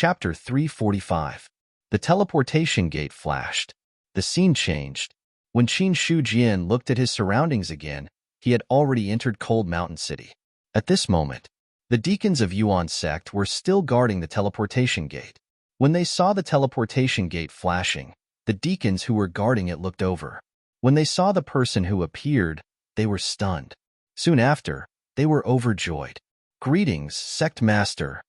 Chapter 345. The teleportation gate flashed. The scene changed. When Qin Shujian looked at his surroundings again, he had already entered Cold Mountain City. At this moment, the deacons of Yuan sect were still guarding the teleportation gate. When they saw the teleportation gate flashing, the deacons who were guarding it looked over. When they saw the person who appeared, they were stunned. Soon after, they were overjoyed. "Greetings, sect master."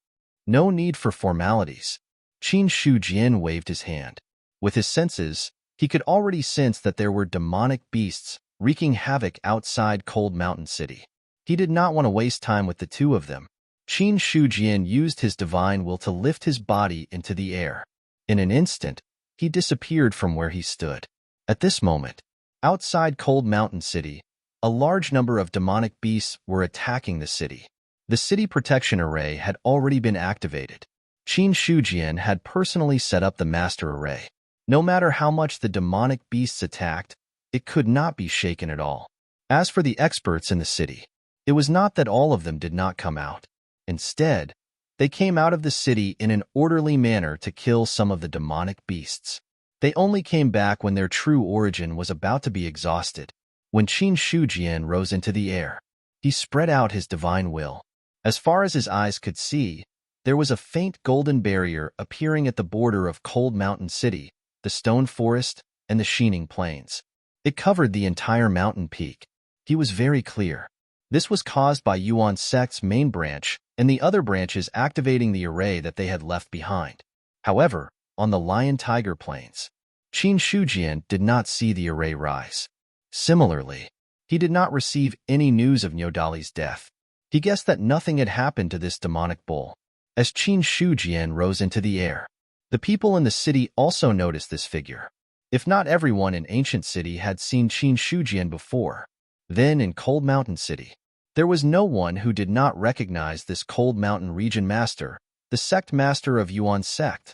No need for formalities. Qin Shujian waved his hand. With his senses, he could already sense that there were demonic beasts wreaking havoc outside Cold Mountain City. He did not want to waste time with the two of them. Qin Shujian used his divine will to lift his body into the air. In an instant, he disappeared from where he stood. At this moment, outside Cold Mountain City, a large number of demonic beasts were attacking the city. The city protection array had already been activated. Qin Shujian had personally set up the master array. No matter how much the demonic beasts attacked, it could not be shaken at all. As for the experts in the city, it was not that all of them did not come out. Instead, they came out of the city in an orderly manner to kill some of the demonic beasts. They only came back when their true origin was about to be exhausted. When Qin Shujian rose into the air, he spread out his divine will. As far as his eyes could see, there was a faint golden barrier appearing at the border of Cold Mountain City, the stone forest, and the sheening plains. It covered the entire mountain peak. He was very clear. This was caused by Yuan sect's main branch and the other branches activating the array that they had left behind. However, on the Lion-Tiger Plains, Qin Shujian did not see the array rise. Similarly, he did not receive any news of Nyodali's death. He guessed that nothing had happened to this demonic bull. As Qin Shujian rose into the air, the people in the city also noticed this figure. If not everyone in Ancient City had seen Qin Shujian before, then in Cold Mountain City, there was no one who did not recognize this Cold Mountain region master, the sect master of Yuan sect.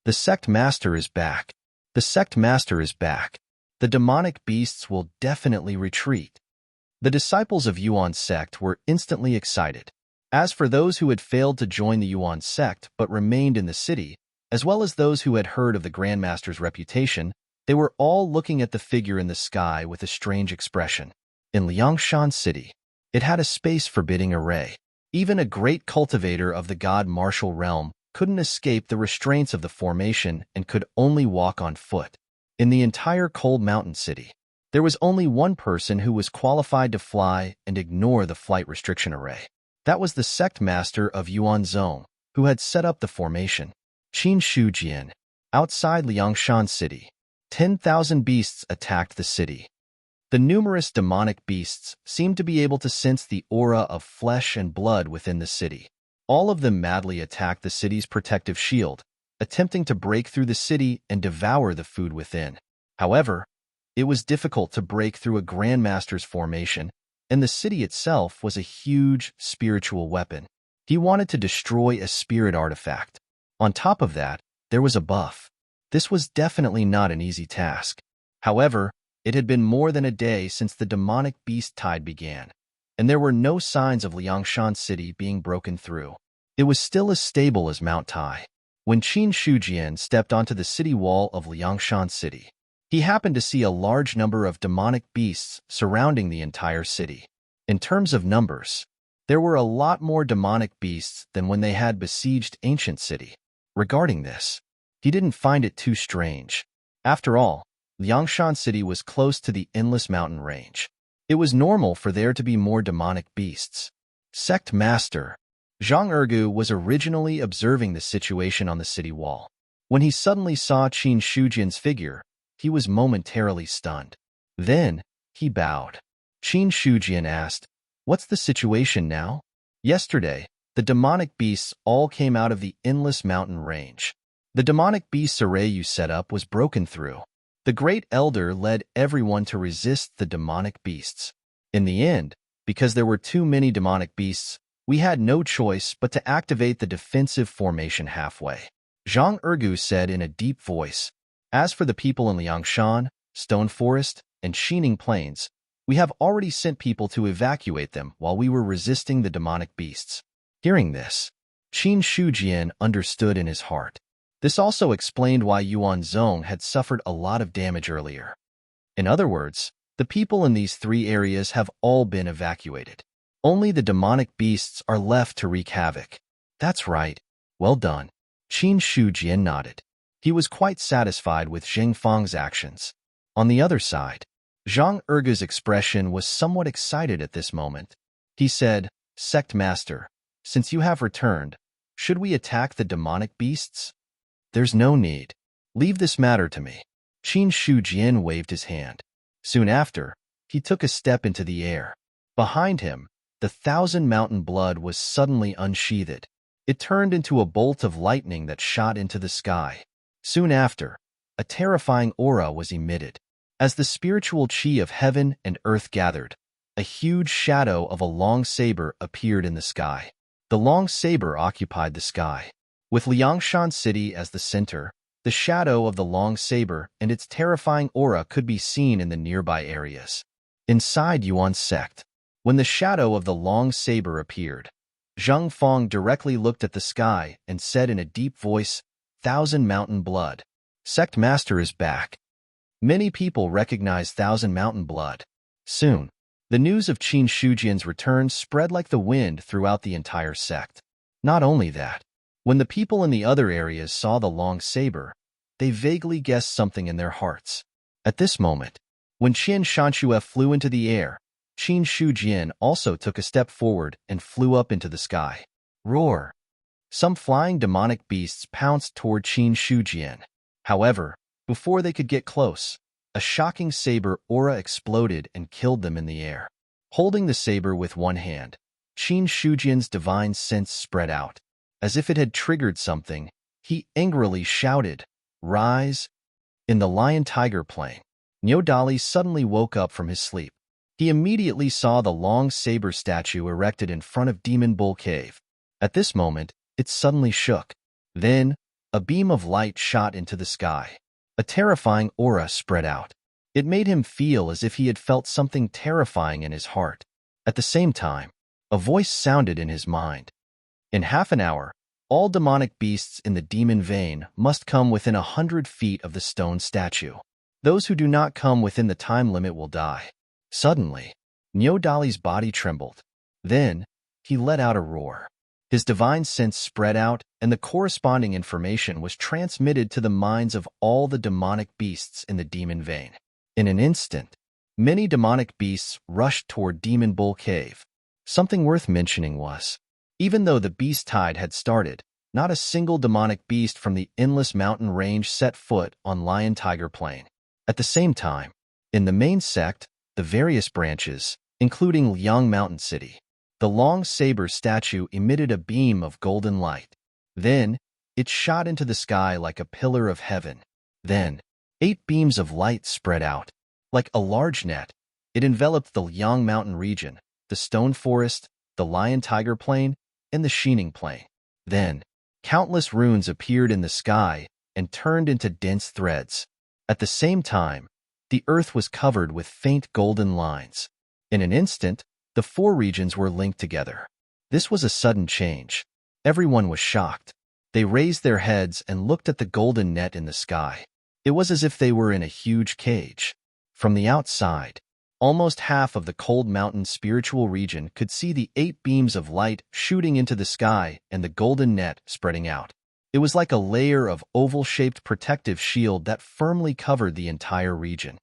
The sect master is back. The sect master is back. The demonic beasts will definitely retreat. The disciples of Yuan sect were instantly excited. As for those who had failed to join the Yuan sect but remained in the city, as well as those who had heard of the Grandmaster's reputation, they were all looking at the figure in the sky with a strange expression. In Liangshan City, it had a space-forbidding array. Even a great cultivator of the god martial realm couldn't escape the restraints of the formation and could only walk on foot. In the entire Cold Mountain City, there was only one person who was qualified to fly and ignore the flight restriction array. That was the sect master of Yuan Zone, who had set up the formation. Qin Shujian. Outside Liangshan City, 10,000 beasts attacked the city. The numerous demonic beasts seemed to be able to sense the aura of flesh and blood within the city. All of them madly attacked the city's protective shield, attempting to break through the city and devour the food within. However, it was difficult to break through a Grandmaster's formation, and the city itself was a huge spiritual weapon. He wanted to destroy a spirit artifact. On top of that, there was a buff. This was definitely not an easy task. However, it had been more than a day since the demonic beast tide began, and there were no signs of Liangshan City being broken through. It was still as stable as Mount Tai. When Qin Shujian stepped onto the city wall of Liangshan City, he happened to see a large number of demonic beasts surrounding the entire city. In terms of numbers, there were a lot more demonic beasts than when they had besieged Ancient City. Regarding this, he didn't find it too strange. After all, Liangshan City was close to the endless mountain range. It was normal for there to be more demonic beasts. Sect Master Zhang Ergu was originally observing the situation on the city wall. When he suddenly saw Qin Shujian's figure, he was momentarily stunned. Then, he bowed. Qin Shujian asked, "What's the situation now?" Yesterday, the demonic beasts all came out of the endless mountain range. The demonic beasts array you set up was broken through. The Great Elder led everyone to resist the demonic beasts. In the end, because there were too many demonic beasts, we had no choice but to activate the defensive formation halfway. Zhang Ergu said in a deep voice, "As for the people in Liangshan, Stone Forest, and Sheening Plains, we have already sent people to evacuate them while we were resisting the demonic beasts." Hearing this, Qin Shujian understood in his heart. This also explained why Yuan Zhong had suffered a lot of damage earlier. In other words, the people in these three areas have all been evacuated. Only the demonic beasts are left to wreak havoc. That's right. Well done. Qin Shujian nodded. He was quite satisfied with Zheng Fang's actions. On the other side, Zhang Erge's expression was somewhat excited at this moment. He said, Sect Master, since you have returned, should we attack the demonic beasts? There's no need. Leave this matter to me. Qin Shujian waved his hand. Soon after, he took a step into the air. Behind him, the 1,000 mountain blood was suddenly unsheathed. It turned into a bolt of lightning that shot into the sky. Soon after, a terrifying aura was emitted. As the spiritual chi of heaven and earth gathered, a huge shadow of a long saber appeared in the sky. The long saber occupied the sky. With Liangshan City as the center, the shadow of the long saber and its terrifying aura could be seen in the nearby areas. Inside Yuan's sect, when the shadow of the long saber appeared, Zheng Fang directly looked at the sky and said in a deep voice, 1,000 mountain blood. Sect Master is back. Many people recognized 1,000 mountain blood. Soon, the news of Qin Shujian's return spread like the wind throughout the entire sect. Not only that, when the people in the other areas saw the long saber, they vaguely guessed something in their hearts. At this moment, when Qian Shanxue flew into the air, Qin Shujian also took a step forward and flew up into the sky. Roar! Some flying demonic beasts pounced toward Qin Shujian. However, before they could get close, a shocking saber aura exploded and killed them in the air. Holding the saber with one hand, Qin Shujian's divine sense spread out. As if it had triggered something, he angrily shouted, Rise! In the lion-tiger plain, Niodali suddenly woke up from his sleep. He immediately saw the long saber statue erected in front of Demon Bull Cave. At this moment, it suddenly shook. Then, a beam of light shot into the sky. A terrifying aura spread out. It made him feel as if he had felt something terrifying in his heart. At the same time, a voice sounded in his mind. In half an hour, all demonic beasts in the demon vein must come within 100 feet of the stone statue. Those who do not come within the time limit will die. Suddenly, Niodali's body trembled. Then, he let out a roar. His divine sense spread out, and the corresponding information was transmitted to the minds of all the demonic beasts in the demon vein. In an instant, many demonic beasts rushed toward Demon Bull Cave. Something worth mentioning was, even though the beast tide had started, not a single demonic beast from the endless mountain range set foot on Lion-Tiger Plain. At the same time, in the main sect, the various branches, including Liang Mountain City, the long saber statue emitted a beam of golden light. Then, it shot into the sky like a pillar of heaven. Then, 8 beams of light spread out. Like a large net, it enveloped the Liang Mountain region, the Stone Forest, the Lion-Tiger Plain, and the Shining Plain. Then, countless runes appeared in the sky and turned into dense threads. At the same time, the earth was covered with faint golden lines. In an instant, the 4 regions were linked together. This was a sudden change. Everyone was shocked. They raised their heads and looked at the golden net in the sky. It was as if they were in a huge cage. From the outside, almost half of the Cold Mountain spiritual region could see the 8 beams of light shooting into the sky and the golden net spreading out. It was like a layer of oval-shaped protective shield that firmly covered the entire region.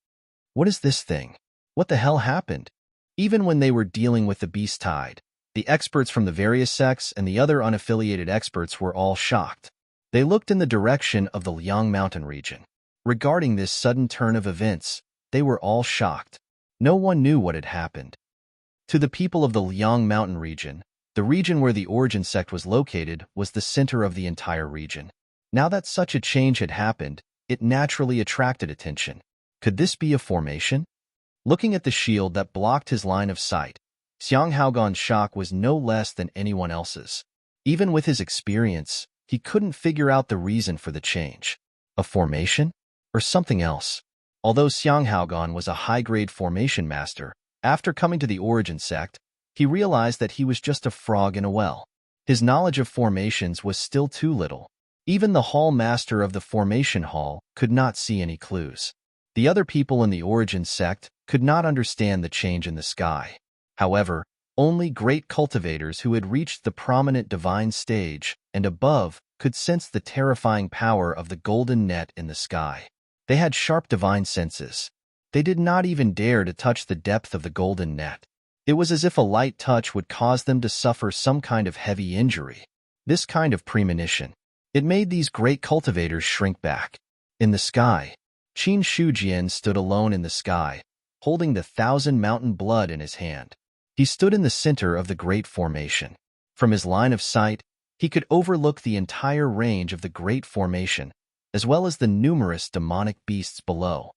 What is this thing? What the hell happened? Even when they were dealing with the beast tide, the experts from the various sects and the other unaffiliated experts were all shocked. They looked in the direction of the Liang Mountain region. Regarding this sudden turn of events, they were all shocked. No one knew what had happened. To the people of the Liang Mountain region, the region where the origin sect was located was the center of the entire region. Now that such a change had happened, it naturally attracted attention. Could this be a formation? Looking at the shield that blocked his line of sight, Xiang Haogan's shock was no less than anyone else's. Even with his experience, he couldn't figure out the reason for the change. A formation? Or something else? Although Xiang Haogan was a high-grade formation master, after coming to the origin sect, he realized that he was just a frog in a well. His knowledge of formations was still too little. Even the hall master of the formation hall could not see any clues. The other people in the origin sect could not understand the change in the sky. However, only great cultivators who had reached the prominent divine stage and above could sense the terrifying power of the golden net in the sky. They had sharp divine senses. They did not even dare to touch the depth of the golden net. It was as if a light touch would cause them to suffer some kind of heavy injury. This kind of premonition, it made these great cultivators shrink back. In the sky, Qin Shujian stood alone in the sky, holding the 1,000-mountain blood in his hand. He stood in the center of the great formation. From his line of sight, he could overlook the entire range of the great formation, as well as the numerous demonic beasts below.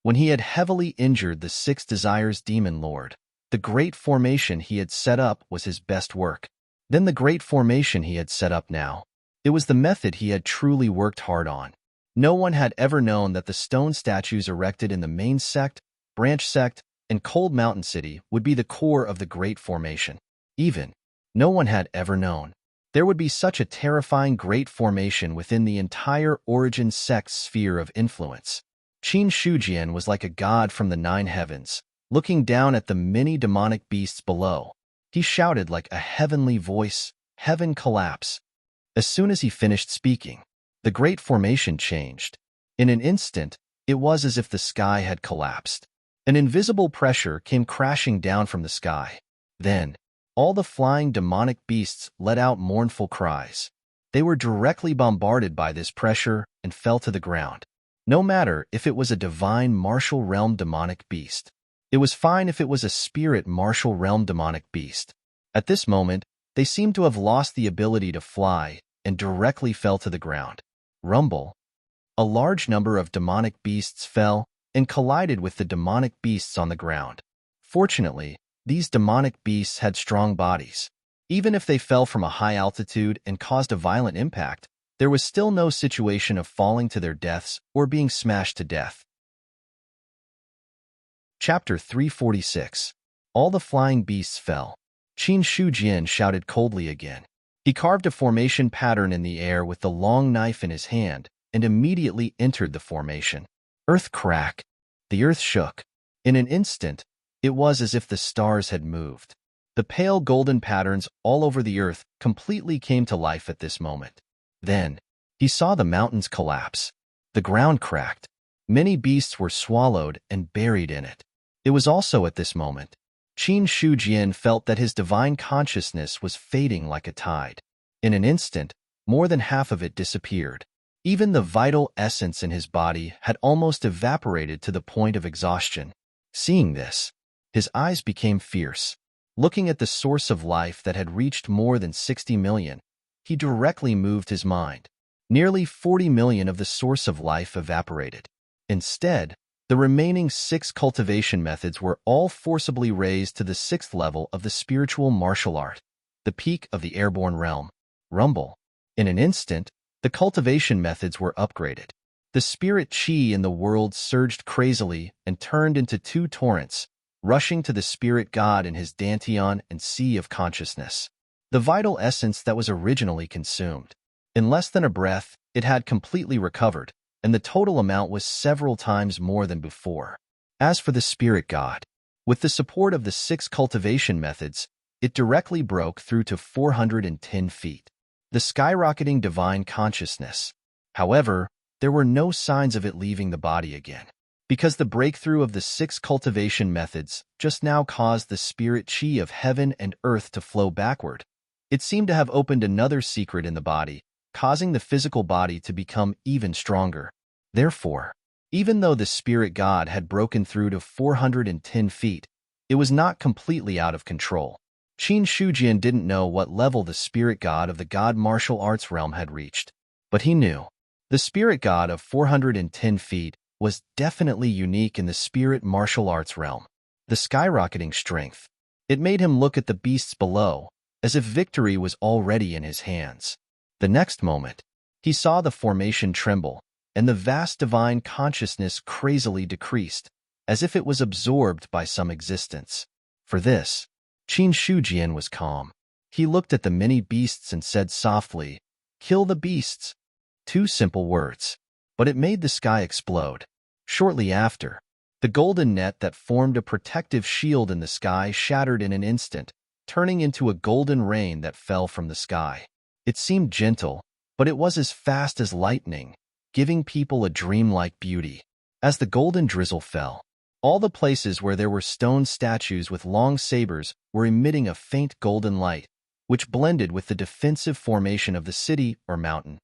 When he had heavily injured the 6 Desires Demon Lord, the great formation he had set up was his best work. Then the great formation he had set up now. It was the method he had truly worked hard on. No one had ever known that the stone statues erected in the main sect, branch sect, and Cold Mountain City would be the core of the great formation. No one had ever known there would be such a terrifying great formation within the entire origin sect's sphere of influence. Qin Shujian was like a god from the 9 heavens, looking down at the many demonic beasts below. He shouted like a heavenly voice, "Heaven collapse!" As soon as he finished speaking, the great formation changed. In an instant, it was as if the sky had collapsed. An invisible pressure came crashing down from the sky. Then, all the flying demonic beasts let out mournful cries. They were directly bombarded by this pressure and fell to the ground. No matter if it was a divine martial realm demonic beast. It was fine if it was a spirit martial realm demonic beast. At this moment, they seemed to have lost the ability to fly and directly fell to the ground. Rumble. A large number of demonic beasts fell and collided with the demonic beasts on the ground. Fortunately, these demonic beasts had strong bodies. Even if they fell from a high altitude and caused a violent impact, there was still no situation of falling to their deaths or being smashed to death. Chapter 346. All the flying beasts fell. Qin Shujian shouted coldly again. He carved a formation pattern in the air with the long knife in his hand and immediately entered the formation. Earth crack. The earth shook. In an instant, it was as if the stars had moved. The pale golden patterns all over the earth completely came to life at this moment. Then, he saw the mountains collapse. The ground cracked. Many beasts were swallowed and buried in it. It was also at this moment, Qin Shujian felt that his divine consciousness was fading like a tide. In an instant, more than half of it disappeared. Even the vital essence in his body had almost evaporated to the point of exhaustion. Seeing this, his eyes became fierce. Looking at the source of life that had reached more than 60 million, he directly moved his mind. Nearly 40 million of the source of life evaporated. Instead, the remaining 6 cultivation methods were all forcibly raised to the 6th level of the spiritual martial art, the peak of the airborne realm. Rumble. In an instant, the cultivation methods were upgraded. The spirit chi in the world surged crazily and turned into 2 torrents, rushing to the spirit god in his dantian and sea of consciousness. The vital essence that was originally consumed. In less than a breath, it had completely recovered, and the total amount was several times more than before. As for the spirit god, with the support of the 6 cultivation methods, it directly broke through to 410 feet. The skyrocketing divine consciousness. However, there were no signs of it leaving the body again. Because the breakthrough of the 6 cultivation methods just now caused the spirit chi of heaven and earth to flow backward, it seemed to have opened another secret in the body, causing the physical body to become even stronger. Therefore, even though the spirit god had broken through to 410 feet, it was not completely out of control. Qin Shujian didn't know what level the spirit god of the god martial arts realm had reached, but he knew the spirit god of 410 feet was definitely unique in the spirit martial arts realm. The skyrocketing strength. It made him look at the beasts below, as if victory was already in his hands. The next moment, he saw the formation tremble, and the vast divine consciousness crazily decreased, as if it was absorbed by some existence. For this, Qin Shujian was calm. He looked at the many beasts and said softly, "Kill the beasts." 2 simple words. But it made the sky explode. Shortly after, the golden net that formed a protective shield in the sky shattered in an instant, turning into a golden rain that fell from the sky. It seemed gentle, but it was as fast as lightning, giving people a dreamlike beauty. As the golden drizzle fell, all the places where there were stone statues with long sabers were emitting a faint golden light, which blended with the defensive formation of the city or mountain.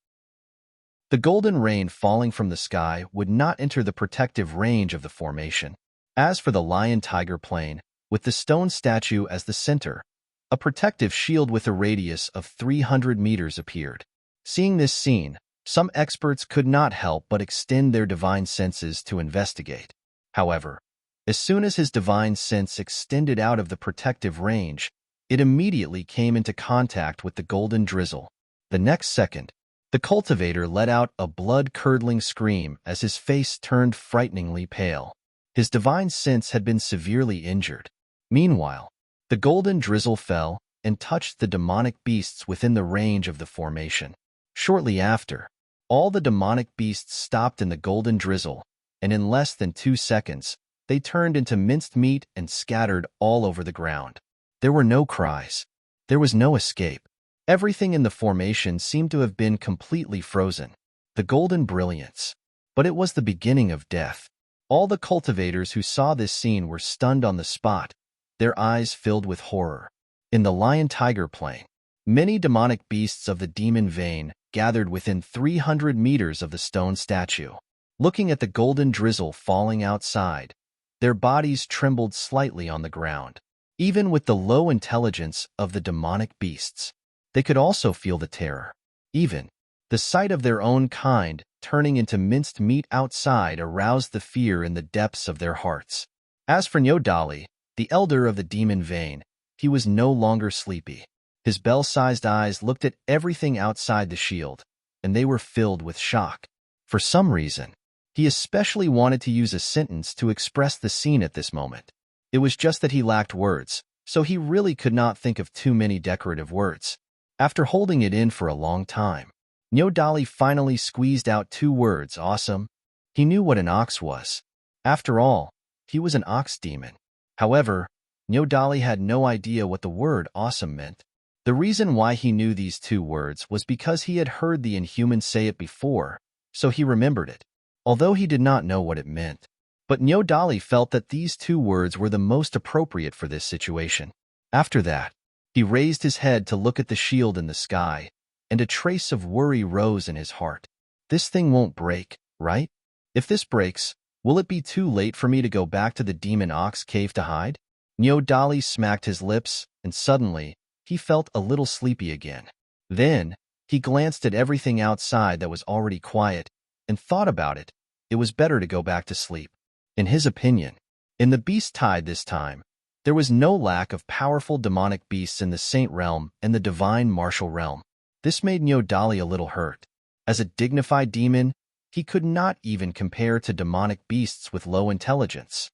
The golden rain falling from the sky would not enter the protective range of the formation. As for the lion-tiger plain, with the stone statue as the center, a protective shield with a radius of 300 meters appeared. Seeing this scene, some experts could not help but extend their divine senses to investigate. However, as soon as his divine sense extended out of the protective range, it immediately came into contact with the golden drizzle. The next second, the cultivator let out a blood-curdling scream as his face turned frighteningly pale. His divine sense had been severely injured. Meanwhile, the golden drizzle fell and touched the demonic beasts within the range of the formation. Shortly after, all the demonic beasts stopped in the golden drizzle, and in less than 2 seconds, they turned into minced meat and scattered all over the ground. There were no cries. There was no escape. Everything in the formation seemed to have been completely frozen. The golden brilliance. But it was the beginning of death. All the cultivators who saw this scene were stunned on the spot, their eyes filled with horror. In the lion-tiger plain, many demonic beasts of the demon vein gathered within 300 meters of the stone statue. Looking at the golden drizzle falling outside, their bodies trembled slightly on the ground. Even with the low intelligence of the demonic beasts, they could also feel the terror. Even the sight of their own kind turning into minced meat outside aroused the fear in the depths of their hearts. As for Nyodali, the elder of the demon vein, he was no longer sleepy. His bell-sized eyes looked at everything outside the shield, and they were filled with shock. For some reason, he especially wanted to use a sentence to express the scene at this moment. It was just that he lacked words, so he really could not think of too many decorative words. After holding it in for a long time, Nyodali finally squeezed out 2 words, awesome. He knew what an ox was. After all, he was an ox demon. However, Nyodali had no idea what the word awesome meant. The reason why he knew these 2 words was because he had heard the Inhumans say it before, so he remembered it, although he did not know what it meant. But Nyodali felt that these 2 words were the most appropriate for this situation. After that, he raised his head to look at the shield in the sky, and a trace of worry rose in his heart. This thing won't break, right? If this breaks, will it be too late for me to go back to the demon ox cave to hide? Nyodali smacked his lips, and suddenly, he felt a little sleepy again. Then, he glanced at everything outside that was already quiet, and thought about it. It was better to go back to sleep. In his opinion, in the beast tide this time, there was no lack of powerful demonic beasts in the Saint Realm and the Divine Martial Realm. This made Nyodali a little hurt. As a dignified demon, he could not even compare to demonic beasts with low intelligence.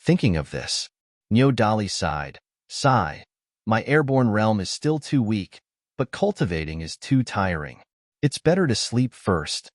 Thinking of this, Nyodali sighed. Sigh, my airborne realm is still too weak, but cultivating is too tiring. It's better to sleep first.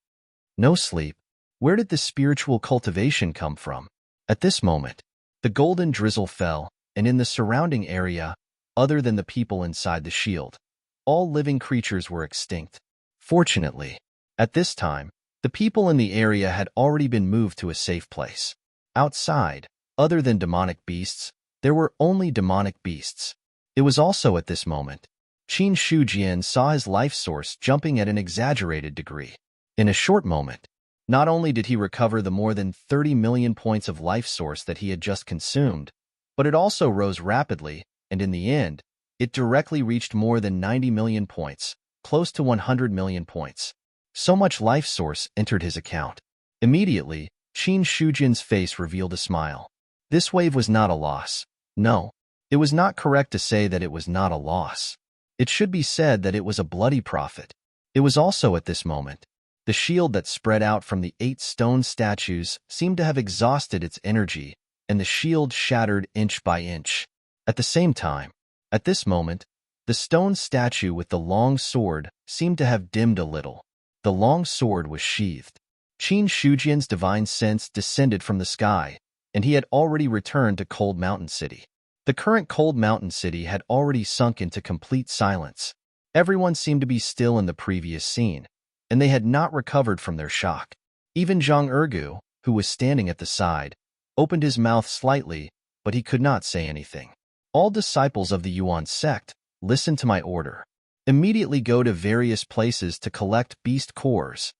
No sleep. Where did the spiritual cultivation come from? At this moment, the golden drizzle fell, and in the surrounding area, other than the people inside the shield, all living creatures were extinct. Fortunately, at this time, the people in the area had already been moved to a safe place. Outside, other than demonic beasts, there were only demonic beasts. It was also at this moment, Qin Shujian saw his life source jumping at an exaggerated degree. In a short moment, not only did he recover the more than 30 million points of life source that he had just consumed, but it also rose rapidly, and in the end, it directly reached more than 90 million points, close to 100 million points. So much life source entered his account. Immediately, Qin Shujian's face revealed a smile. This wave was not a loss. No, it was not correct to say that it was not a loss. It should be said that it was a bloody profit. It was also at this moment, the shield that spread out from the 8 stone statues seemed to have exhausted its energy, and the shield shattered inch by inch. At the same time, at this moment, The stone statue with the long sword seemed to have dimmed a little. The long sword was sheathed. Qin Shujian's divine sense descended from the sky, and he had already returned to Cold Mountain City. The current Cold Mountain City had already sunk into complete silence. Everyone seemed to be still in the previous scene, and they had not recovered from their shock. Even Zhang Ergu, who was standing at the side, opened his mouth slightly, but he could not say anything. All disciples of the Yuan sect, listen to my order. Immediately go to various places to collect beast cores.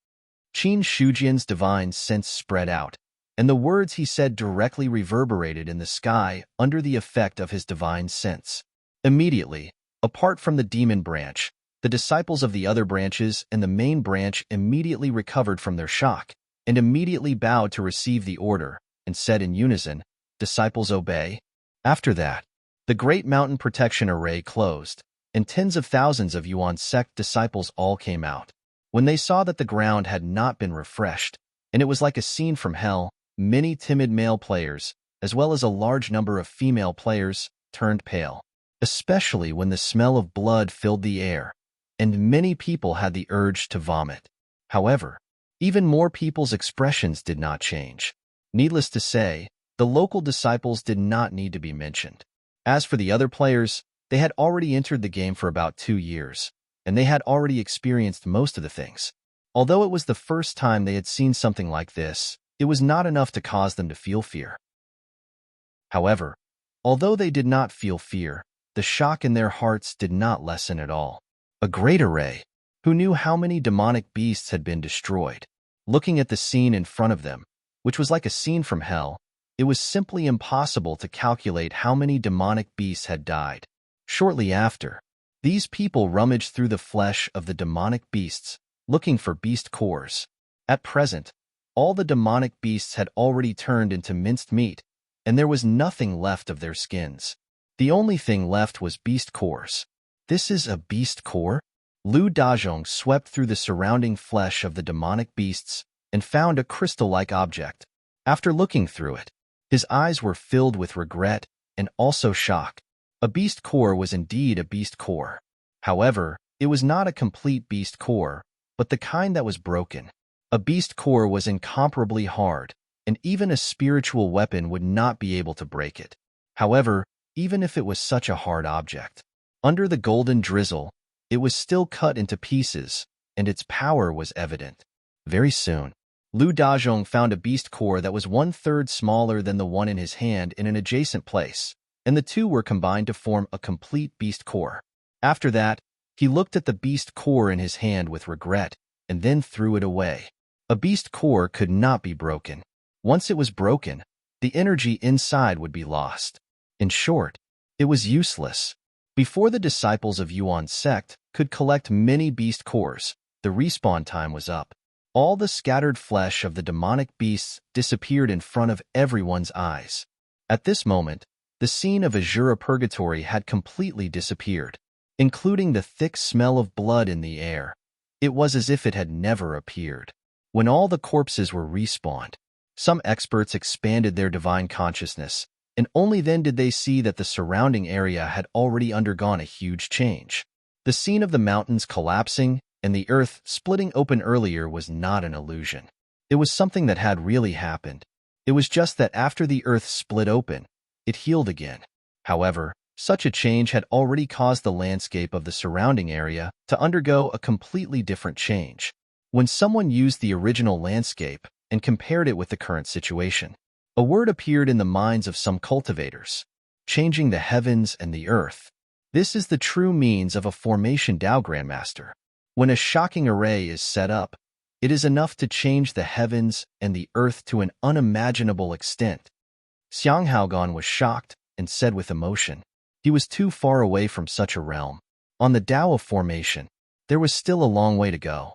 Qin Shujian's divine sense spread out, and the words he said directly reverberated in the sky under the effect of his divine sense. Immediately, apart from the demon branch, the disciples of the other branches and the main branch immediately recovered from their shock, and immediately bowed to receive the order, and said in unison, "Disciples obey." After that, the great mountain protection array closed, and tens of thousands of Yuan sect disciples all came out. When they saw that the ground had not been refreshed, and it was like a scene from hell, many timid male players, as well as a large number of female players, turned pale, especially when the smell of blood filled the air, and many people had the urge to vomit. However, even more people's expressions did not change. Needless to say, the local disciples did not need to be mentioned. As for the other players, they had already entered the game for about 2 years, and they had already experienced most of the things. Although it was the first time they had seen something like this, it was not enough to cause them to feel fear. However, although they did not feel fear, the shock in their hearts did not lessen at all. A great array, who knew how many demonic beasts had been destroyed. Looking at the scene in front of them, which was like a scene from hell, it was simply impossible to calculate how many demonic beasts had died. Shortly after, these people rummaged through the flesh of the demonic beasts, looking for beast cores. At present, all the demonic beasts had already turned into minced meat, and there was nothing left of their skins. The only thing left was beast cores. This is a beast core? Lu Dazhong swept through the surrounding flesh of the demonic beasts and found a crystal-like object. After looking through it, his eyes were filled with regret and also shock. A beast core was indeed a beast core. However, it was not a complete beast core, but the kind that was broken. A beast core was incomparably hard, and even a spiritual weapon would not be able to break it. However, even if it was such a hard object, under the golden drizzle, it was still cut into pieces, and its power was evident. Very soon, Lu Dazhong found a beast core that was 1/3 smaller than the one in his hand in an adjacent place, and the two were combined to form a complete beast core. After that, he looked at the beast core in his hand with regret, and then threw it away. A beast core could not be broken. Once it was broken, the energy inside would be lost. In short, it was useless. Before the disciples of Yuan sect could collect many beast cores, the respawn time was up. All the scattered flesh of the demonic beasts disappeared in front of everyone's eyes. At this moment, the scene of Azura Purgatory had completely disappeared, including the thick smell of blood in the air. It was as if it had never appeared. When all the corpses were respawned, some experts expanded their divine consciousness, and only then did they see that the surrounding area had already undergone a huge change. The scene of the mountains collapsing and the earth splitting open earlier was not an illusion. It was something that had really happened. It was just that after the earth split open, it healed again. However, such a change had already caused the landscape of the surrounding area to undergo a completely different change. When someone used the original landscape and compared it with the current situation, a word appeared in the minds of some cultivators: changing the heavens and the earth. This is the true means of a formation Dao Grandmaster. When a shocking array is set up, it is enough to change the heavens and the earth to an unimaginable extent. Xiang Haogan was shocked and said with emotion, he was too far away from such a realm. On the Tao of formation, there was still a long way to go.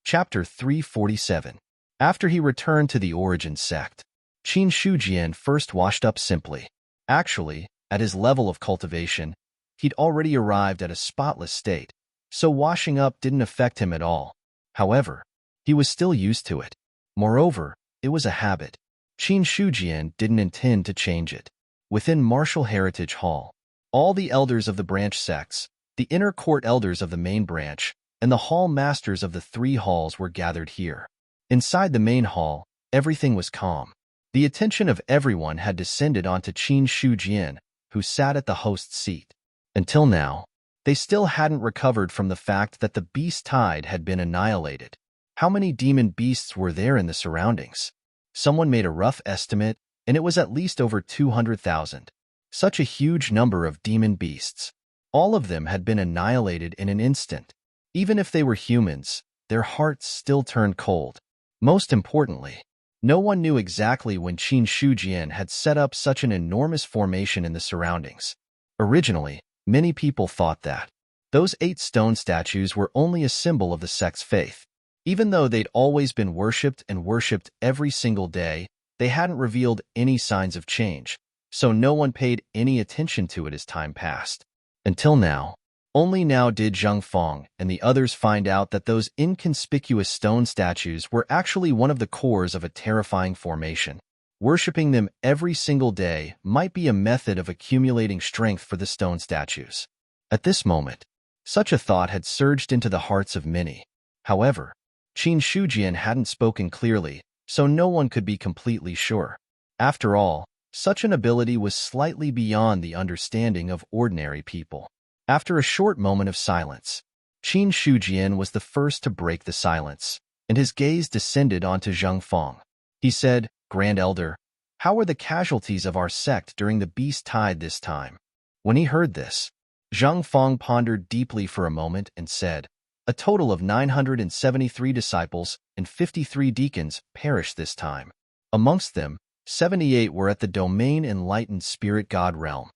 Chapter 347. After he returned to the origin sect, Qin Shujian first washed up simply. Actually, at his level of cultivation, he'd already arrived at a spotless state, so washing up didn't affect him at all. However, he was still used to it. Moreover, it was a habit. Qin Shujian didn't intend to change it. Within Martial Heritage Hall, all the elders of the branch sects, the inner court elders of the main branch, and the hall masters of the 3 halls were gathered here. Inside the main hall, everything was calm. The attention of everyone had descended onto Qin Shujian, who sat at the host's seat. Until now, they still hadn't recovered from the fact that the beast tide had been annihilated. How many demon beasts were there in the surroundings? Someone made a rough estimate, and it was at least over 200,000. Such a huge number of demon beasts. All of them had been annihilated in an instant. Even if they were humans, their hearts still turned cold. Most importantly, no one knew exactly when Qin Shujian had set up such an enormous formation in the surroundings. Originally, many people thought that those 8 stone statues were only a symbol of the sect's faith. Even though they'd always been worshipped and worshipped every single day, they hadn't revealed any signs of change, so no one paid any attention to it as time passed. Until now. Only now did Zheng Feng and the others find out that those inconspicuous stone statues were actually one of the cores of a terrifying formation. Worshipping them every single day might be a method of accumulating strength for the stone statues. At this moment, such a thought had surged into the hearts of many. However, Qin Shujian hadn't spoken clearly, so no one could be completely sure. After all, such an ability was slightly beyond the understanding of ordinary people. After a short moment of silence, Qin Shujian was the first to break the silence, and his gaze descended onto Zheng Feng. He said, "Grand Elder, how are the casualties of our sect during the beast tide this time?" When he heard this, Zheng Feng pondered deeply for a moment and said, "A total of 973 disciples and 53 deacons perished this time. Amongst them, 78 were at the domain enlightened spirit god realm."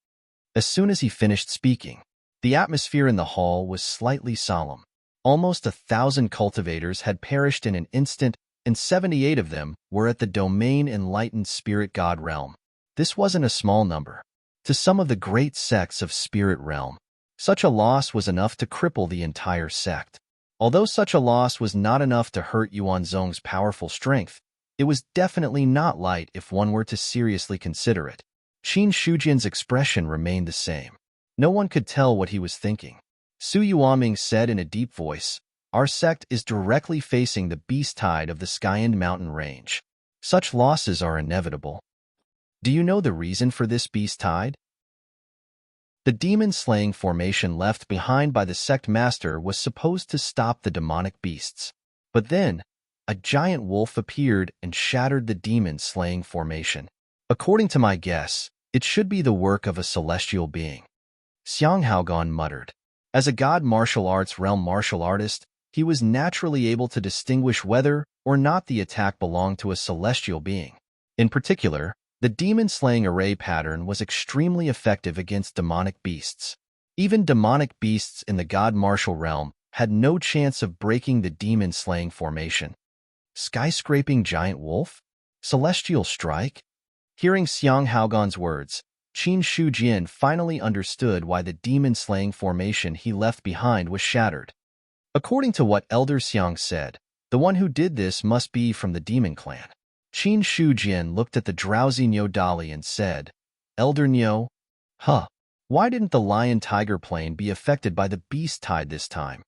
As soon as he finished speaking, the atmosphere in the hall was slightly solemn. Almost 1,000 cultivators had perished in an instant, and 78 of them were at the domain enlightened spirit god realm. This wasn't a small number. To some of the great sects of spirit realm, such a loss was enough to cripple the entire sect. Although such a loss was not enough to hurt Yuanzong's powerful strength, it was definitely not light if one were to seriously consider it. Qin Shujian's expression remained the same. No one could tell what he was thinking. Su Yuaming said in a deep voice, "Our sect is directly facing the beast tide of the Skyend mountain range. Such losses are inevitable. Do you know the reason for this beast tide?" The demon-slaying formation left behind by the sect master was supposed to stop the demonic beasts. But then, a giant wolf appeared and shattered the demon-slaying formation. According to my guess, it should be the work of a celestial being. Xiang Haogan muttered. As a god martial arts realm martial artist, he was naturally able to distinguish whether or not the attack belonged to a celestial being. In particular, the demon-slaying array pattern was extremely effective against demonic beasts. Even demonic beasts in the god martial realm had no chance of breaking the demon-slaying formation. Skyscraping giant wolf? Celestial strike? Hearing Xiang Haogan's words, Qin Shujian finally understood why the demon-slaying formation he left behind was shattered. According to what Elder Xiang said, the one who did this must be from the demon clan. Qin Shujian looked at the drowsy Niu Dali and said, "Elder Niu? Why didn't the lion-tiger plane be affected by the beast tide this time?"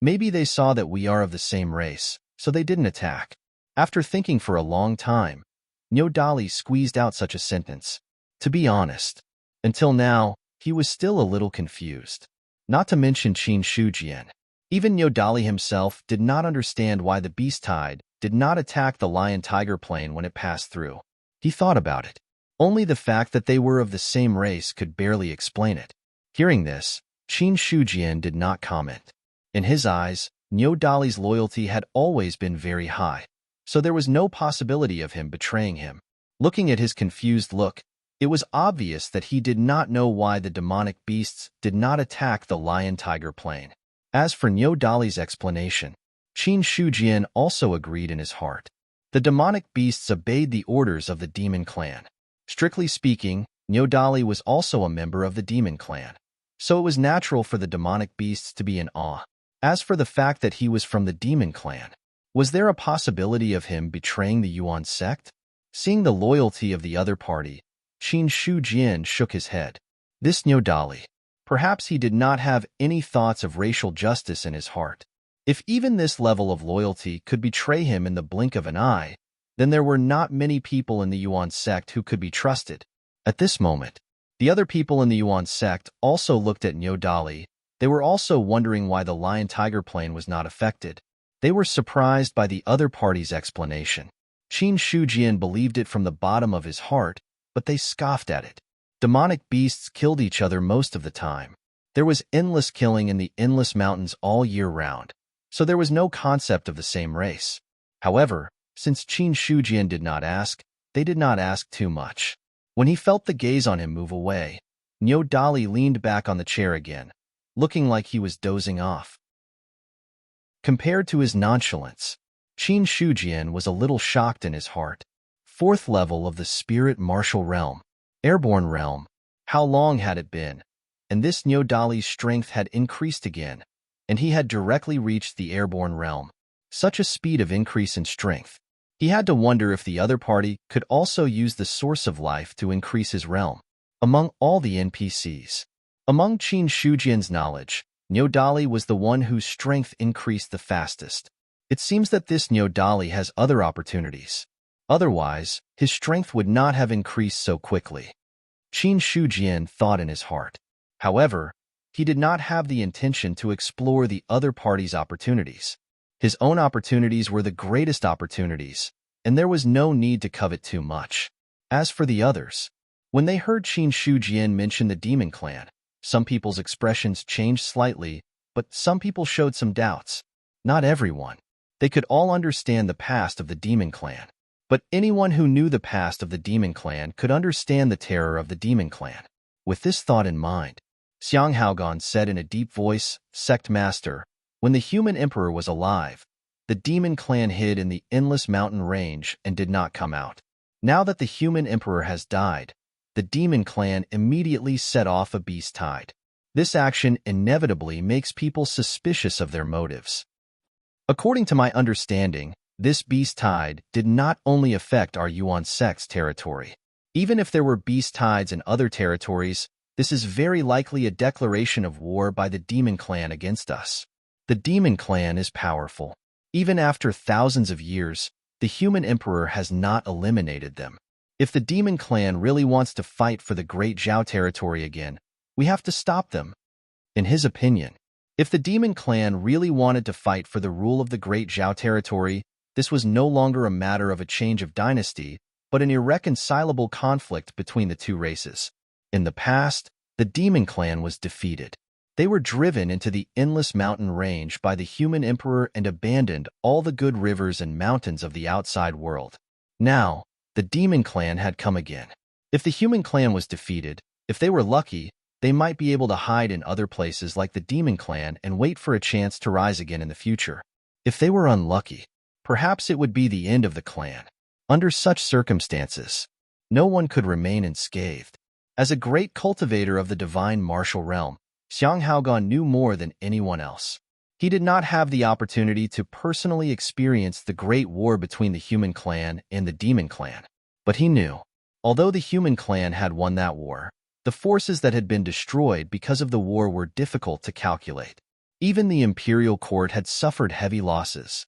Maybe they saw that we are of the same race, so they didn't attack." After thinking for a long time, Niu Dali squeezed out such a sentence. To be honest, until now, he was still a little confused. Not to mention Qin Shujian. Even Niu Dali himself did not understand why the beast tide did not attack the lion-tiger plane when it passed through. He thought about it. Only the fact that they were of the same race could barely explain it. Hearing this, Qin Shujian did not comment. In his eyes, Niu Dali's loyalty had always been very high, so there was no possibility of him betraying him. Looking at his confused look, it was obvious that he did not know why the demonic beasts did not attack the lion-tiger plane. As for Niu Dali's explanation, Qin Shujian also agreed in his heart. The demonic beasts obeyed the orders of the demon clan. Strictly speaking, Niu Dali was also a member of the demon clan, so it was natural for the demonic beasts to be in awe. As for the fact that he was from the demon clan, was there a possibility of him betraying the Yuan sect? Seeing the loyalty of the other party, Qin Shujian shook his head. This Nyodali. Perhaps he did not have any thoughts of racial justice in his heart. If even this level of loyalty could betray him in the blink of an eye, then there were not many people in the Yuan sect who could be trusted. At this moment, the other people in the Yuan sect also looked at Nyodali. They were also wondering why the lion-tiger plane was not affected. They were surprised by the other party's explanation. Qin Shujian believed it from the bottom of his heart, but they scoffed at it. Demonic beasts killed each other most of the time. There was endless killing in the endless mountains all year round, so there was no concept of the same race. However, since Qin Shujian did not ask, they did not ask too much. When he felt the gaze on him move away, Nyodali leaned back on the chair again, looking like he was dozing off. Compared to his nonchalance, Qin Shujian was a little shocked in his heart. 4th level of the spirit martial realm. Airborne realm. How long had it been? And this Nyodali's strength had increased again, and he had directly reached the airborne realm. Such a speed of increase in strength. He had to wonder if the other party could also use the source of life to increase his realm. Among all the NPCs, among Qin Shujian's knowledge, Nyodali was the one whose strength increased the fastest. It seems that this Nyodali has other opportunities. Otherwise, his strength would not have increased so quickly. Qin Shujian thought in his heart. However, he did not have the intention to explore the other party's opportunities. His own opportunities were the greatest opportunities, and there was no need to covet too much. As for the others, when they heard Qin Shujian mention the demon clan, some people's expressions changed slightly, but some people showed some doubts. Not everyone. They could all understand the past of the demon clan. But anyone who knew the past of the demon clan could understand the terror of the demon clan. With this thought in mind, Xiang Haogan said in a deep voice, Sect Master, when the human emperor was alive, the demon clan hid in the endless mountain range and did not come out. Now that the human emperor has died, the demon clan immediately set off a beast tide. This action inevitably makes people suspicious of their motives. According to my understanding, this beast tide did not only affect our Yuan sect's territory. Even if there were beast tides in other territories, this is very likely a declaration of war by the demon clan against us. The demon clan is powerful. Even after thousands of years, the human emperor has not eliminated them. If the demon clan really wants to fight for the Great Zhao territory again, we have to stop them. In his opinion, if the demon clan really wanted to fight for the rule of the Great Zhao territory, this was no longer a matter of a change of dynasty, but an irreconcilable conflict between the two races. In the past, the demon clan was defeated. They were driven into the endless mountain range by the human emperor and abandoned all the good rivers and mountains of the outside world. Now, the demon clan had come again. If the human clan was defeated, if they were lucky, they might be able to hide in other places like the demon clan and wait for a chance to rise again in the future. If they were unlucky, perhaps it would be the end of the clan. Under such circumstances, no one could remain unscathed. As a great cultivator of the divine martial realm, Xiang Haogan knew more than anyone else. He did not have the opportunity to personally experience the great war between the human clan and the demon clan. But he knew, although the human clan had won that war, the forces that had been destroyed because of the war were difficult to calculate. Even the imperial court had suffered heavy losses.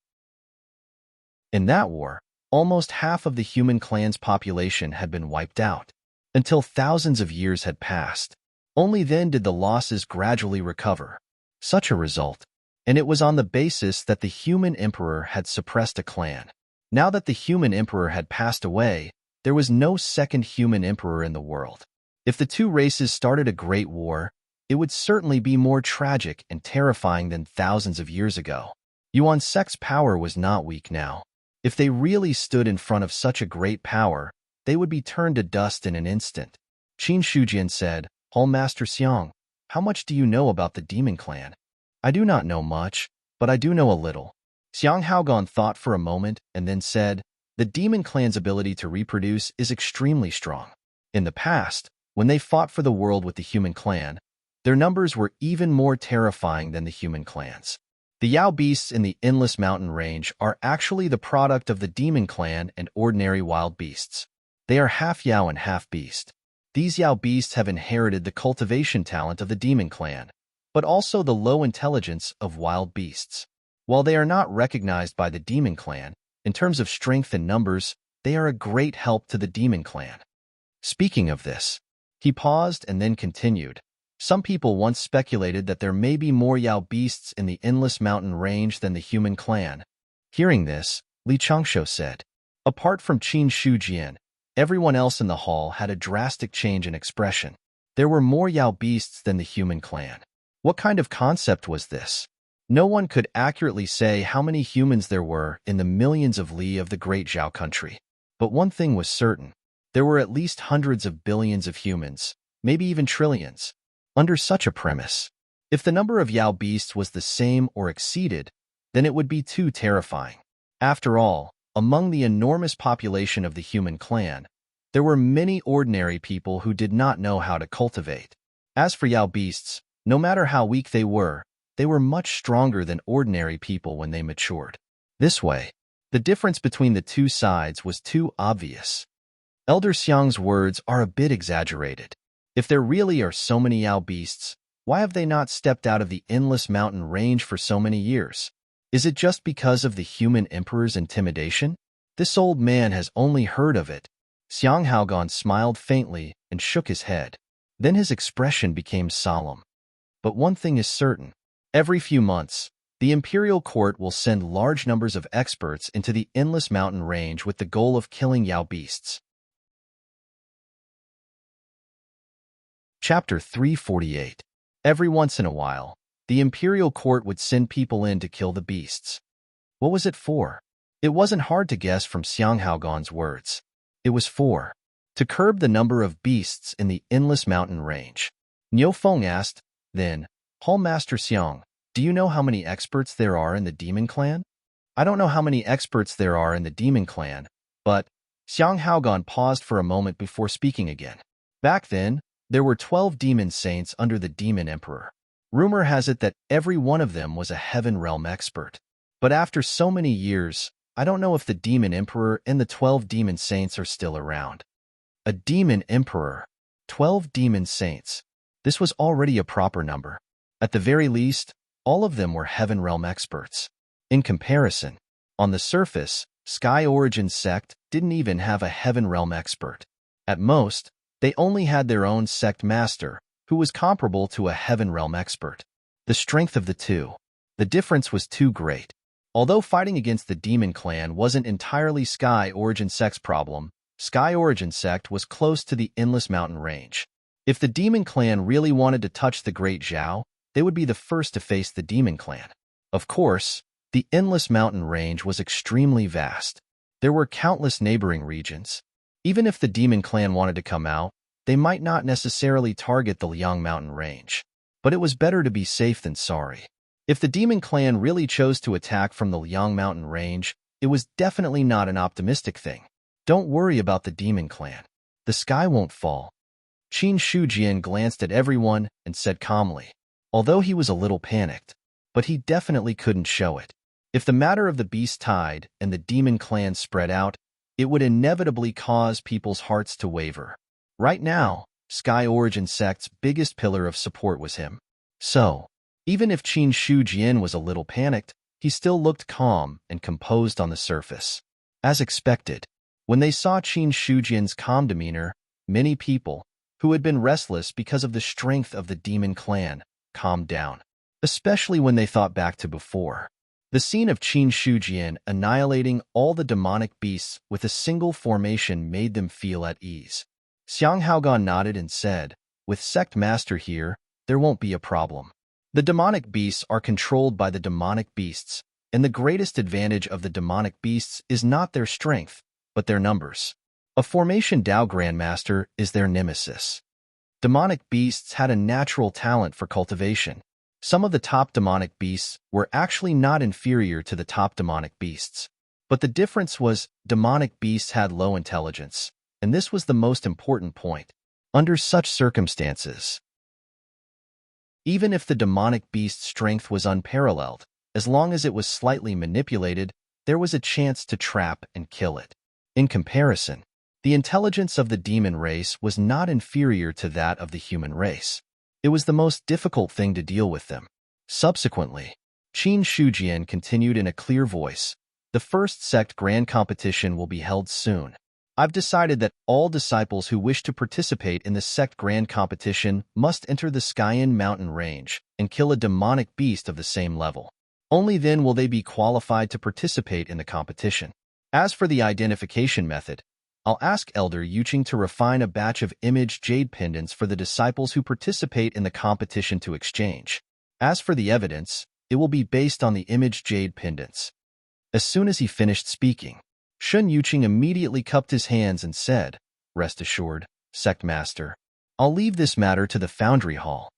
In that war, almost half of the human clan's population had been wiped out. Until thousands of years had passed, only then did the losses gradually recover. Such a result, and it was on the basis that the human emperor had suppressed a clan. Now that the human emperor had passed away, there was no second human emperor in the world. If the two races started a great war, it would certainly be more tragic and terrifying than thousands of years ago. Yuan sect's power was not weak now. If they really stood in front of such a great power, they would be turned to dust in an instant. Qin Shujian said, Hall Master Xiang, how much do you know about the demon clan? I do not know much, but I do know a little. Xiang Haogan thought for a moment and then said, the demon clan's ability to reproduce is extremely strong. In the past, when they fought for the world with the human clan, their numbers were even more terrifying than the human clans. The Yao beasts in the endless mountain range are actually the product of the demon clan and ordinary wild beasts. They are half Yao and half beast. These Yao beasts have inherited the cultivation talent of the demon clan, but also the low intelligence of wild beasts. While they are not recognized by the demon clan, in terms of strength and numbers, they are a great help to the demon clan. Speaking of this, he paused and then continued. Some people once speculated that there may be more Yao beasts in the endless mountain range than the human clan. Hearing this, Li Changshu said. Apart from Qin Shujian, everyone else in the hall had a drastic change in expression. There were more Yao beasts than the human clan. What kind of concept was this? No one could accurately say how many humans there were in the millions of li of the great Zhao country. But one thing was certain. There were at least hundreds of billions of humans, maybe even trillions. Under such a premise, if the number of Yao beasts was the same or exceeded, then it would be too terrifying. After all, among the enormous population of the human clan, there were many ordinary people who did not know how to cultivate. As for Yao beasts, no matter how weak they were much stronger than ordinary people when they matured. This way, the difference between the two sides was too obvious. Elder Xiang's words are a bit exaggerated. If there really are so many Yao beasts, why have they not stepped out of the endless mountain range for so many years? Is it just because of the human emperor's intimidation? This old man has only heard of it. Xiang Haogan smiled faintly and shook his head. Then his expression became solemn. But one thing is certain. Every few months, the imperial court will send large numbers of experts into the endless mountain range with the goal of killing Yao beasts. Chapter 348. Every once in a while, the imperial court would send people in to kill the beasts. What was it for? It wasn't hard to guess from Xiang Haogan's words. It was to curb the number of beasts in the endless mountain range. Niu Feng asked, then, Hall Master Xiang, do you know how many experts there are in the demon clan? I don't know how many experts there are in the demon clan, but Xiang Haogan paused for a moment before speaking again. Back then, there were 12 demon saints under the demon emperor. Rumor has it that every one of them was a heaven realm expert. But after so many years, I don't know if the demon emperor and the 12 demon saints are still around. A demon emperor, 12 demon saints. This was already a proper number. At the very least, all of them were heaven realm experts. In comparison, on the surface, Sky Origin sect didn't even have a heaven realm expert. At most, they only had their own sect master, who was comparable to a heaven realm expert. The strength of the two. The difference was too great. Although fighting against the demon clan wasn't entirely Sky Origin sect's problem, Sky Origin sect was close to the endless mountain range. If the demon clan really wanted to touch the great Zhao, they would be the first to face the demon clan. Of course, the endless mountain range was extremely vast. There were countless neighboring regions. Even if the demon clan wanted to come out, they might not necessarily target the Liang mountain range. But it was better to be safe than sorry. If the demon clan really chose to attack from the Liang mountain range, it was definitely not an optimistic thing. Don't worry about the demon clan. The sky won't fall. Qin Shujian glanced at everyone and said calmly, although he was a little panicked, but he definitely couldn't show it. If the matter of the beast tide and the demon clan spread out, it would inevitably cause people's hearts to waver. Right now, Sky Origin sect's biggest pillar of support was him. So, even if Qin Shujian was a little panicked, he still looked calm and composed on the surface. As expected, when they saw Qin Shujian's calm demeanor, many people, who had been restless because of the strength of the demon clan, calmed down, especially when they thought back to before. The scene of Qin Shujian annihilating all the demonic beasts with a single formation made them feel at ease. Xiang Haogan nodded and said, with Sect Master here, there won't be a problem. The demonic beasts are controlled by the demonic beasts, and the greatest advantage of the demonic beasts is not their strength, but their numbers. A formation Dao Grandmaster is their nemesis. Demonic beasts had a natural talent for cultivation. Some of the top demonic beasts were actually not inferior to the top demonic beasts. But the difference was demonic beasts had low intelligence, and this was the most important point. Under such circumstances, even if the demonic beast's strength was unparalleled, as long as it was slightly manipulated, there was a chance to trap and kill it. In comparison, The intelligence of the demon race was not inferior to that of the human race. It was the most difficult thing to deal with them. Subsequently, Qin Shujian continued in a clear voice, "The first sect grand competition will be held soon. I've decided that all disciples who wish to participate in the sect grand competition must enter the Skyen mountain range and kill a demonic beast of the same level. Only then will they be qualified to participate in the competition. As for the identification method, I'll ask Elder Yuqing to refine a batch of image jade pendants for the disciples who participate in the competition to exchange. As for the evidence, it will be based on the image jade pendants." As soon as he finished speaking, Shun Yuqing immediately cupped his hands and said, "Rest assured, Sect Master, I'll leave this matter to the Foundry Hall.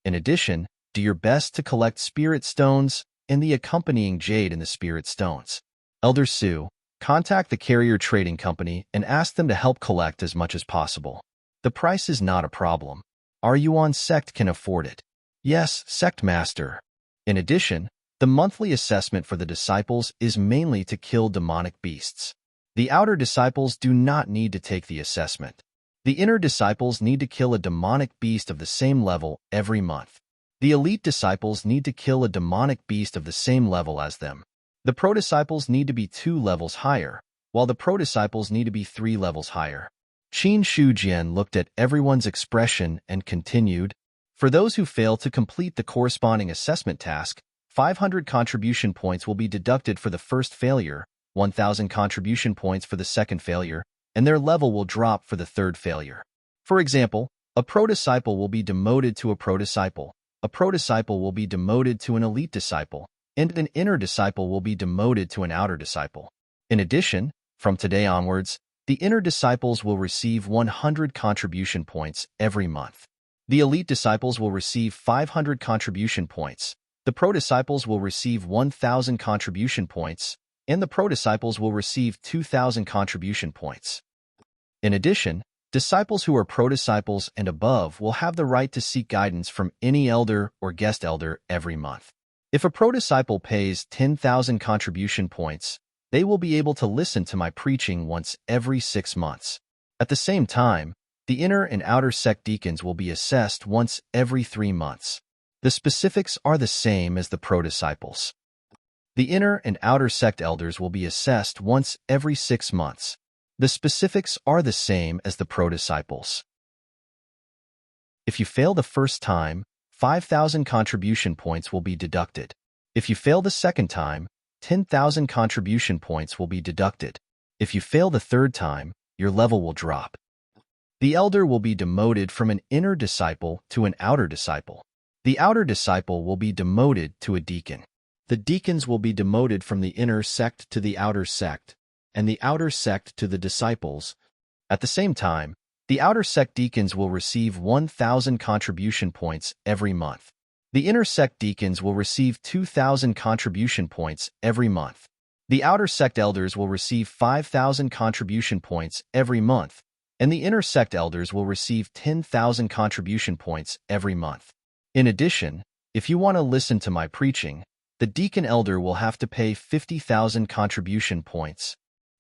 In addition, do your best to collect spirit stones and the accompanying jade in the spirit stones. Elder Su, contact the Carrier Trading Company and ask them to help collect as much as possible. The price is not a problem. Our Yuan sect can afford it." "Yes, Sect Master." In addition, the monthly assessment for the disciples is mainly to kill demonic beasts. The outer disciples do not need to take the assessment. The inner disciples need to kill a demonic beast of the same level every month. The elite disciples need to kill a demonic beast of the same level as them. The pro-disciples need to be 2 levels higher, while the pro-disciples need to be 3 levels higher. Qin Shujian looked at everyone's expression and continued, "For those who fail to complete the corresponding assessment task, 500 contribution points will be deducted for the first failure, 1,000 contribution points for the second failure, and their level will drop for the third failure. For example, a pro-disciple will be demoted to a pro-disciple will be demoted to an elite disciple, and an inner disciple will be demoted to an outer disciple. In addition, from today onwards, the inner disciples will receive 100 contribution points every month. The elite disciples will receive 500 contribution points. The pro-disciples will receive 1,000 contribution points, and the pro-disciples will receive 2,000 contribution points. In addition, disciples who are pro-disciples and above will have the right to seek guidance from any elder or guest elder every month. If a pro-disciple pays 10,000 contribution points, they will be able to listen to my preaching once every 6 months. At the same time, the inner and outer sect deacons will be assessed once every 3 months. The specifics are the same as the pro-disciples. The inner and outer sect elders will be assessed once every 6 months. The specifics are the same as the pro-disciples. If you fail the first time, 5,000 contribution points will be deducted. If you fail the second time, 10,000 contribution points will be deducted. If you fail the third time, your level will drop. The elder will be demoted from an inner disciple to an outer disciple. The outer disciple will be demoted to a deacon. The deacons will be demoted from the inner sect to the outer sect, and the outer sect to the disciples. At the same time, the outer sect deacons will receive 1,000 contribution points every month. The inner sect deacons will receive 2,000 contribution points every month. The outer sect elders will receive 5,000 contribution points every month, and the inner sect elders will receive 10,000 contribution points every month. In addition, if you want to listen to my preaching, the deacon elder will have to pay 50,000 contribution points.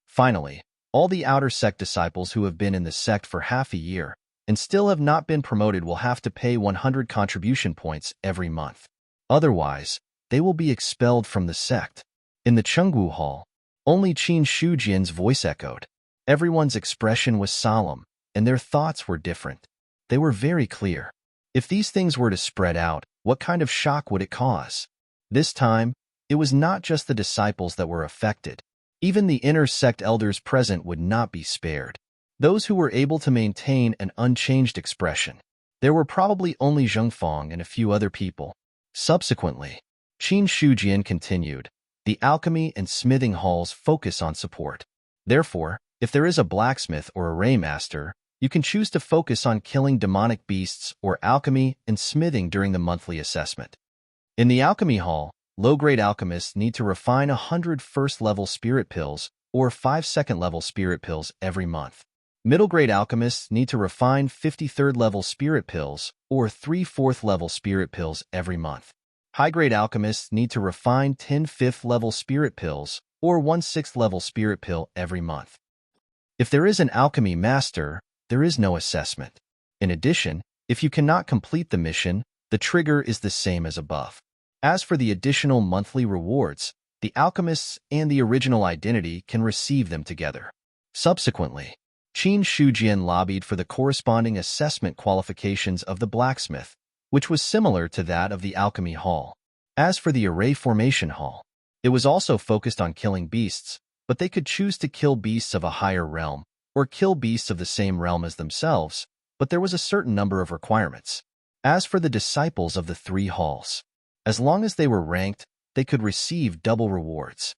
Finally, all the outer sect disciples who have been in the sect for half a year and still have not been promoted will have to pay 100 contribution points every month. Otherwise, they will be expelled from the sect. In the Chenggu Hall, only Qin Shujian's voice echoed. Everyone's expression was solemn, and their thoughts were different. They were very clear. If these things were to spread out, what kind of shock would it cause? This time, it was not just the disciples that were affected. Even the inner sect elders present would not be spared. Those who were able to maintain an unchanged expression. There were probably only Zhengfang and a few other people. Subsequently, Qin Shujian continued, "The alchemy and smithing halls focus on support. Therefore, if there is a blacksmith or a ray master, you can choose to focus on killing demonic beasts or alchemy and smithing during the monthly assessment. In the alchemy hall, low-grade alchemists need to refine 100 first-level spirit pills or 5 second-level spirit pills every month. Middle-grade alchemists need to refine 50 third-level spirit pills or 3 fourth-level spirit pills every month. High-grade alchemists need to refine 10 fifth-level spirit pills or 1 sixth-level spirit pill every month. If there is an alchemy master, there is no assessment. In addition, if you cannot complete the mission, the trigger is the same as above. As for the additional monthly rewards, the alchemists and the original identity can receive them together. Subsequently, Qin Shujian lobbied for the corresponding assessment qualifications of the blacksmith, which was similar to that of the alchemy hall. As for the array formation hall, it was also focused on killing beasts, but they could choose to kill beasts of a higher realm or kill beasts of the same realm as themselves, but there was a certain number of requirements. As for the disciples of the three halls, as long as they were ranked, they could receive double rewards.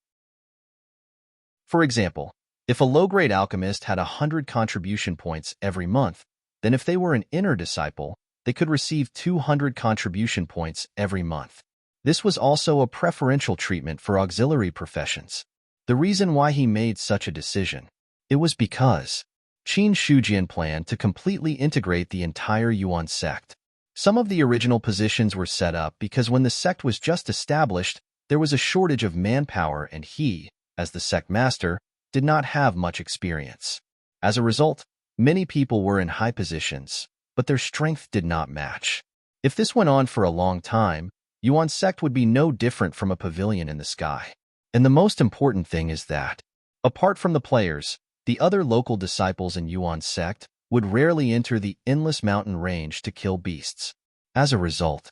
For example, if a low-grade alchemist had 100 contribution points every month, then if they were an inner disciple, they could receive 200 contribution points every month. This was also a preferential treatment for auxiliary professions. The reason why he made such a decision, it was because Qin Shujian planned to completely integrate the entire Yuan sect. Some of the original positions were set up because when the sect was just established, there was a shortage of manpower and he, as the sect master, did not have much experience. As a result, many people were in high positions, but their strength did not match. If this went on for a long time, Yuan sect would be no different from a pavilion in the sky. And the most important thing is that, apart from the players, the other local disciples in Yuan sect would rarely enter the endless mountain range to kill beasts. As a result,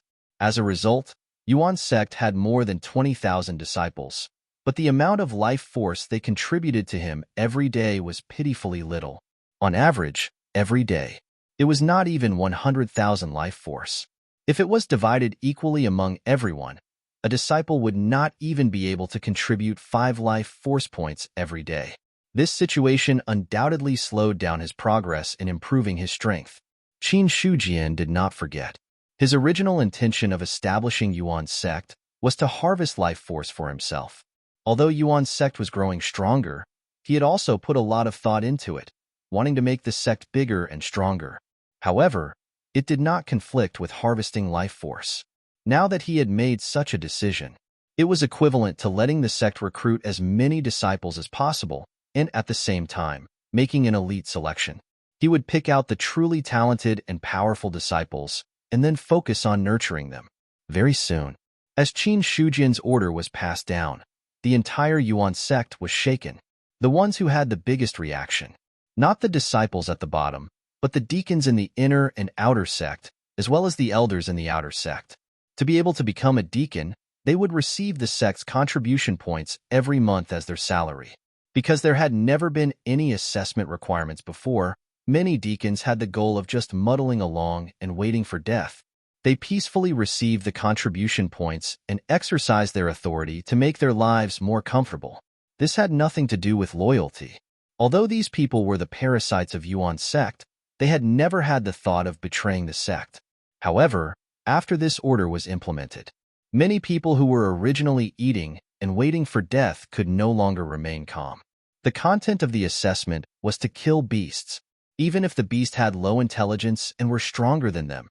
Yuan sect had more than 20,000 disciples, but the amount of life force they contributed to him every day was pitifully little. On average, every day, it was not even 100,000 life force. If it was divided equally among everyone, a disciple would not even be able to contribute 5 life force points every day. This situation undoubtedly slowed down his progress in improving his strength. Qin Shujian did not forget. His original intention of establishing Yuan sect was to harvest life force for himself. Although Yuan sect was growing stronger, he had also put a lot of thought into it, wanting to make the sect bigger and stronger. However, it did not conflict with harvesting life force. Now that he had made such a decision, it was equivalent to letting the sect recruit as many disciples as possible and at the same time, making an elite selection. He would pick out the truly talented and powerful disciples and then focus on nurturing them. Very soon, as Qin Shujian's order was passed down, the entire Yuan sect was shaken. The ones who had the biggest reaction, not the disciples at the bottom, but the deacons in the inner and outer sect, as well as the elders in the outer sect. To be able to become a deacon, they would receive the sect's contribution points every month as their salary. Because there had never been any assessment requirements before, many deacons had the goal of just muddling along and waiting for death. They peacefully received the contribution points and exercised their authority to make their lives more comfortable. This had nothing to do with loyalty. Although these people were the parasites of Yuan sect, they had never had the thought of betraying the sect. However, after this order was implemented, many people who were originally eating and waiting for death could no longer remain calm. The content of the assessment was to kill beasts, even if the beast had low intelligence and were stronger than them.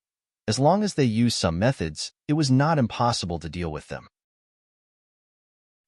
As long as they used some methods, it was not impossible to deal with them.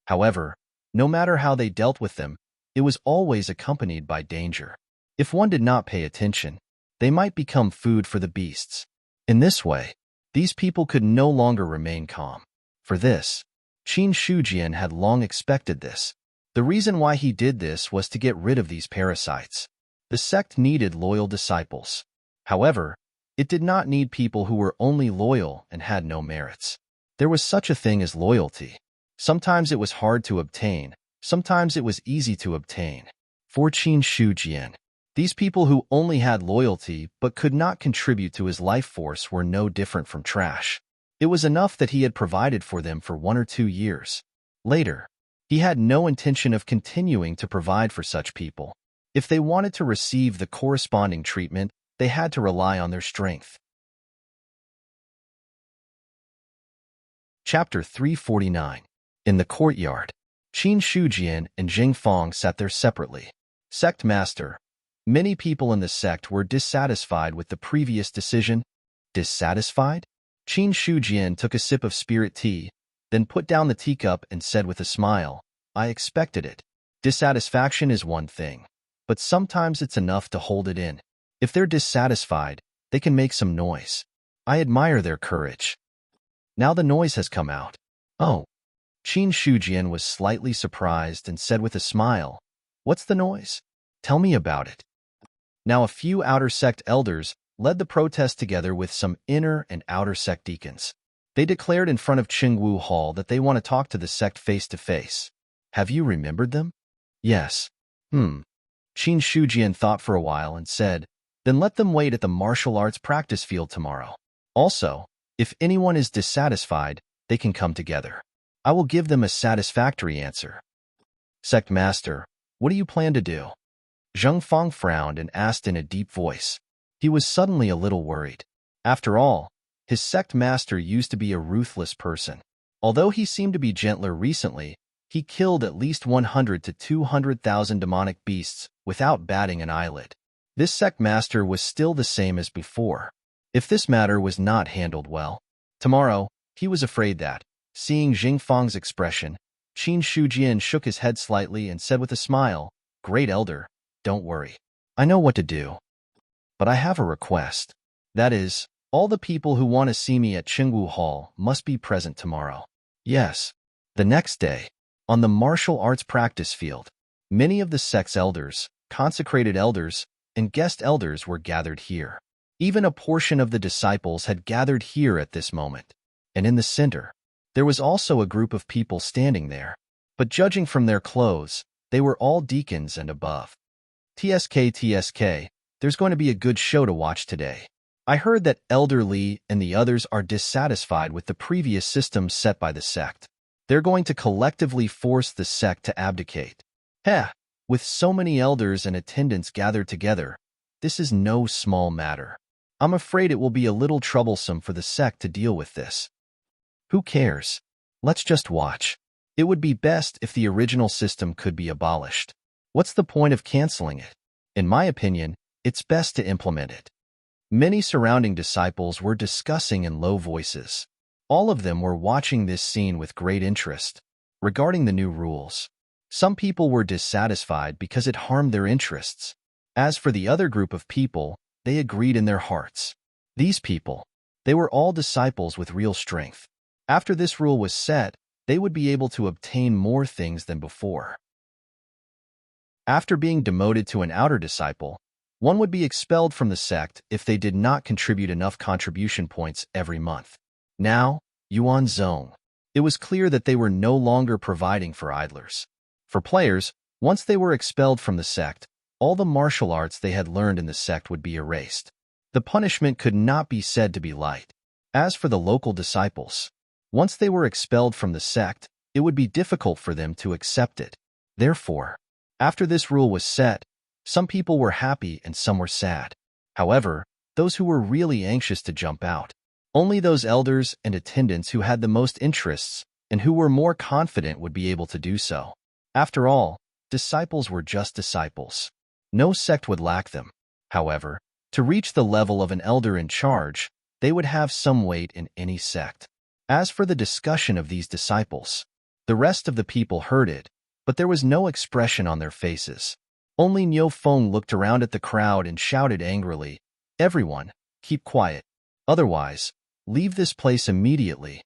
However, no matter how they dealt with them, it was always accompanied by danger. If one did not pay attention, they might become food for the beasts. In this way, these people could no longer remain calm. For this, Qin Shujian had long expected this. The reason why he did this was to get rid of these parasites. The sect needed loyal disciples. However, it did not need people who were only loyal and had no merits. There was such a thing as loyalty. Sometimes it was hard to obtain, sometimes it was easy to obtain. For Qin Shujian, these people who only had loyalty but could not contribute to his life force were no different from trash. It was enough that he had provided for them for 1 or 2 years. Later, he had no intention of continuing to provide for such people. If they wanted to receive the corresponding treatment, they had to rely on their strength. Chapter 349. In the courtyard, Qin Shujian and Jing Fong sat there separately. Sect Master. Many people in the sect were dissatisfied with the previous decision. Dissatisfied? Qin Shujian took a sip of spirit tea, then put down the teacup and said with a smile, I expected it. Dissatisfaction is one thing, but sometimes it's enough to hold it in. If they're dissatisfied, they can make some noise. I admire their courage. Now the noise has come out. Oh. Qin Shujian was slightly surprised and said with a smile, "What's the noise? Tell me about it." Now a few outer sect elders led the protest together with some inner and outer sect deacons. They declared in front of Qingwu Hall that they want to talk to the sect face to face. Have you remembered them? Yes. Qin Shujian thought for a while and said, then let them wait at the martial arts practice field tomorrow. Also, if anyone is dissatisfied, they can come together. I will give them a satisfactory answer. Sect Master, what do you plan to do? Zheng Fang frowned and asked in a deep voice. He was suddenly a little worried. After all, his sect master used to be a ruthless person. Although he seemed to be gentler recently, he killed at least 100 to 200,000 demonic beasts without batting an eyelid. This sect master was still the same as before. If this matter was not handled well, tomorrow, he was afraid that, seeing Zheng Fang's expression, Qin Shujian shook his head slightly and said with a smile, "Great Elder, don't worry. I know what to do. But I have a request. That is, all the people who want to see me at Qingwu Hall must be present tomorrow." Yes. The next day, on the martial arts practice field, many of the sect's elders, consecrated elders, and guest elders were gathered here. Even a portion of the disciples had gathered here at this moment. And in the center, there was also a group of people standing there. But judging from their clothes, they were all deacons and above. TSK, there's going to be a good show to watch today. I heard that Elder Li and the others are dissatisfied with the previous system set by the sect. They're going to collectively force the sect to abdicate. With so many elders and attendants gathered together, this is no small matter. I'm afraid it will be a little troublesome for the sect to deal with this. Who cares? Let's just watch. It would be best if the original system could be abolished. What's the point of canceling it? In my opinion, it's best to implement it. Many surrounding disciples were discussing in low voices. All of them were watching this scene with great interest. Regarding the new rules, some people were dissatisfied because it harmed their interests. As for the other group of people, they agreed in their hearts. These people, they were all disciples with real strength. After this rule was set, they would be able to obtain more things than before. After being demoted to an outer disciple, one would be expelled from the sect if they did not contribute enough contribution points every month. Now, Yuan Zong. It was clear that they were no longer providing for idlers. For players, once they were expelled from the sect, all the martial arts they had learned in the sect would be erased. The punishment could not be said to be light. As for the local disciples, once they were expelled from the sect, it would be difficult for them to accept it. Therefore, after this rule was set, some people were happy and some were sad. However, those who were really anxious to jump out, only those elders and attendants who had the most interests and who were more confident would be able to do so. After all, disciples were just disciples. No sect would lack them. However, to reach the level of an elder in charge, they would have some weight in any sect. As for the discussion of these disciples, the rest of the people heard it, but there was no expression on their faces. Only Niu Feng looked around at the crowd and shouted angrily, "Everyone, keep quiet. Otherwise, leave this place immediately."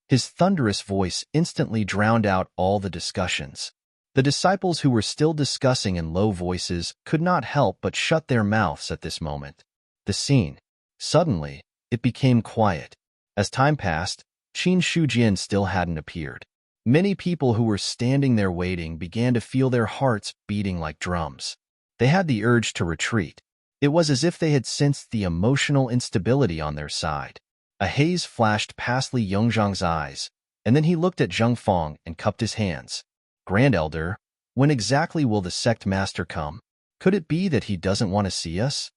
His thunderous voice instantly drowned out all the discussions. The disciples who were still discussing in low voices could not help but shut their mouths at this moment. The scene. Suddenly, it became quiet. As time passed, Qin Shujian still hadn't appeared. Many people who were standing there waiting began to feel their hearts beating like drums. They had the urge to retreat. It was as if they had sensed the emotional instability on their side. A haze flashed past Li Yongzhang's eyes, and then he looked at Zheng Fang and cupped his hands. "Grand Elder, when exactly will the sect master come? Could it be that he doesn't want to see us?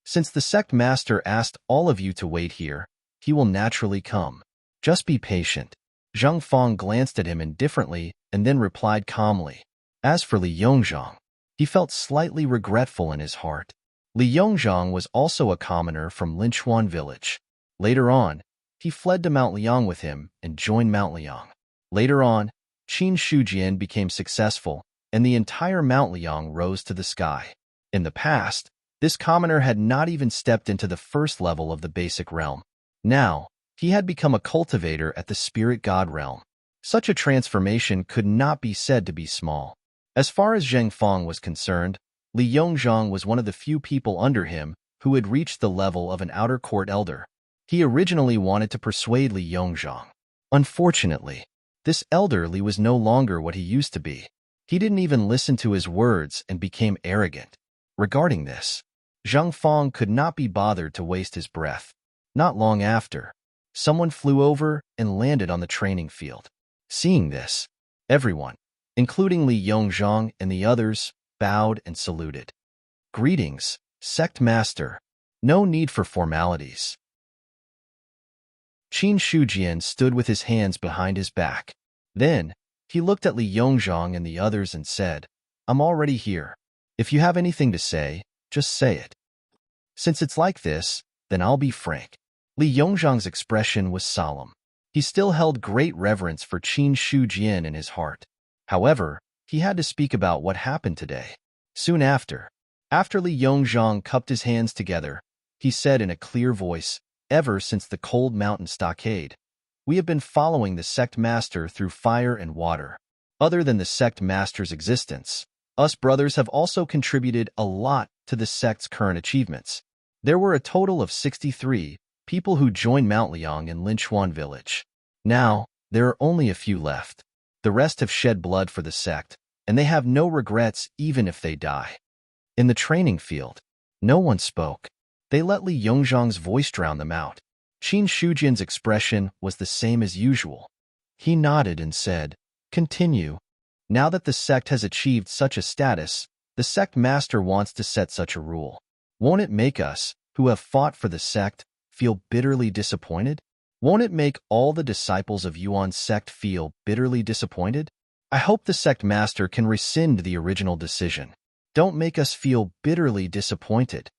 Since the sect master asked all of you to wait here, he will naturally come. Just be patient." Zheng Fang glanced at him indifferently and then replied calmly. As for Li Yongzhang, he felt slightly regretful in his heart. Li Yongzhang was also a commoner from Linchuan village. Later on, he fled to Mount Liang with him and joined Mount Liang. Later on, Qin Shujian became successful, and the entire Mount Liang rose to the sky. In the past, this commoner had not even stepped into the first level of the basic realm. Now, he had become a cultivator at the spirit god realm. Such a transformation could not be said to be small. As far as Zheng Fang was concerned, Li Yongzhang was one of the few people under him who had reached the level of an outer court elder. He originally wanted to persuade Li Yongzhang. Unfortunately, this elderly was no longer what he used to be. He didn't even listen to his words and became arrogant. Regarding this, Zheng Fang could not be bothered to waste his breath. Not long after, someone flew over and landed on the training field. Seeing this, everyone, including Li Yongzhang and the others, bowed and saluted. Greetings, Sect Master. No need for formalities. Qin Shujian stood with his hands behind his back. Then, he looked at Li Yongzhang and the others and said, I'm already here. If you have anything to say, just say it. Since it's like this, then I'll be frank. Li Yongzhang's expression was solemn. He still held great reverence for Qin Shujian in his heart. However, he had to speak about what happened today. Soon after Li Yongzhang cupped his hands together, he said in a clear voice, ever since the cold mountain stockade, we have been following the sect master through fire and water. Other than the sect master's existence, us brothers have also contributed a lot to the sect's current achievements. There were a total of 63 people who joined Mount Liang in Linchuan village. Now, there are only a few left. The rest have shed blood for the sect, and they have no regrets even if they die. In the training field, no one spoke. They let Li Yongzhang's voice drown them out. Qin Shujian's expression was the same as usual. He nodded and said, Continue. Now that the sect has achieved such a status, the sect master wants to set such a rule. Won't it make us, who have fought for the sect, feel bitterly disappointed? Won't it make all the disciples of Yuan's sect feel bitterly disappointed? I hope the sect master can rescind the original decision. Don't make us feel bitterly disappointed.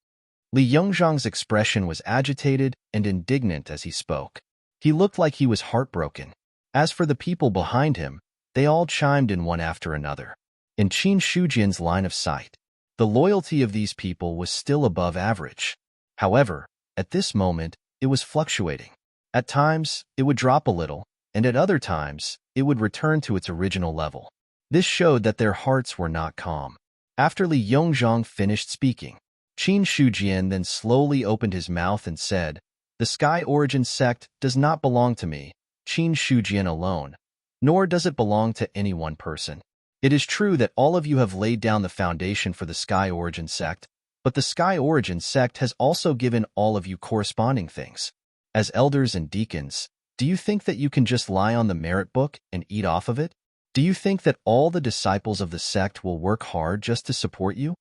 Li Yongzhang's expression was agitated and indignant as he spoke. He looked like he was heartbroken. As for the people behind him, they all chimed in one after another. In Qin Shujian's line of sight, the loyalty of these people was still above average. However, at this moment, it was fluctuating. At times, it would drop a little, and at other times, it would return to its original level. This showed that their hearts were not calm. After Li Yongzhang finished speaking, Qin Shujian then slowly opened his mouth and said, The Sky Origin sect does not belong to me, Qin Shujian alone, nor does it belong to any one person. It is true that all of you have laid down the foundation for the Sky Origin sect, but the Sky Origin sect has also given all of you corresponding things. As elders and deacons, do you think that you can just lie on the merit book and eat off of it? Do you think that all the disciples of the sect will work hard just to support you?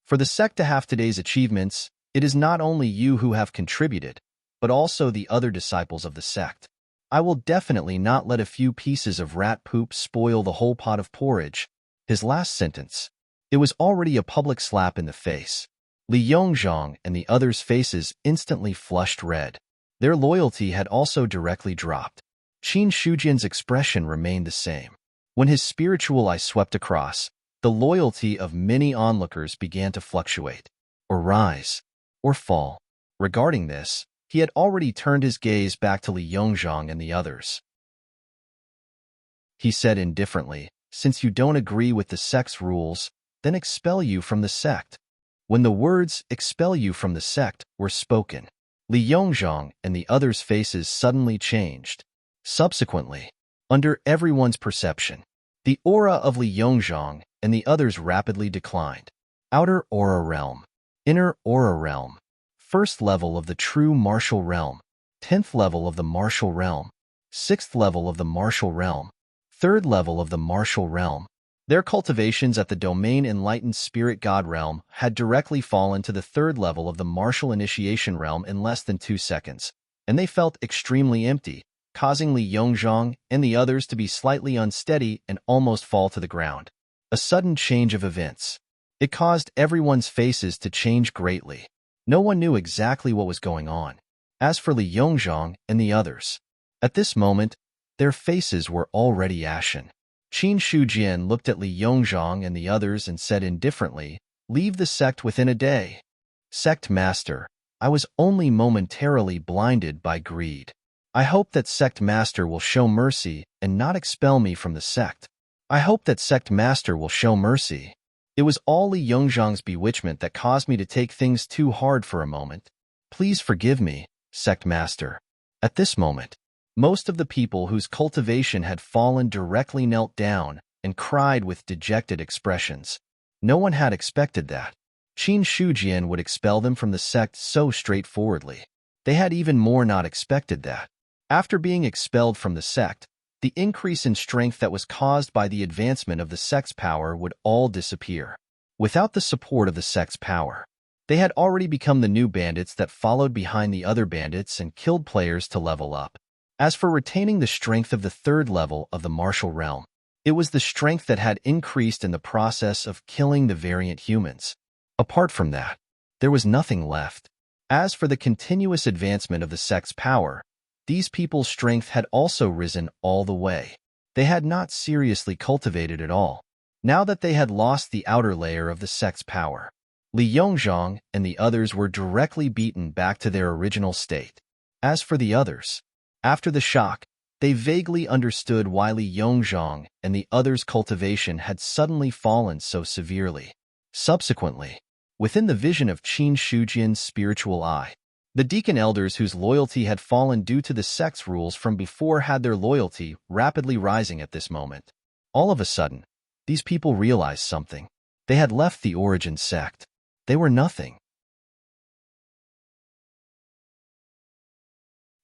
For the sect to have today's achievements, it is not only you who have contributed, but also the other disciples of the sect. I will definitely not let a few pieces of rat poop spoil the whole pot of porridge. His last sentence. It was already a public slap in the face. Li Yongzhang and the others' faces instantly flushed red. Their loyalty had also directly dropped. Qin Shujian's expression remained the same. When his spiritual eye swept across, the loyalty of many onlookers began to fluctuate, or rise, or fall. Regarding this, he had already turned his gaze back to Li Yongzhang and the others. He said indifferently, Since you don't agree with the sect's rules, then expel you from the sect. When the words, expel you from the sect, were spoken, Li Yongzhang and the others' faces suddenly changed. Subsequently, under everyone's perception, the aura of Li Yongzhang and the others rapidly declined. Outer Aura Realm, Inner Aura Realm, First level of the true martial realm, 10th level of the martial realm, 6th level of the martial realm, 3rd level of the martial realm. Their cultivations at the domain enlightened spirit god realm had directly fallen to the 3rd level of the martial initiation realm in less than 2 seconds, and they felt extremely empty, causing Li Yongzhang and the others to be slightly unsteady and almost fall to the ground. A sudden change of events. It caused everyone's faces to change greatly. No one knew exactly what was going on. As for Li Yongzhang and the others, at this moment, their faces were already ashen. Qin Shujian looked at Li Yongzhang and the others and said indifferently, "Leave the sect within a day." Sect Master, I was only momentarily blinded by greed. I hope that Sect Master will show mercy and not expel me from the sect. I hope that Sect Master will show mercy. It was all Li Yongzhang's bewitchment that caused me to take things too hard for a moment. Please forgive me, Sect Master. At this moment, most of the people whose cultivation had fallen directly knelt down and cried with dejected expressions. No one had expected that Qin Shujian would expel them from the sect so straightforwardly. They had even more not expected that, after being expelled from the sect, the increase in strength that was caused by the advancement of the sect's power would all disappear. Without the support of the sect's power, they had already become the new bandits that followed behind the other bandits and killed players to level up. As for retaining the strength of the third level of the martial realm, it was the strength that had increased in the process of killing the variant humans. Apart from that, there was nothing left. As for the continuous advancement of the sect's power, these people's strength had also risen all the way. They had not seriously cultivated at all, now that they had lost the outer layer of the sect's power. Li Yongzhang and the others were directly beaten back to their original state. As for the others, after the shock, they vaguely understood why Li Yongzhang and the others' cultivation had suddenly fallen so severely. Subsequently, within the vision of Qin Shujian's spiritual eye, the deacon elders whose loyalty had fallen due to the sect's rules from before had their loyalty rapidly rising at this moment. All of a sudden, these people realized something. They had left the origin sect. They were nothing.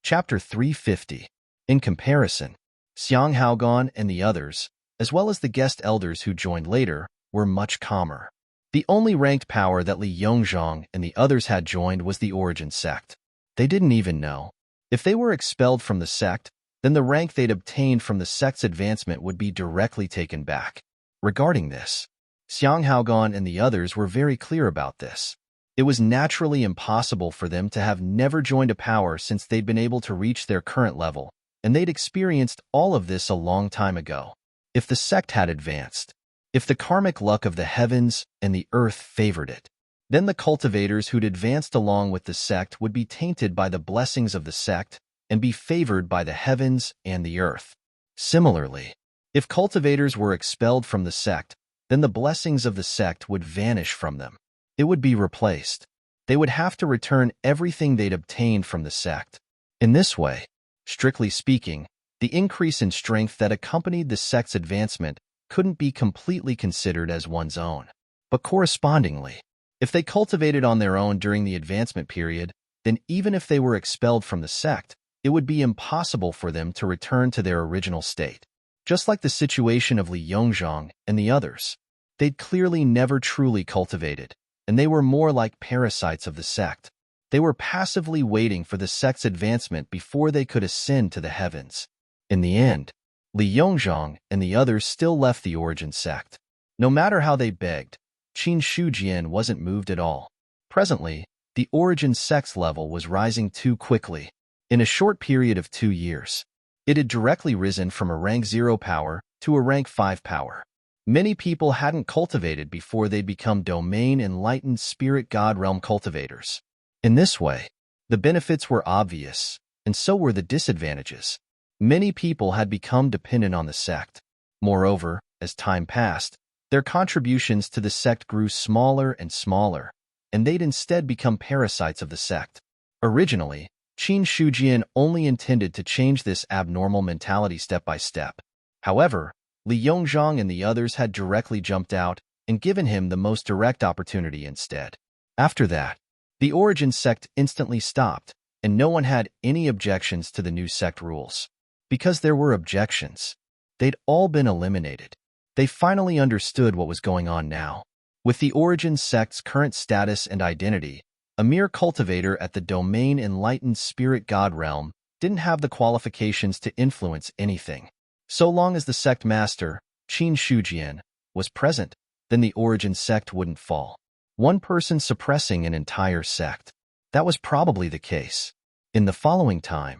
Chapter 350. In comparison, Xiang Haogan and the others, as well as the guest elders who joined later, were much calmer. The only ranked power that Li Yongzhang and the others had joined was the origin sect. They didn't even know. If they were expelled from the sect, then the rank they'd obtained from the sect's advancement would be directly taken back. Regarding this, Xiang Haogan and the others were very clear about this. It was naturally impossible for them to have never joined a power since they'd been able to reach their current level, and they'd experienced all of this a long time ago. If the sect had advanced, if the karmic luck of the heavens and the earth favored it, then the cultivators who'd advanced along with the sect would be tainted by the blessings of the sect and be favored by the heavens and the earth. Similarly, if cultivators were expelled from the sect, then the blessings of the sect would vanish from them. It would be replaced. They would have to return everything they'd obtained from the sect. In this way, strictly speaking, the increase in strength that accompanied the sect's advancement couldn't be completely considered as one's own. But correspondingly, if they cultivated on their own during the advancement period, then even if they were expelled from the sect, it would be impossible for them to return to their original state. Just like the situation of Li Yongzhang and the others, they'd clearly never truly cultivated, and they were more like parasites of the sect. They were passively waiting for the sect's advancement before they could ascend to the heavens. In the end, Li Yongzhang and the others still left the origin sect. No matter how they begged, Qin Shujian wasn't moved at all. Presently, the origin sect's level was rising too quickly. In a short period of 2 years, it had directly risen from a rank 0 power to a rank 5 power. Many people hadn't cultivated before they'd become domain-enlightened spirit god realm cultivators. In this way, the benefits were obvious, and so were the disadvantages. Many people had become dependent on the sect. Moreover, as time passed, their contributions to the sect grew smaller and smaller, and they'd instead become parasites of the sect. Originally, Qin Shujian only intended to change this abnormal mentality step by step. However, Li Yongzhang and the others had directly jumped out and given him the most direct opportunity instead. After that, the origin sect instantly stopped, and no one had any objections to the new sect rules. Because there were objections, they'd all been eliminated. They finally understood what was going on now. With the origin sect's current status and identity, a mere cultivator at the domain-enlightened spirit god realm didn't have the qualifications to influence anything. So long as the sect master, Qin Shujian, was present, then the origin sect wouldn't fall. One person suppressing an entire sect. That was probably the case. In the following time,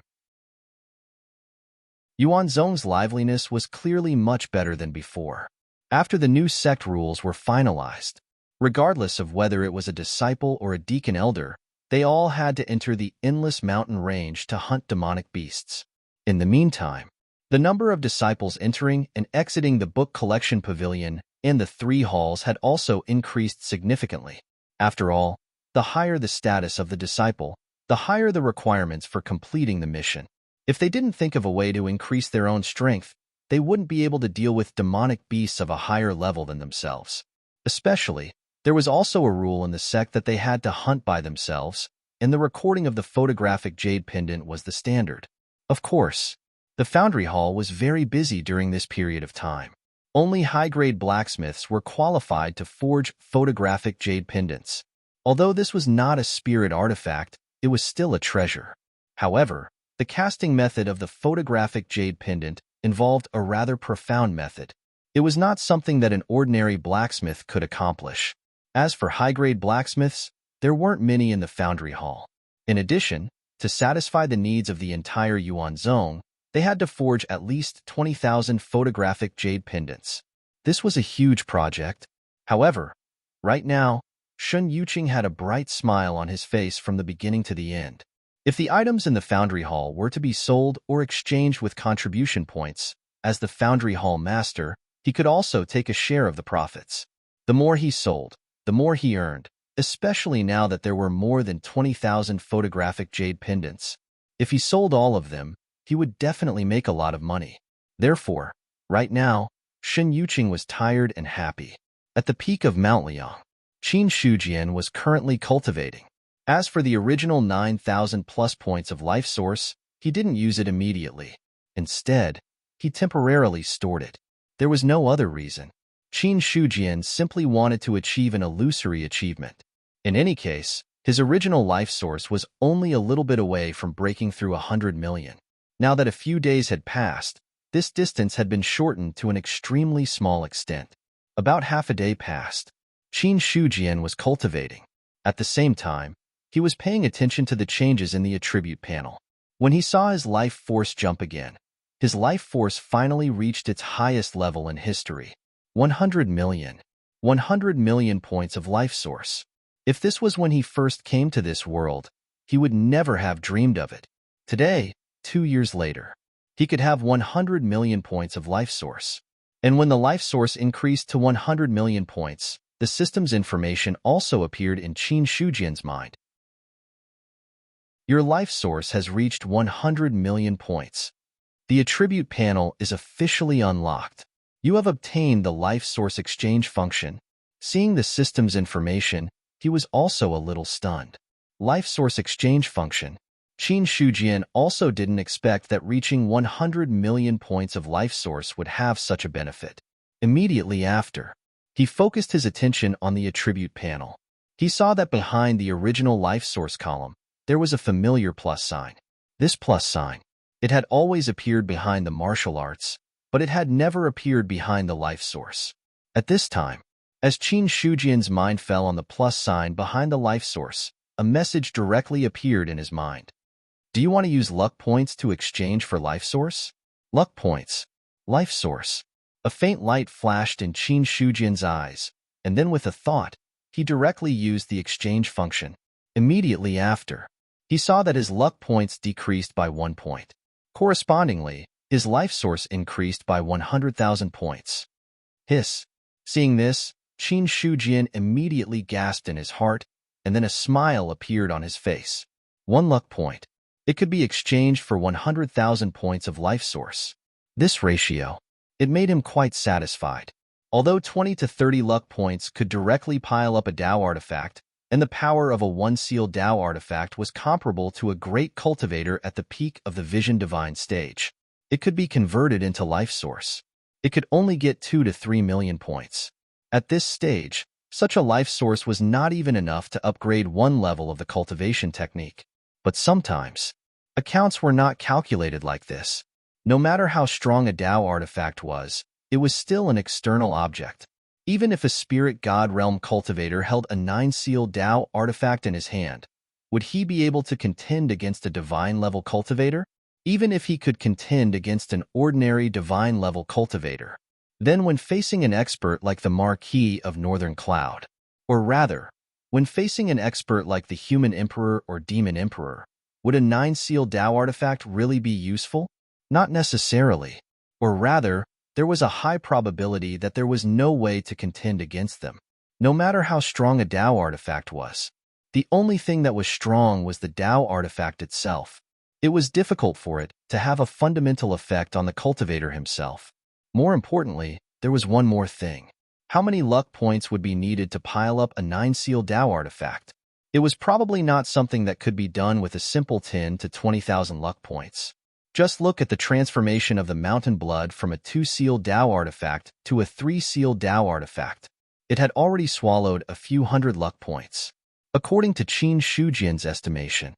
Yuanzong's liveliness was clearly much better than before. After the new sect rules were finalized, regardless of whether it was a disciple or a deacon elder, they all had to enter the endless mountain range to hunt demonic beasts. In the meantime, the number of disciples entering and exiting the book collection pavilion and the 3 halls had also increased significantly. After all, the higher the status of the disciple, the higher the requirements for completing the mission. If they didn't think of a way to increase their own strength, they wouldn't be able to deal with demonic beasts of a higher level than themselves. Especially, there was also a rule in the sect that they had to hunt by themselves, and the recording of the photographic jade pendant was the standard. Of course, the foundry hall was very busy during this period of time. Only high-grade blacksmiths were qualified to forge photographic jade pendants. Although this was not a spirit artifact, it was still a treasure. However, the casting method of the photographic jade pendant involved a rather profound method. It was not something that an ordinary blacksmith could accomplish. As for high-grade blacksmiths, there weren't many in the foundry hall. In addition, to satisfy the needs of the entire Yuanzong, they had to forge at least 20,000 photographic jade pendants. This was a huge project. However, right now, Shun Yuqing had a bright smile on his face from the beginning to the end. If the items in the foundry hall were to be sold or exchanged with contribution points, as the foundry hall master, he could also take a share of the profits. The more he sold, the more he earned, especially now that there were more than 20,000 photographic jade pendants. If he sold all of them, he would definitely make a lot of money. Therefore, right now, Shun Yuqing was tired and happy. At the peak of Mount Liang, Qin Shujian was currently cultivating. As for the original 9,000 plus points of life source, he didn't use it immediately. Instead, he temporarily stored it. There was no other reason. Qin Shujian simply wanted to achieve an illusory achievement. In any case, his original life source was only a little bit away from breaking through 100 million. Now that a few days had passed, this distance had been shortened to an extremely small extent. About half a day passed. Qin Shujian was cultivating. At the same time, he was paying attention to the changes in the attribute panel. When he saw his life force jump again, his life force finally reached its highest level in history. 100 million. 100 million points of life source. If this was when he first came to this world, he would never have dreamed of it. Today, 2 years later, he could have 100 million points of life source. And when the life source increased to 100 million points, the system's information also appeared in Qin Shujian's mind. Your life source has reached 100 million points. The attribute panel is officially unlocked. You have obtained the life source exchange function. Seeing the system's information, he was also a little stunned. Life source exchange function. Qin Shujian also didn't expect that reaching 100 million points of life source would have such a benefit. Immediately after, he focused his attention on the attribute panel. He saw that behind the original life source column, there was a familiar plus sign. This plus sign, it had always appeared behind the martial arts, but it had never appeared behind the life source. At this time, as Qin Shujian's mind fell on the plus sign behind the life source, a message directly appeared in his mind. Do you want to use luck points to exchange for life source? Luck points. Life source. A faint light flashed in Qin Shujian's eyes, and then with a thought, he directly used the exchange function. Immediately after, he saw that his luck points decreased by 1 point. Correspondingly, his life source increased by 100,000 points. Hiss. Seeing this, Qin Shujian immediately gasped in his heart, and then a smile appeared on his face. 1 luck point. It could be exchanged for 100,000 points of life source. This ratio, it made him quite satisfied. Although 20 to 30 luck points could directly pile up a Dao artifact, and the power of a one-seal Dao artifact was comparable to a great cultivator at the peak of the Vision Divine stage, it could be converted into life source. It could only get 2 to 3 million points. At this stage, such a life source was not even enough to upgrade one level of the cultivation technique. But sometimes, accounts were not calculated like this. No matter how strong a Dao artifact was, it was still an external object. Even if a spirit god realm cultivator held a 9-seal Dao artifact in his hand, would he be able to contend against a divine level cultivator? even if he could contend against an ordinary divine-level cultivator. Then when facing an expert like the Marquis of Northern Cloud, or rather, when facing an expert like the Human Emperor or Demon Emperor, would a 9-seal Dao artifact really be useful? Not necessarily. Or rather, there was a high probability that there was no way to contend against them, no matter how strong a Dao artifact was. The only thing that was strong was the Dao artifact itself. It was difficult for it to have a fundamental effect on the cultivator himself. More importantly, there was one more thing. How many luck points would be needed to pile up a 9-seal Dao artifact? It was probably not something that could be done with a simple 10 to 20,000 luck points. Just look at the transformation of the Mountain Blood from a 2-seal Dao artifact to a 3-seal Dao artifact. It had already swallowed a few hundred luck points. According to Qin Shujian's estimation,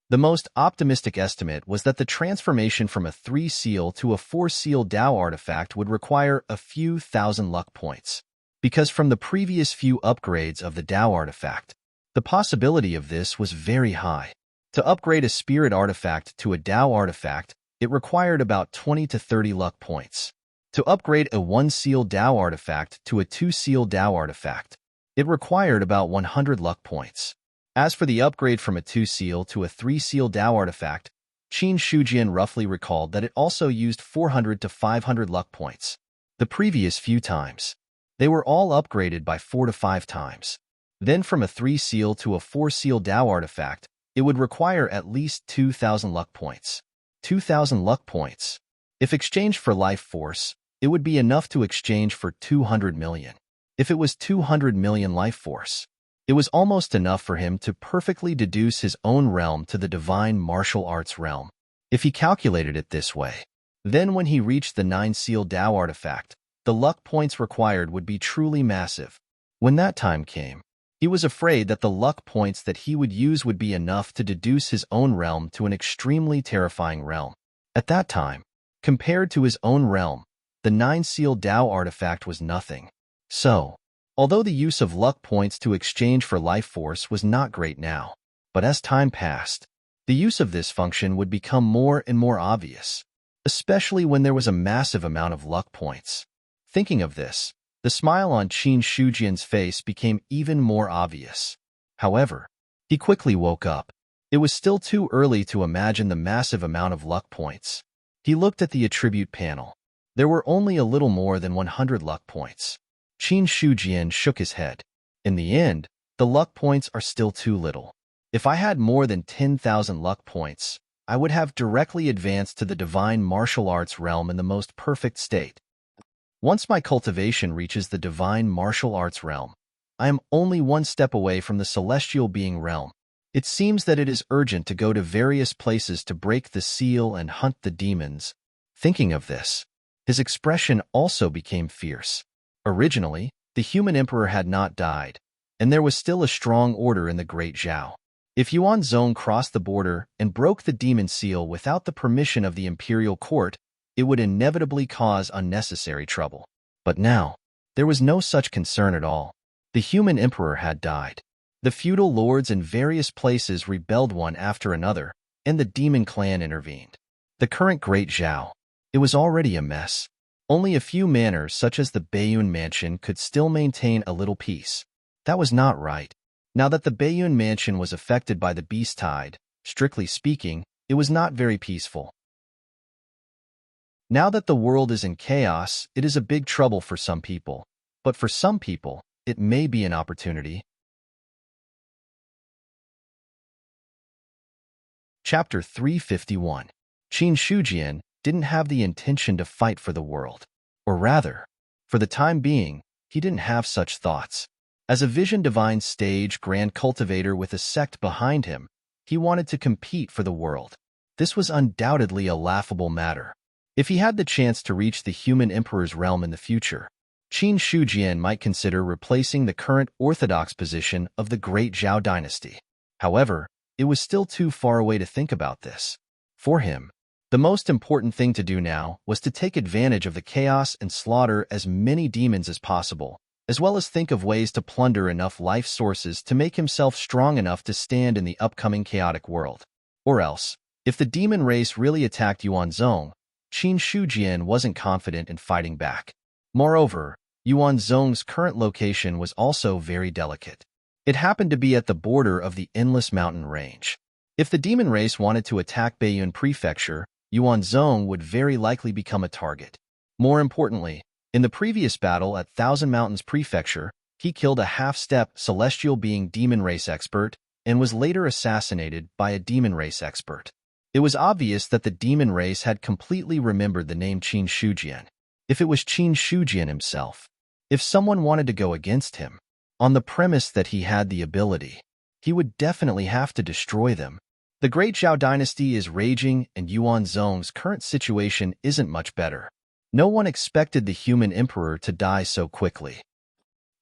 the most optimistic estimate was that the transformation from a 3-seal to a 4-seal Dao artifact would require a few thousand luck points, because from the previous few upgrades of the Dao artifact, the possibility of this was very high. To upgrade a spirit artifact to a Dao artifact, it required about 20 to 30 luck points. To upgrade a 1-seal Dao artifact to a 2-seal Dao artifact, it required about 100 luck points. As for the upgrade from a 2-seal to a 3-seal Dao artifact, Qin Shujian roughly recalled that it also used 400 to 500 luck points. The previous few times, they were all upgraded by 4 to 5 times. Then from a 3-seal to a 4-seal Dao artifact, it would require at least 2,000 luck points. 2,000 luck points. If exchanged for life force, it would be enough to exchange for 200 million. If it was 200 million life force, it was almost enough for him to perfectly deduce his own realm to the divine martial arts realm. If he calculated it this way, then when he reached the 9-seal Dao artifact, the luck points required would be truly massive. When that time came, he was afraid that the luck points that he would use would be enough to deduce his own realm to an extremely terrifying realm. At that time, compared to his own realm, the 9-seal Dao artifact was nothing. So, although the use of luck points to exchange for life force was not great now, but as time passed, the use of this function would become more and more obvious, especially when there was a massive amount of luck points. Thinking of this, the smile on Qin Shujian's face became even more obvious. However, he quickly woke up. It was still too early to imagine the massive amount of luck points. He looked at the attribute panel. There were only a little more than 100 luck points. Qin Shujian shook his head. In the end, the luck points are still too little. If I had more than 10,000 luck points, I would have directly advanced to the divine martial arts realm in the most perfect state. Once my cultivation reaches the divine martial arts realm, I am only one step away from the celestial being realm. It seems that it is urgent to go to various places to break the seal and hunt the demons. Thinking of this, his expression also became fierce. Originally, the human emperor had not died, and there was still a strong order in the Great Zhao. If Yuan Zong crossed the border and broke the demon seal without the permission of the imperial court, it would inevitably cause unnecessary trouble. But now, there was no such concern at all. The human emperor had died. The feudal lords in various places rebelled one after another, and the demon clan intervened. The current Great Zhao, it was already a mess. Only a few manors such as the Baiyun Mansion could still maintain a little peace. That was not right. Now that the Baiyun Mansion was affected by the beast tide, strictly speaking, it was not very peaceful. Now that the world is in chaos, it is a big trouble for some people. But for some people, it may be an opportunity. Chapter 351. Qin Shujian didn't have the intention to fight for the world. Or rather, for the time being, he didn't have such thoughts. As a Vision Divine stage grand cultivator with a sect behind him, he wanted to compete for the world. This was undoubtedly a laughable matter. If he had the chance to reach the human emperor's realm in the future, Qin Shujian might consider replacing the current orthodox position of the Great Zhao dynasty. However, it was still too far away to think about this. For him, the most important thing to do now was to take advantage of the chaos and slaughter as many demons as possible, as well as think of ways to plunder enough life sources to make himself strong enough to stand in the upcoming chaotic world. Or else, if the demon race really attacked Yuanzong, Qin Shujian wasn't confident in fighting back. Moreover, Yuanzong's current location was also very delicate. It happened to be at the border of the endless mountain range. If the demon race wanted to attack Baiyun Prefecture, Yuanzong would very likely become a target. More importantly, in the previous battle at Thousand Mountains Prefecture, he killed a half-step celestial being demon race expert and was later assassinated by a demon race expert. It was obvious that the demon race had completely remembered the name Qin Shujian. If it was Qin Shujian himself, if someone wanted to go against him, on the premise that he had the ability, he would definitely have to destroy them. The Great Zhao dynasty is raging and Yuanzong's current situation isn't much better. No one expected the human emperor to die so quickly.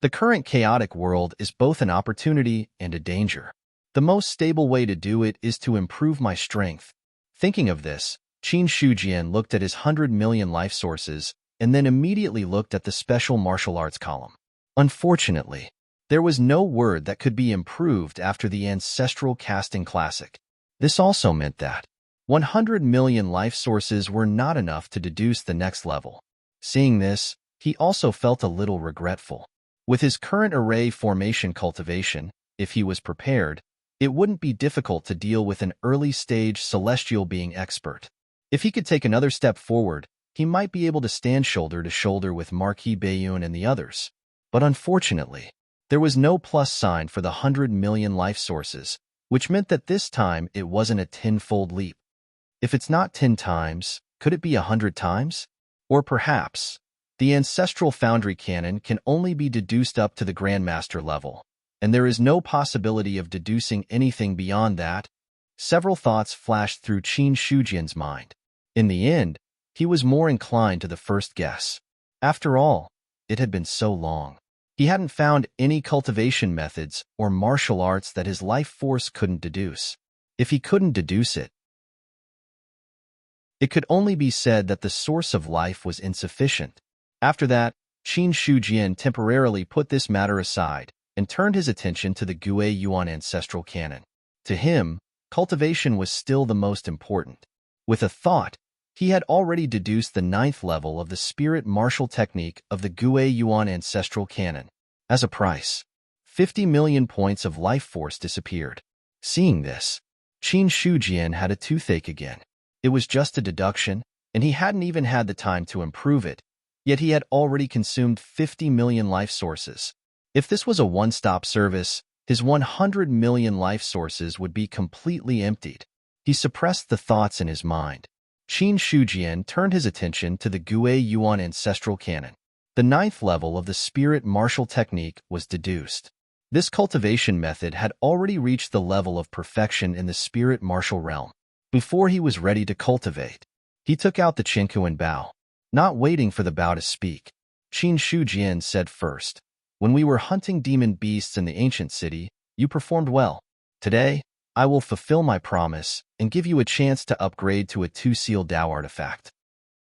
The current chaotic world is both an opportunity and a danger. The most stable way to do it is to improve my strength. Thinking of this, Qin Shujian looked at his 100 million life sources and then immediately looked at the special martial arts column. Unfortunately, there was no word that could be improved after the ancestral casting classic. This also meant that 100 million life sources were not enough to deduce the next level. Seeing this, he also felt a little regretful. With his current array formation cultivation, if he was prepared, it wouldn't be difficult to deal with an early-stage celestial being expert. If he could take another step forward, he might be able to stand shoulder to shoulder with Marquis Baiyun and the others. But unfortunately, there was no plus sign for the 100 million life sources, which meant that this time it wasn't a tenfold leap. If it's not 10 times, could it be 100 times? Or perhaps, the ancestral foundry canon can only be deduced up to the Grandmaster level, and there is no possibility of deducing anything beyond that. Several thoughts flashed through Qin Shujian's mind. In the end, he was more inclined to the first guess. After all, it had been so long. He hadn't found any cultivation methods or martial arts that his life force couldn't deduce. If he couldn't deduce it, it could only be said that the source of life was insufficient. After that, Qin Shujian temporarily put this matter aside and turned his attention to the Gue Yuan ancestral canon. To him, cultivation was still the most important. With a thought, he had already deduced the 9th level of the spirit martial technique of the Gue Yuan ancestral canon. As a price, 50 million points of life force disappeared. Seeing this, Qin Shujian had a toothache again. It was just a deduction, and he hadn't even had the time to improve it, yet he had already consumed 50 million life sources. If this was a one-stop service, his 100 million life sources would be completely emptied. He suppressed the thoughts in his mind. Qin Shujian turned his attention to the Gue Yuan ancestral canon. The 9th level of the spirit martial technique was deduced. This cultivation method had already reached the level of perfection in the spirit martial realm. Before he was ready to cultivate, he took out the Chinkuan bow. Not waiting for the bow to speak, Qin Shujian said first, "When we were hunting demon beasts in the ancient city, you performed well. Today, I will fulfill my promise and give you a chance to upgrade to a 2-seal Dao artifact."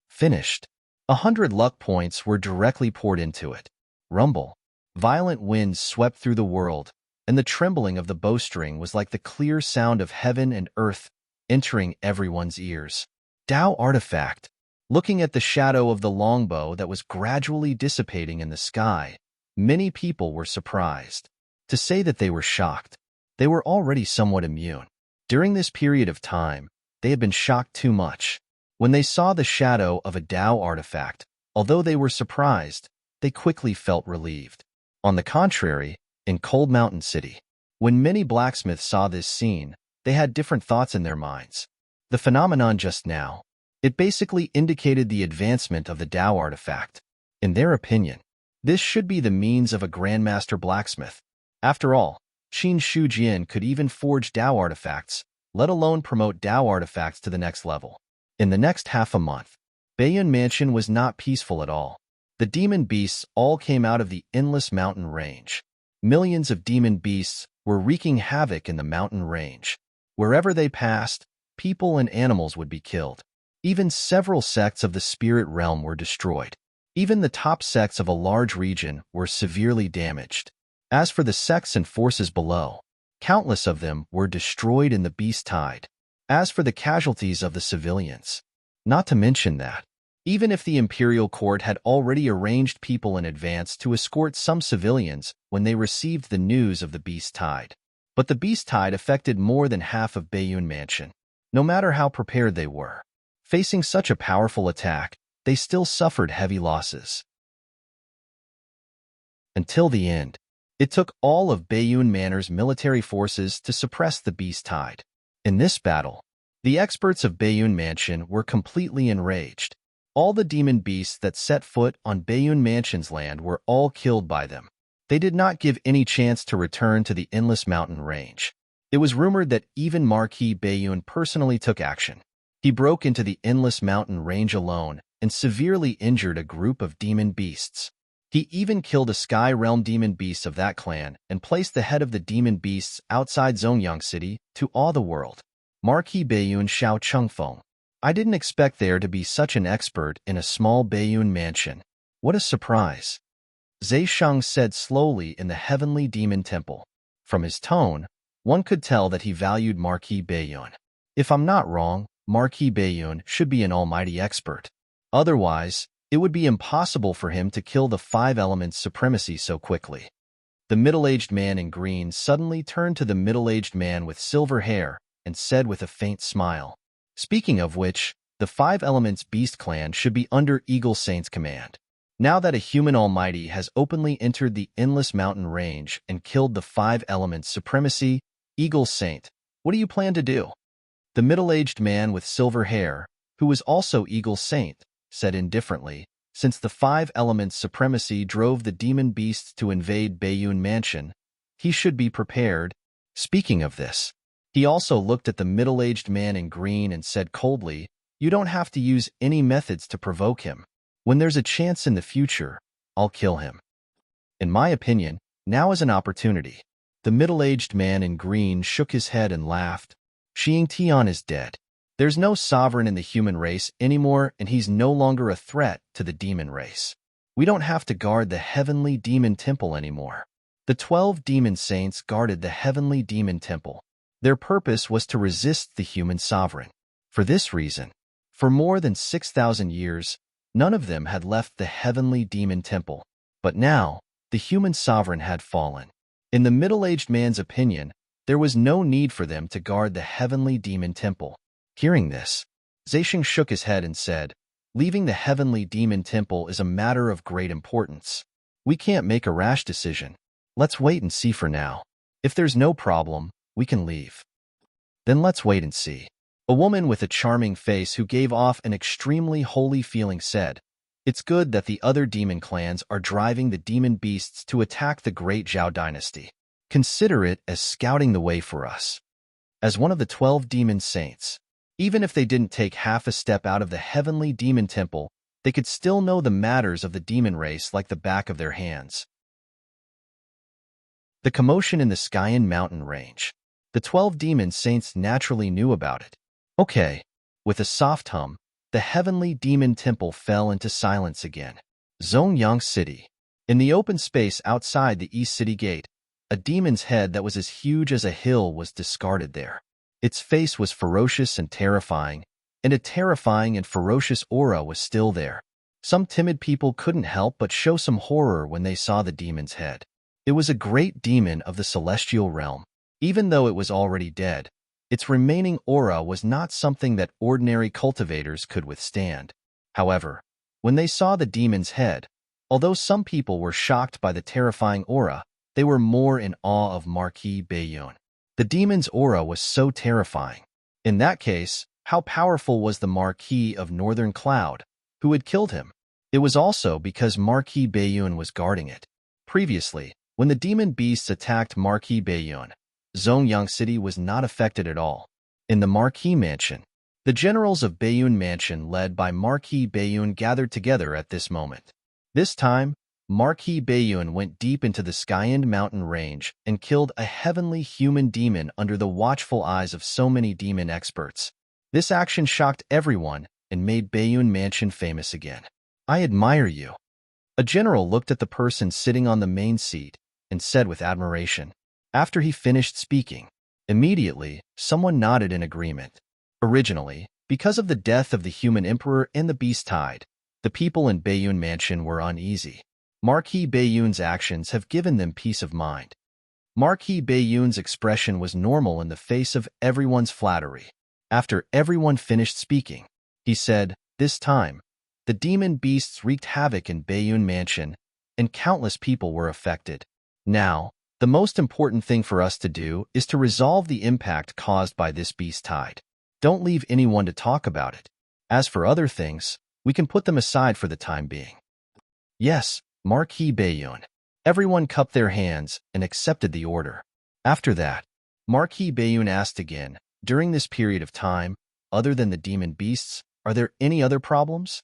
Finished. 100 luck points were directly poured into it. Rumble. Violent winds swept through the world, and the trembling of the bowstring was like the clear sound of heaven and earth entering everyone's ears. Dao artifact. Looking at the shadow of the longbow that was gradually dissipating in the sky, many people were surprised. To say that they were shocked, they were already somewhat immune. During this period of time, they had been shocked too much. When they saw the shadow of a Dao artifact, although they were surprised, they quickly felt relieved. On the contrary, in Cold Mountain City, when many blacksmiths saw this scene, they had different thoughts in their minds. The phenomenon just now, it basically indicated the advancement of the Dao artifact. In their opinion, this should be the means of a Grandmaster blacksmith. After all, Qin Shujian could even forge Dao artifacts, let alone promote Dao artifacts to the next level. In the next half a month, Baiyun Mansion was not peaceful at all. The demon beasts all came out of the endless mountain range. Millions of demon beasts were wreaking havoc in the mountain range. Wherever they passed, people and animals would be killed. Even several sects of the spirit realm were destroyed. Even the top sects of a large region were severely damaged. As for the sects and forces below, countless of them were destroyed in the beast tide. As for the casualties of the civilians, not to mention that, even if the imperial court had already arranged people in advance to escort some civilians when they received the news of the beast tide. But the beast tide affected more than half of Bayun Mansion, no matter how prepared they were. Facing such a powerful attack, they still suffered heavy losses. Until the end, it took all of Bayun Manor's military forces to suppress the beast tide. In this battle, the experts of Bayun Mansion were completely enraged. All the demon beasts that set foot on Bayun Mansion's land were all killed by them. They did not give any chance to return to the Endless Mountain Range. It was rumored that even Marquis Bayun personally took action. He broke into the Endless Mountain Range alone and severely injured a group of demon beasts. He even killed a Sky Realm demon beast of that clan and placed the head of the demon beasts outside Zongyang City to awe the world. Marquis Bayun Xiao Chengfeng. I didn't expect there to be such an expert in a small Bayun mansion. What a surprise. Zhe Sheng said slowly in the Heavenly Demon Temple. From his tone, one could tell that he valued Marquis Bayun. If I'm not wrong, Marquis Bayun should be an almighty expert. Otherwise, it would be impossible for him to kill the five elements' supremacy so quickly. The middle-aged man in green suddenly turned to the middle-aged man with silver hair and said with a faint smile, "Speaking of which, the five elements beast clan should be under Eagle Saint's command. Now that a human almighty has openly entered the Endless Mountain Range and killed the five elements supremacy, Eagle Saint, what do you plan to do?" The middle-aged man with silver hair, who was also Eagle Saint, said indifferently, since the five elements supremacy drove the demon beasts to invade Bayun Mansion, he should be prepared. Speaking of this, he also looked at the middle-aged man in green and said coldly, "You don't have to use any methods to provoke him. When there's a chance in the future, I'll kill him. In my opinion, now is an opportunity." The middle-aged man in green shook his head and laughed. "Xing Tian is dead. There's no sovereign in the human race anymore, and he's no longer a threat to the demon race. We don't have to guard the Heavenly Demon Temple anymore." The 12 demon saints guarded the Heavenly Demon Temple. Their purpose was to resist the human sovereign. For this reason, for more than 6,000 years, none of them had left the Heavenly Demon Temple. But now, the human sovereign had fallen. In the middle-aged man's opinion, there was no need for them to guard the Heavenly Demon Temple. Hearing this, Zexing shook his head and said, "Leaving the Heavenly Demon Temple is a matter of great importance. We can't make a rash decision. Let's wait and see for now. If there's no problem, we can leave." "Then let's wait and see." A woman with a charming face who gave off an extremely holy feeling said, "It's good that the other demon clans are driving the demon beasts to attack the great Zhao dynasty. Consider it as scouting the way for us." As one of the 12 demon saints, even if they didn't take half a step out of the Heavenly Demon Temple, they could still know the matters of the demon race like the back of their hands. The commotion in the Skyen Mountain Range. The 12 demon saints naturally knew about it. Okay. With a soft hum, the Heavenly Demon Temple fell into silence again. Zongyang City. In the open space outside the East City Gate, a demon's head that was as huge as a hill was discarded there. Its face was ferocious and terrifying, and a terrifying and ferocious aura was still there. Some timid people couldn't help but show some horror when they saw the demon's head. It was a great demon of the celestial realm. Even though it was already dead, its remaining aura was not something that ordinary cultivators could withstand. However, when they saw the demon's head, although some people were shocked by the terrifying aura, they were more in awe of Marquis Bayun. The demon's aura was so terrifying. In that case, how powerful was the Marquis of Northern Cloud, who had killed him? It was also because Marquis Bayun was guarding it. Previously, when the demon beasts attacked Marquis Bayun, Zongyang City was not affected at all. In the Marquis Mansion, the generals of Bayun Mansion led by Marquis Bayun gathered together at this moment. This time, Marquis Bayun went deep into the Skyen Mountain Range and killed a heavenly human demon under the watchful eyes of so many demon experts. This action shocked everyone and made Bayun Mansion famous again. "I admire you." A general looked at the person sitting on the main seat and said with admiration. After he finished speaking, immediately, someone nodded in agreement. Originally, because of the death of the human emperor and the beast tide, the people in Bayun Mansion were uneasy. Marquis Bayun's actions have given them peace of mind. Marquis Bayun's expression was normal in the face of everyone's flattery. After everyone finished speaking, he said, "This time, the demon beasts wreaked havoc in Bayun Mansion, and countless people were affected. Now, the most important thing for us to do is to resolve the impact caused by this beast tide. Don't leave anyone to talk about it. As for other things, we can put them aside for the time being." Yes, Marquis Bayun. Everyone cupped their hands and accepted the order. After that, Marquis Bayun asked again, "During this period of time, other than the demon beasts, are there any other problems?"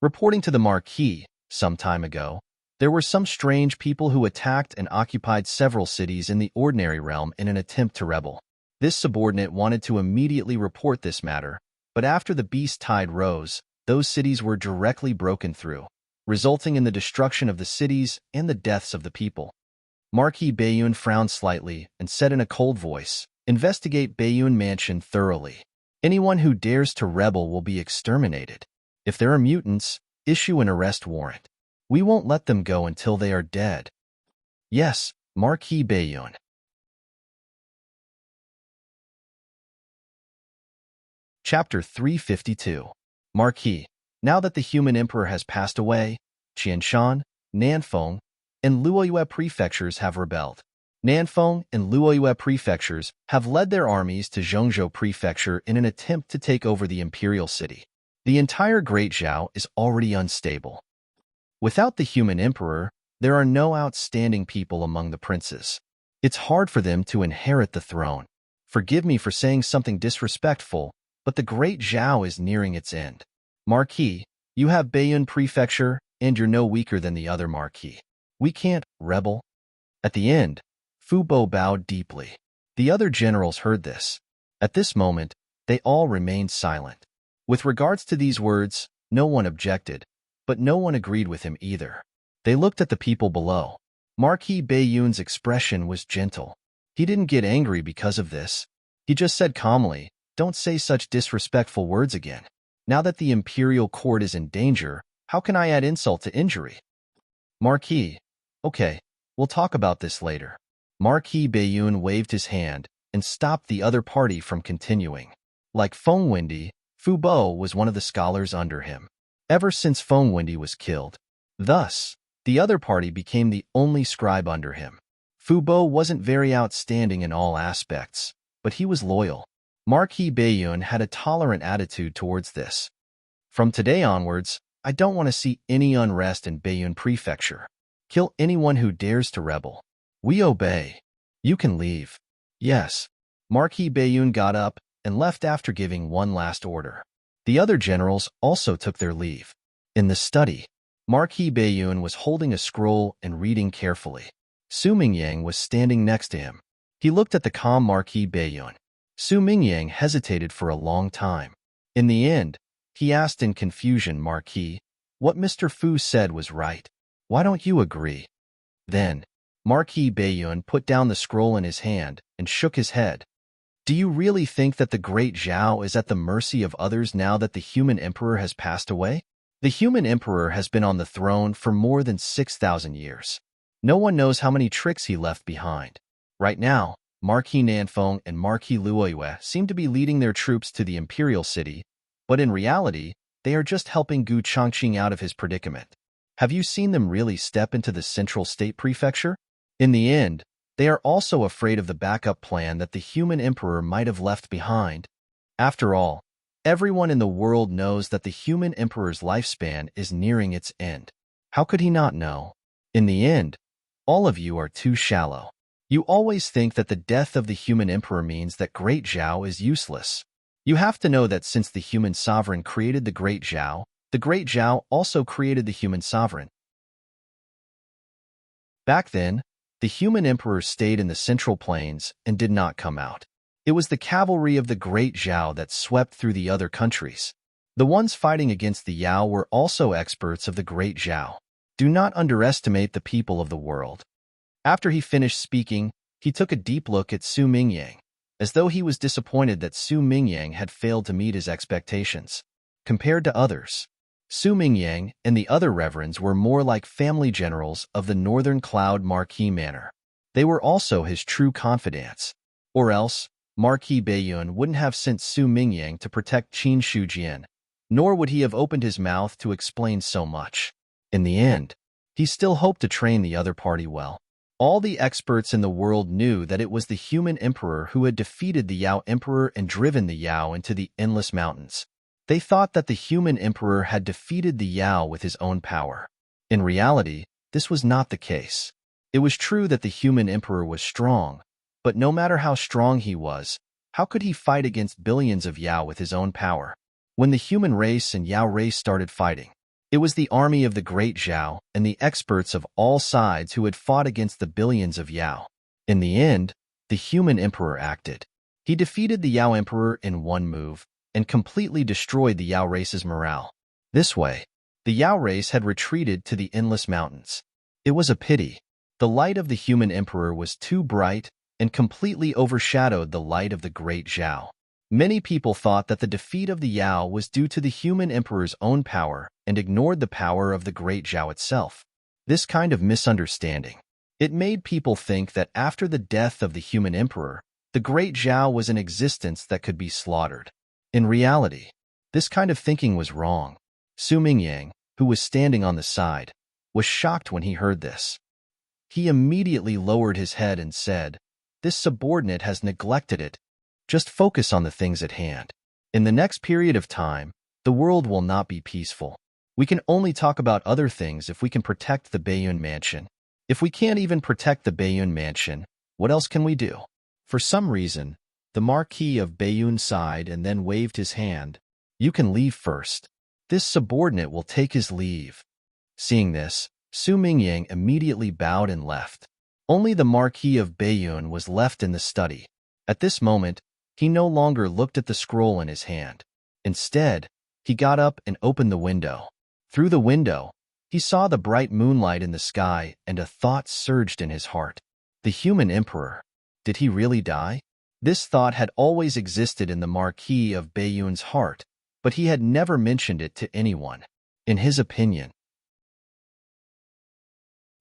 Reporting to the Marquis, some time ago, there were some strange people who attacked and occupied several cities in the ordinary realm in an attempt to rebel. This subordinate wanted to immediately report this matter, but after the beast tide rose, those cities were directly broken through, resulting in the destruction of the cities and the deaths of the people. Marquis Bayun frowned slightly and said in a cold voice, "Investigate Bayun Mansion thoroughly. Anyone who dares to rebel will be exterminated. If there are mutants, issue an arrest warrant. We won't let them go until they are dead." Yes, Marquis Bayun. Chapter 352. Marquis. Now that the human emperor has passed away, Qianshan, Nanfeng, and Luoyue prefectures have rebelled. Nanfeng and Luoyue prefectures have led their armies to Zhengzhou prefecture in an attempt to take over the imperial city. The entire Great Zhao is already unstable. Without the human emperor, there are no outstanding people among the princes. It's hard for them to inherit the throne. Forgive me for saying something disrespectful, but the Great Zhao is nearing its end. Marquis, you have Bayun prefecture, and you're no weaker than the other Marquis. We can't rebel." At the end, Fu Bo bowed deeply. The other generals heard this. At this moment, they all remained silent. With regards to these words, no one objected, but no one agreed with him either. They looked at the people below. Marquis Bayun's expression was gentle. He didn't get angry because of this. He just said calmly, "Don't say such disrespectful words again. Now that the imperial court is in danger, how can I add insult to injury?" Marquis, "Okay, we'll talk about this later." Marquis Bayun waved his hand and stopped the other party from continuing. Like Feng Wendy, Fu Bo was one of the scholars under him, ever since Feng Wendy was killed. Thus, the other party became the only scribe under him. Fu Bo wasn't very outstanding in all aspects, but he was loyal. Marquis Bayun had a tolerant attitude towards this. "From today onwards, I don't want to see any unrest in Bayun Prefecture. Kill anyone who dares to rebel. We obey. You can leave." Yes. Marquis Bayun got up and left after giving one last order. The other generals also took their leave. In the study, Marquis Bayun was holding a scroll and reading carefully. Su Mingyang was standing next to him. He looked at the calm Marquis Bayun. Su Mingyang hesitated for a long time. In the end, he asked in confusion, "Marquis, what Mr. Fu said was right. Why don't you agree?" Then, Marquis Bayun put down the scroll in his hand and shook his head. "Do you really think that the Great Zhao is at the mercy of others now that the human emperor has passed away? The human emperor has been on the throne for more than 6,000 years. No one knows how many tricks he left behind. Right now, Marquis Nanfeng and Marquis Luoyue seem to be leading their troops to the imperial city, but in reality, they are just helping Gu Chongqing out of his predicament. Have you seen them really step into the central state prefecture? In the end, they are also afraid of the backup plan that the human emperor might have left behind. After all, everyone in the world knows that the human emperor's lifespan is nearing its end. How could he not know? In the end, all of you are too shallow. You always think that the death of the human emperor means that Great Zhao is useless. You have to know that since the human sovereign created the Great Zhao also created the human sovereign. Back then, the human emperor stayed in the central plains and did not come out. It was the cavalry of the Great Zhao that swept through the other countries. The ones fighting against the Yao were also experts of the Great Zhao. Do not underestimate the people of the world. After he finished speaking, he took a deep look at Su Mingyang. as though he was disappointed that Su Mingyang had failed to meet his expectations. Compared to others, Su Mingyang and the other reverends were more like family generals of the Northern Cloud Marquis manner. They were also his true confidants. Or else, Marquis Baiyun wouldn't have sent Su Mingyang to protect Qin Shujian, nor would he have opened his mouth to explain so much. In the end, he still hoped to train the other party well. All the experts in the world knew that it was the human emperor who had defeated the Yao emperor and driven the Yao into the endless mountains. They thought that the human emperor had defeated the Yao with his own power. In reality, this was not the case. It was true that the human emperor was strong, but no matter how strong he was, how could he fight against billions of Yao with his own power? When the human race and Yao race started fighting, it was the army of the great Zhao and the experts of all sides who had fought against the billions of Yao. In the end, the human emperor acted. He defeated the Yao emperor in one move and completely destroyed the Yao race's morale. This way, the Yao race had retreated to the endless mountains. It was a pity. The light of the human emperor was too bright and completely overshadowed the light of the great Zhao. Many people thought that the defeat of the Yao was due to the human emperor's own power and ignored the power of the great Zhao itself. This kind of misunderstanding, it made people think that after the death of the human emperor, the great Zhao was an existence that could be slaughtered. In reality, this kind of thinking was wrong. Su Mingyang, who was standing on the side, was shocked when he heard this. He immediately lowered his head and said, "This subordinate has neglected it. Just focus on the things at hand. In the next period of time, the world will not be peaceful. We can only talk about other things if we can protect the Baiyun Mansion. If we can't even protect the Baiyun Mansion, what else can we do?" For some reason, the Marquis of Baiyun sighed and then waved his hand. "You can leave first. This subordinate will take his leave." Seeing this, Su Mingyang immediately bowed and left. Only the Marquis of Baiyun was left in the study. At this moment, he no longer looked at the scroll in his hand. Instead, he got up and opened the window. Through the window, he saw the bright moonlight in the sky, and a thought surged in his heart. The human emperor, did he really die? This thought had always existed in the Marquis of Baiyun's heart, but he had never mentioned it to anyone. In his opinion,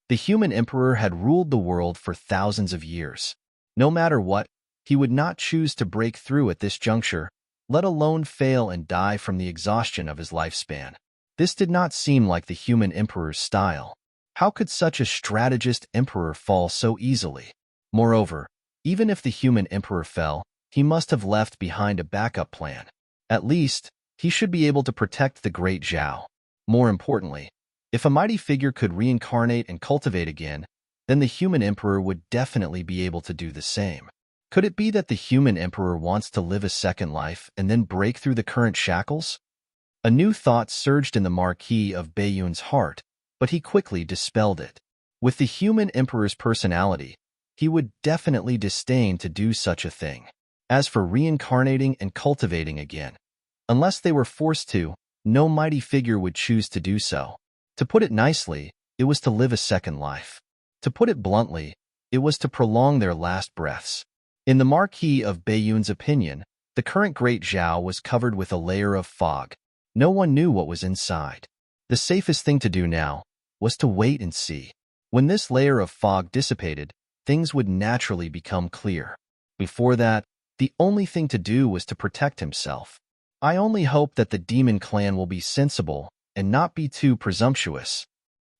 the human emperor had ruled the world for thousands of years. No matter what, he would not choose to break through at this juncture, let alone fail and die from the exhaustion of his lifespan. This did not seem like the human emperor's style. How could such a strategist emperor fall so easily? Moreover, even if the human emperor fell, he must have left behind a backup plan. At least, he should be able to protect the great Zhao. More importantly, if a mighty figure could reincarnate and cultivate again, then the human emperor would definitely be able to do the same. Could it be that the human emperor wants to live a second life and then break through the current shackles? A new thought surged in the Marquis of Baiyun's heart, but he quickly dispelled it. With the human emperor's personality, he would definitely disdain to do such a thing. As for reincarnating and cultivating again, unless they were forced to, no mighty figure would choose to do so. To put it nicely, it was to live a second life. To put it bluntly, it was to prolong their last breaths. In the Marquis of Baiyun's opinion, the current great Zhao was covered with a layer of fog. No one knew what was inside. The safest thing to do now was to wait and see. When this layer of fog dissipated, things would naturally become clear. Before that, the only thing to do was to protect himself. I only hope that the demon clan will be sensible and not be too presumptuous.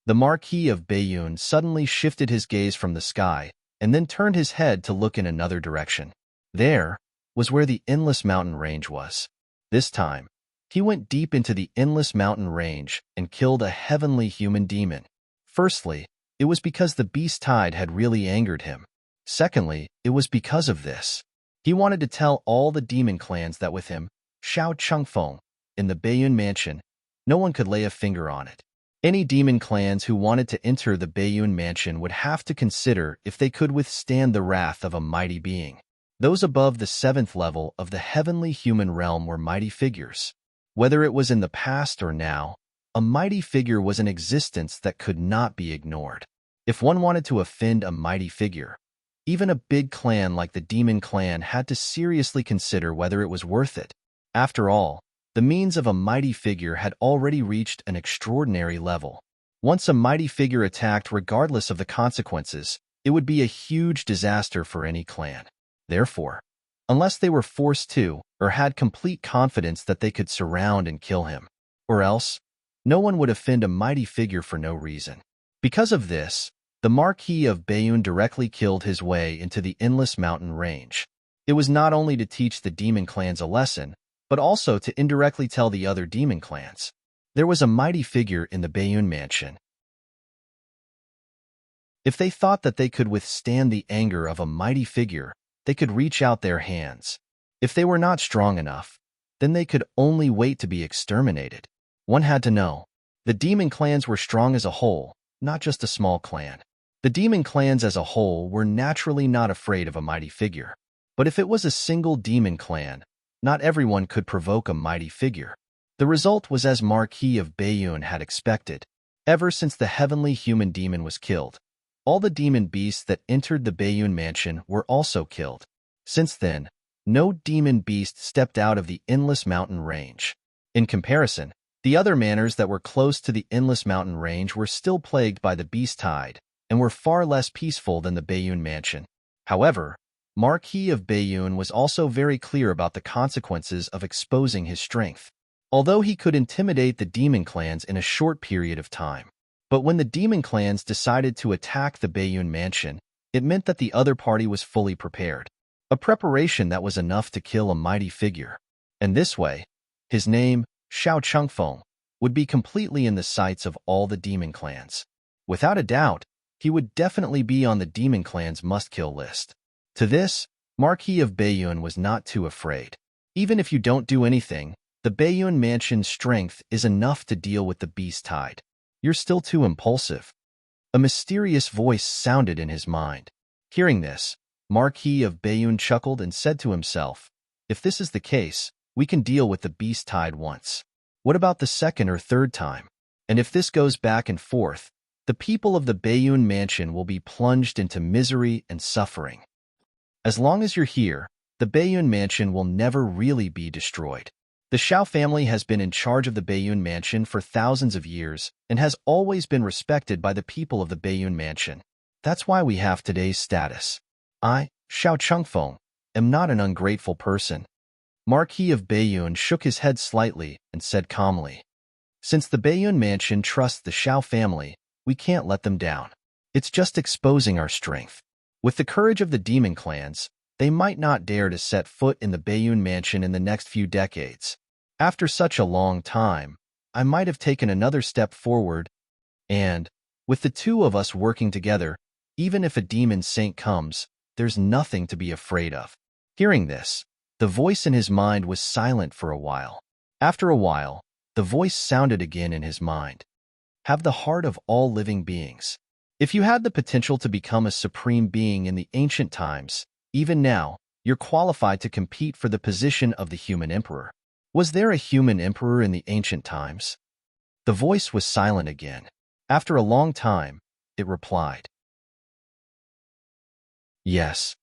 The Marquis of Baiyun suddenly shifted his gaze from the sky and then turned his head to look in another direction. There was where the endless mountain range was. This time, he went deep into the endless mountain range and killed a heavenly human demon. Firstly, it was because the beast tide had really angered him. Secondly, it was because of this. He wanted to tell all the demon clans that with him, Shao Chengfeng, in the Baiyun Mansion, no one could lay a finger on it. Any demon clans who wanted to enter the Baiyun Mansion would have to consider if they could withstand the wrath of a mighty being. Those above the 7th level of the heavenly human realm were mighty figures. Whether it was in the past or now, a mighty figure was an existence that could not be ignored. If one wanted to offend a mighty figure, Even a big clan like the Demon Clan had to seriously consider whether it was worth it. After all, the means of a mighty figure had already reached an extraordinary level. Once a mighty figure attacked regardless of the consequences, it would be a huge disaster for any clan. Therefore, unless they were forced to, or had complete confidence that they could surround and kill him, or else, no one would offend a mighty figure for no reason. Because of this, the Marquis of Bayonne directly killed his way into the endless mountain range. It was not only to teach the demon clans a lesson, but also to indirectly tell the other demon clans. There was a mighty figure in the Bayonne mansion. If they thought that they could withstand the anger of a mighty figure, they could reach out their hands. If they were not strong enough, then they could only wait to be exterminated. One had to know. The demon clans were strong as a whole, not just a small clan. The demon clans as a whole were naturally not afraid of a mighty figure. But if it was a single demon clan, not everyone could provoke a mighty figure. The result was as Marquis of Bayonne had expected. Ever since the heavenly human demon was killed, all the demon beasts that entered the Bayonne mansion were also killed. Since then, no demon beast stepped out of the endless mountain range. In comparison, the other manors that were close to the endless mountain range were still plagued by the beast tide and were far less peaceful than the Bayonne mansion. However, Marquis of Bayonne was also very clear about the consequences of exposing his strength. Although he could intimidate the demon clans in a short period of time. But when the demon clans decided to attack the Bayonne mansion, it meant that the other party was fully prepared. A preparation that was enough to kill a mighty figure. And this way, his name, Xiao Chengfeng, would be completely in the sights of all the demon clans. Without a doubt, he would definitely be on the demon clan's must-kill list. To this, Marquis of Bayonne was not too afraid. Even if you don't do anything, the Bayonne mansion's strength is enough to deal with the beast tide. You're still too impulsive. A mysterious voice sounded in his mind. Hearing this, Marquis of Bayonne chuckled and said to himself, if this is the case, we can deal with the beast tide once. What about the second or third time? And if this goes back and forth, the people of the Bayonne mansion will be plunged into misery and suffering. As long as you're here, the Bayonne mansion will never really be destroyed. The Xiao family has been in charge of the Bayonne mansion for thousands of years and has always been respected by the people of the Bayonne mansion. That's why we have today's status. I, Xiao Chengfeng, am not an ungrateful person. Marquis of Bayonne shook his head slightly and said calmly, since the Bayonne mansion trusts the Xiao family, we can't let them down. It's just exposing our strength. With the courage of the demon clans, they might not dare to set foot in the Bayonne mansion in the next few decades. After such a long time, I might have taken another step forward, and, with the two of us working together, even if a demon saint comes, there's nothing to be afraid of. Hearing this, the voice in his mind was silent for a while. After a while, the voice sounded again in his mind. Have the heart of all living beings. If you had the potential to become a supreme being in the ancient times, even now, you're qualified to compete for the position of the human emperor. Was there a human emperor in the ancient times? The voice was silent again. After a long time, it replied, yes.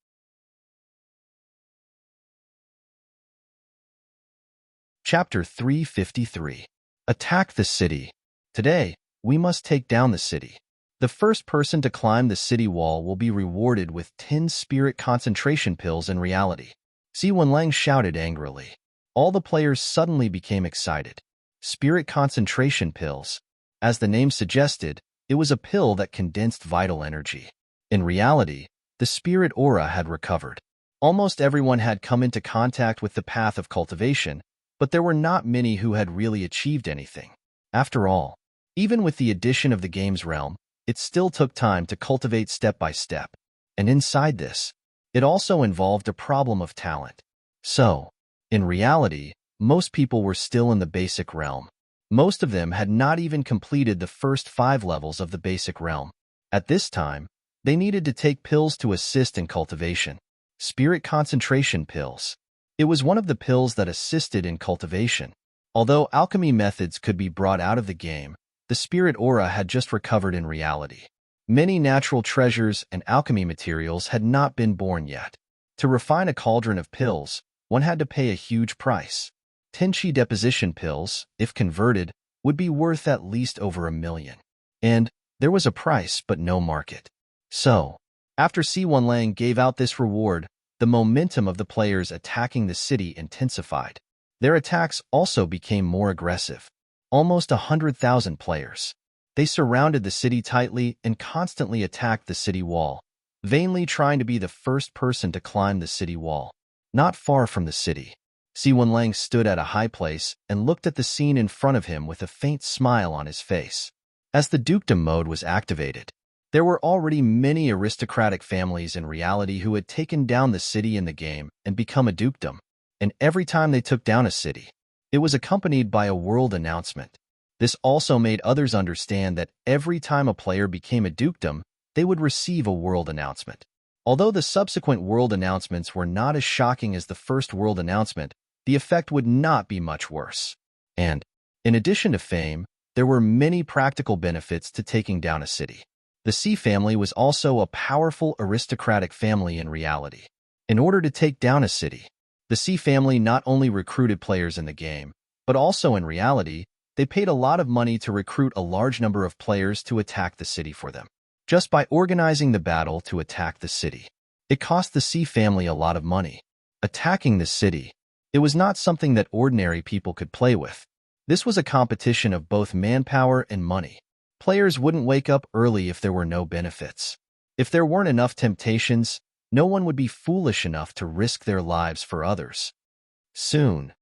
Chapter 353. Attack the city. Today, we must take down the city. The first person to climb the city wall will be rewarded with 10 spirit concentration pills in reality. Si Wenlang shouted angrily. All the players suddenly became excited. Spirit concentration pills. As the name suggested, it was a pill that condensed vital energy. In reality, the spirit aura had recovered. Almost everyone had come into contact with the path of cultivation, but there were not many who had really achieved anything. After all, even with the addition of the game's realm, it still took time to cultivate step by step. And inside this, it also involved a problem of talent. So, in reality, most people were still in the basic realm. Most of them had not even completed the first 5 levels of the basic realm. At this time, they needed to take pills to assist in cultivation. Spirit concentration pills. It was one of the pills that assisted in cultivation. Although alchemy methods could be brought out of the game, the spirit aura had just recovered in reality. Many natural treasures and alchemy materials had not been born yet. To refine a cauldron of pills, one had to pay a huge price. Tenchi deposition pills, if converted, would be worth at least over $1 million. And there was a price but no market. So, after Si Lang gave out this reward, the momentum of the players attacking the city intensified. Their attacks also became more aggressive. Almost 100,000 players. They surrounded the city tightly and constantly attacked the city wall, vainly trying to be the first person to climb the city wall. Not far from the city, Si Lang stood at a high place and looked at the scene in front of him with a faint smile on his face. As the dukedom mode was activated, there were already many aristocratic families in reality who had taken down the city in the game and become a dukedom. And every time they took down a city, it was accompanied by a world announcement. This also made others understand that every time a player became a dukedom, they would receive a world announcement. Although the subsequent world announcements were not as shocking as the first world announcement, the effect would not be much worse. And, in addition to fame, there were many practical benefits to taking down a city. The Si family was also a powerful aristocratic family in reality. In order to take down a city, the Si family not only recruited players in the game, but also in reality, they paid a lot of money to recruit a large number of players to attack the city for them. Just by organizing the battle to attack the city, it cost the Si family a lot of money. Attacking the city, it was not something that ordinary people could play with. This was a competition of both manpower and money. Players wouldn't wake up early if there were no benefits. If there weren't enough temptations, no one would be foolish enough to risk their lives for others. Soon,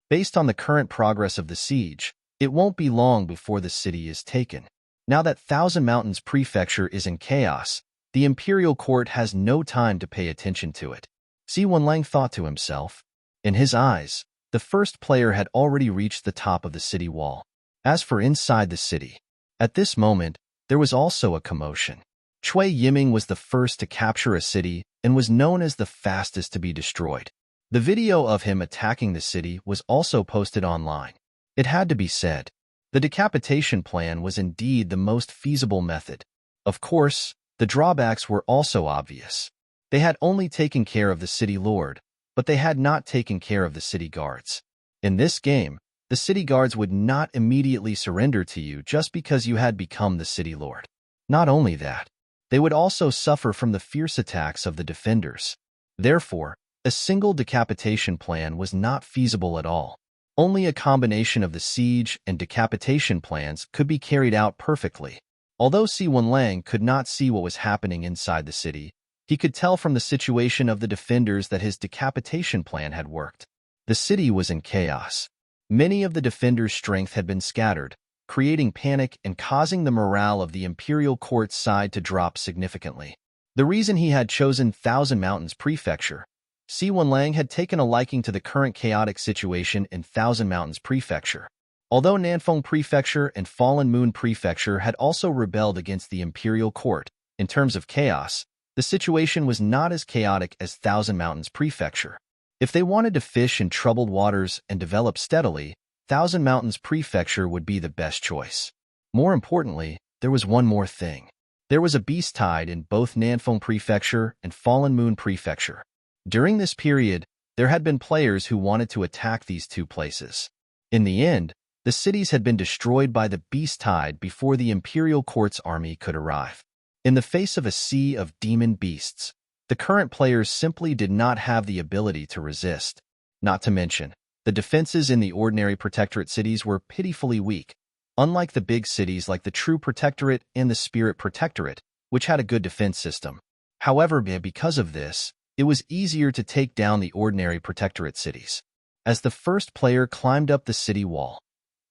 based on the current progress of the siege, it won't be long before the city is taken. Now that Thousand Mountains Prefecture is in chaos, the Imperial Court has no time to pay attention to it. Si Lang thought to himself. In his eyes, the first player had already reached the top of the city wall. As for inside the city, at this moment, there was also a commotion. Cui Yiming was the first to capture a city and was known as the fastest to be destroyed. The video of him attacking the city was also posted online. It had to be said, the decapitation plan was indeed the most feasible method. Of course, the drawbacks were also obvious. They had only taken care of the city lord, but they had not taken care of the city guards. In this game, the city guards would not immediately surrender to you just because you had become the city lord. Not only that, they would also suffer from the fierce attacks of the defenders. Therefore, a single decapitation plan was not feasible at all. Only a combination of the siege and decapitation plans could be carried out perfectly. Although Si Lang could not see what was happening inside the city, he could tell from the situation of the defenders that his decapitation plan had worked. The city was in chaos. Many of the defenders' strength had been scattered, creating panic and causing the morale of the Imperial Court's side to drop significantly. The reason he had chosen Thousand Mountains Prefecture, Si Lang had taken a liking to the current chaotic situation in Thousand Mountains Prefecture. Although Nanfeng Prefecture and Fallen Moon Prefecture had also rebelled against the Imperial Court, in terms of chaos, the situation was not as chaotic as Thousand Mountains Prefecture. If they wanted to fish in troubled waters and develop steadily, Thousand Mountains Prefecture would be the best choice. More importantly, there was one more thing. There was a beast tide in both Nanfeng Prefecture and Fallen Moon Prefecture. During this period, there had been players who wanted to attack these two places. In the end, the cities had been destroyed by the beast tide before the Imperial Court's army could arrive. In the face of a sea of demon beasts, the current players simply did not have the ability to resist. Not to mention, the defenses in the ordinary protectorate cities were pitifully weak, unlike the big cities like the True Protectorate and the Spirit Protectorate, which had a good defense system. However, because of this, it was easier to take down the ordinary protectorate cities. As the first player climbed up the city wall,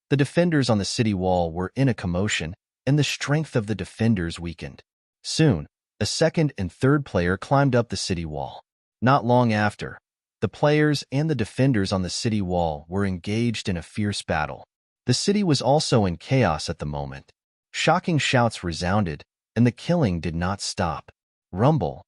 the defenders on the city wall were in a commotion, and the strength of the defenders weakened. Soon, a second and third player climbed up the city wall. Not long after, the players and the defenders on the city wall were engaged in a fierce battle. The city was also in chaos at the moment. Shocking shouts resounded, and the killing did not stop. Rumble.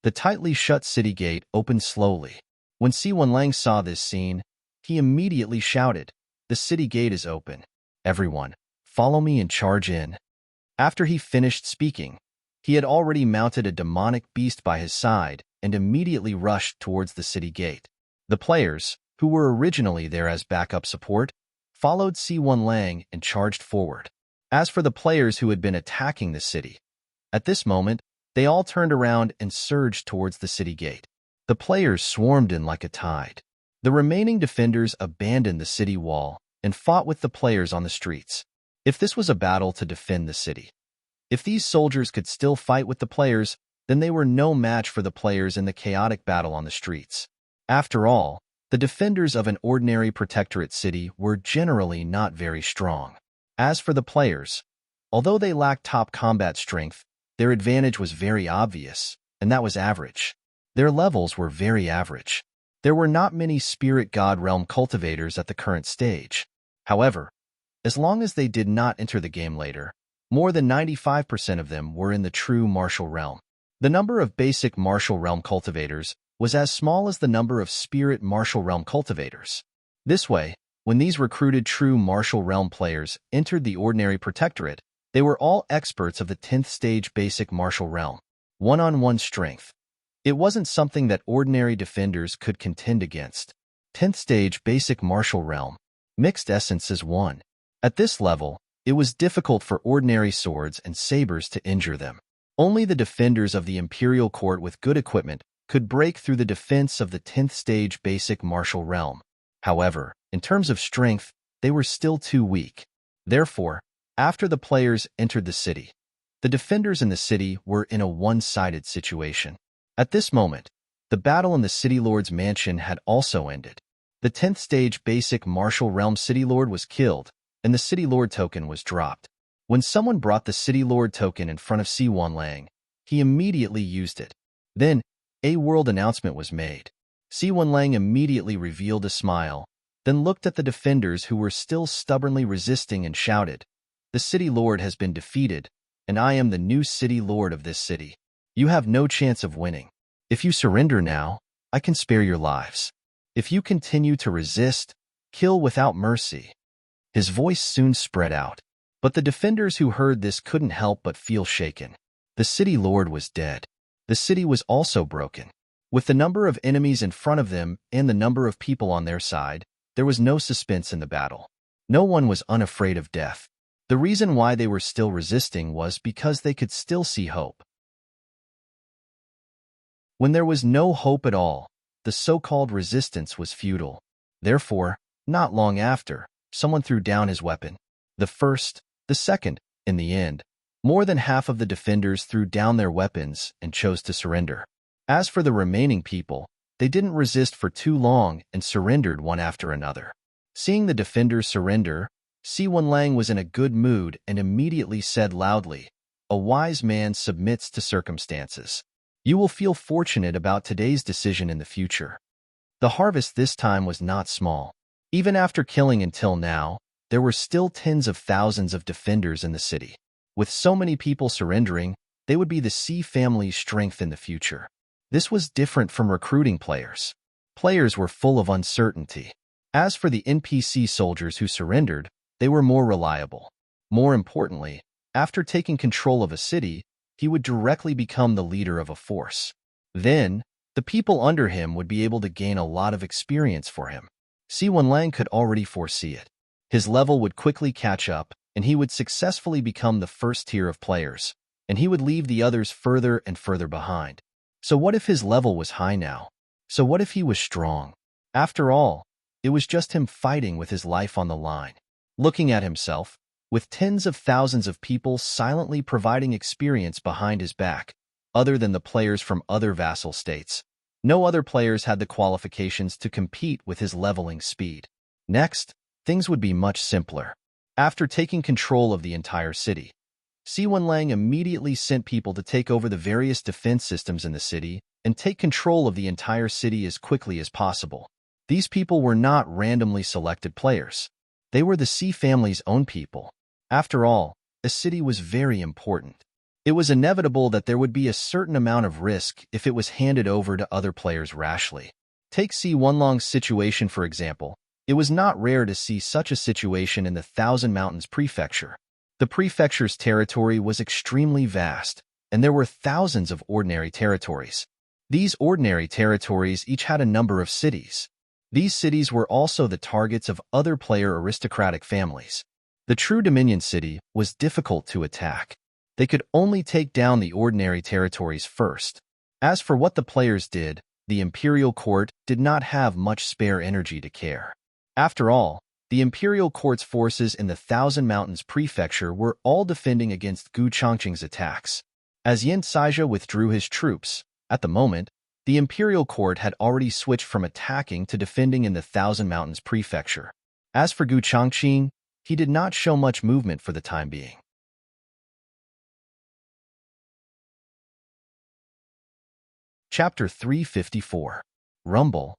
The tightly shut city gate opened slowly. When Si Lang saw this scene, he immediately shouted, "The city gate is open." Everyone, follow me and charge in." After he finished speaking, he had already mounted a demonic beast by his side and immediately rushed towards the city gate. The players, who were originally there as backup support, followed C1 Lang and charged forward. As for the players who had been attacking the city, at this moment, they all turned around and surged towards the city gate. The players swarmed in like a tide. The remaining defenders abandoned the city wall and fought with the players on the streets. If this was a battle to defend the city, if these soldiers could still fight with the players, then they were no match for the players in the chaotic battle on the streets. After all, the defenders of an ordinary protectorate city were generally not very strong. As for the players, although they lacked top combat strength, their advantage was very obvious, and that was average. Their levels were very average. There were not many spirit god realm cultivators at the current stage. However, as long as they did not enter the game later, more than 95% of them were in the true martial realm. The number of basic martial realm cultivators was as small as the number of spirit martial realm cultivators. This way, when these recruited true martial realm players entered the ordinary protectorate, they were all experts of the 10th stage basic martial realm. One-on-one strength. It wasn't something that ordinary defenders could contend against. 10th stage basic martial realm. Mixed essences 1. At this level, it was difficult for ordinary swords and sabers to injure them. Only the defenders of the Imperial Court with good equipment could break through the defense of the 10th stage basic martial realm. However, in terms of strength, they were still too weak. Therefore, after the players entered the city, the defenders in the city were in a one-sided situation. At this moment, the battle in the City Lord's mansion had also ended. The 10th stage basic martial realm City Lord was killed, and the City Lord token was dropped. When someone brought the City Lord token in front of C1 Lang, he immediately used it. Then, a world announcement was made. C1 Lang immediately revealed a smile, then looked at the defenders who were still stubbornly resisting and shouted, "The City Lord has been defeated, and I am the new City Lord of this city. You have no chance of winning. If you surrender now, I can spare your lives. If you continue to resist, kill without mercy." His voice soon spread out, but the defenders who heard this couldn't help but feel shaken. The City Lord was dead. The city was also broken. With the number of enemies in front of them and the number of people on their side, there was no suspense in the battle. No one was unafraid of death. The reason why they were still resisting was because they could still see hope. When there was no hope at all, the so-called resistance was futile. Therefore, not long after, someone threw down his weapon. The first, the second, in the end, more than half of the defenders threw down their weapons and chose to surrender. As for the remaining people, they didn't resist for too long and surrendered one after another. Seeing the defenders surrender, C1 Lang was in a good mood and immediately said loudly, "A wise man submits to circumstances. You will feel fortunate about today's decision in the future." The harvest this time was not small. Even after killing until now, there were still tens of thousands of defenders in the city. With so many people surrendering, they would be the C family's strength in the future. This was different from recruiting players. Players were full of uncertainty. As for the NPC soldiers who surrendered, they were more reliable. More importantly, after taking control of a city, he would directly become the leader of a force. Then, the people under him would be able to gain a lot of experience for him. C1 Lang could already foresee it. His level would quickly catch up, and he would successfully become the first tier of players, and he would leave the others further and further behind. So what if his level was high now? So what if he was strong? After all, it was just him fighting with his life on the line. Looking at himself, with tens of thousands of people silently providing experience behind his back, other than the players from other vassal states. No other players had the qualifications to compete with his leveling speed. Next, things would be much simpler. After taking control of the entire city, C1 Lang immediately sent people to take over the various defense systems in the city and take control of the entire city as quickly as possible. These people were not randomly selected players. They were the C family's own people. After all, a city was very important. It was inevitable that there would be a certain amount of risk if it was handed over to other players rashly. Take C1 Lang's situation for example. It was not rare to see such a situation in the Thousand Mountains Prefecture. The prefecture's territory was extremely vast, and there were thousands of ordinary territories. These ordinary territories each had a number of cities. These cities were also the targets of other player aristocratic families. The true Dominion city was difficult to attack. They could only take down the ordinary territories first. As for what the players did, the Imperial Court did not have much spare energy to care. After all, the Imperial Court's forces in the Thousand Mountains Prefecture were all defending against Gu Chongqing's attacks. As Yin Saija withdrew his troops, at the moment, the Imperial Court had already switched from attacking to defending in the Thousand Mountains Prefecture. As for Gu Chongqing, he did not show much movement for the time being. Chapter 354. Rumble.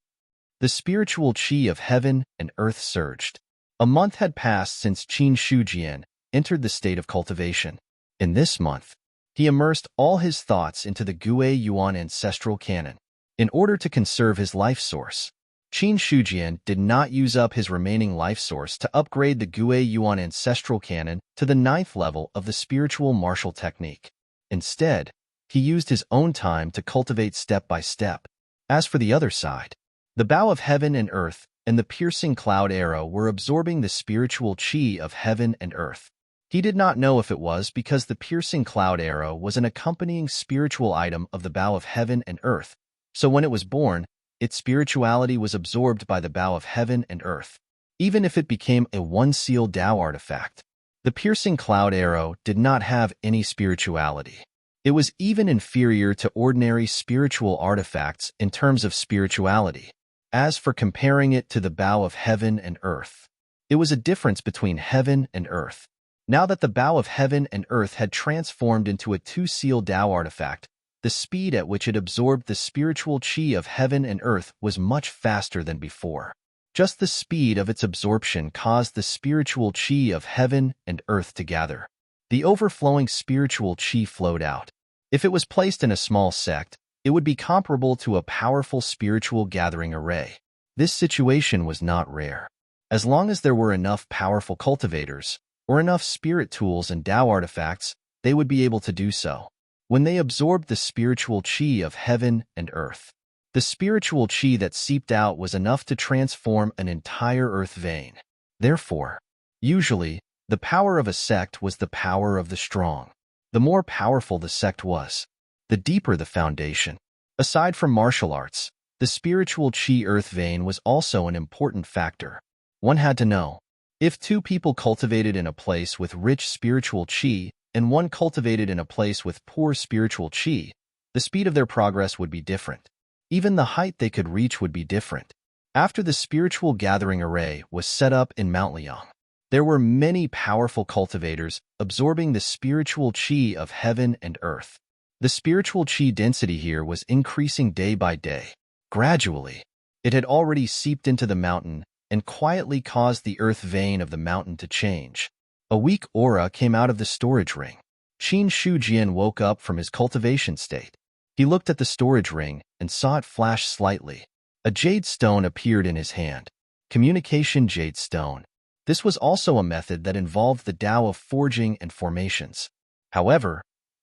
The spiritual qi of heaven and earth surged. A month had passed since Qin Shujian entered the state of cultivation. In this month, he immersed all his thoughts into the Gui Yuan ancestral canon. In order to conserve his life source, Qin Shujian did not use up his remaining life source to upgrade the Gui Yuan ancestral canon to the 9th level of the spiritual martial technique. Instead, he used his own time to cultivate step by step. As for the other side, the bow of heaven and earth and the piercing cloud arrow were absorbing the spiritual qi of heaven and earth. He did not know if it was because the piercing cloud arrow was an accompanying spiritual item of the bow of heaven and earth, so when it was born, its spirituality was absorbed by the bow of heaven and earth. Even if it became a one-seal Dao artifact, the piercing cloud arrow did not have any spirituality. It was even inferior to ordinary spiritual artifacts in terms of spirituality. As for comparing it to the bow of heaven and earth, it was a difference between heaven and earth. Now that the bow of heaven and earth had transformed into a two-seal Dao artifact, the speed at which it absorbed the spiritual qi of heaven and earth was much faster than before. Just the speed of its absorption caused the spiritual qi of heaven and earth to gather. The overflowing spiritual qi flowed out. If it was placed in a small sect, it would be comparable to a powerful spiritual gathering array. This situation was not rare. As long as there were enough powerful cultivators, or enough spirit tools and Dao artifacts, they would be able to do so. When they absorbed the spiritual qi of heaven and earth, the spiritual qi that seeped out was enough to transform an entire earth vein. Therefore, usually, the power of a sect was the power of the strong. The more powerful the sect was, the deeper the foundation. Aside from martial arts, the spiritual qi earth vein was also an important factor. One had to know, if two people cultivated in a place with rich spiritual qi and one cultivated in a place with poor spiritual qi, the speed of their progress would be different. Even the height they could reach would be different. After the spiritual gathering array was set up in Mount Liang, there were many powerful cultivators absorbing the spiritual qi of heaven and earth. The spiritual qi density here was increasing day by day. Gradually, it had already seeped into the mountain and quietly caused the earth vein of the mountain to change. A weak aura came out of the storage ring. Qin Shujian woke up from his cultivation state. He looked at the storage ring and saw it flash slightly. A jade stone appeared in his hand. Communication jade stone. This was also a method that involved the Dao of forging and formations. However,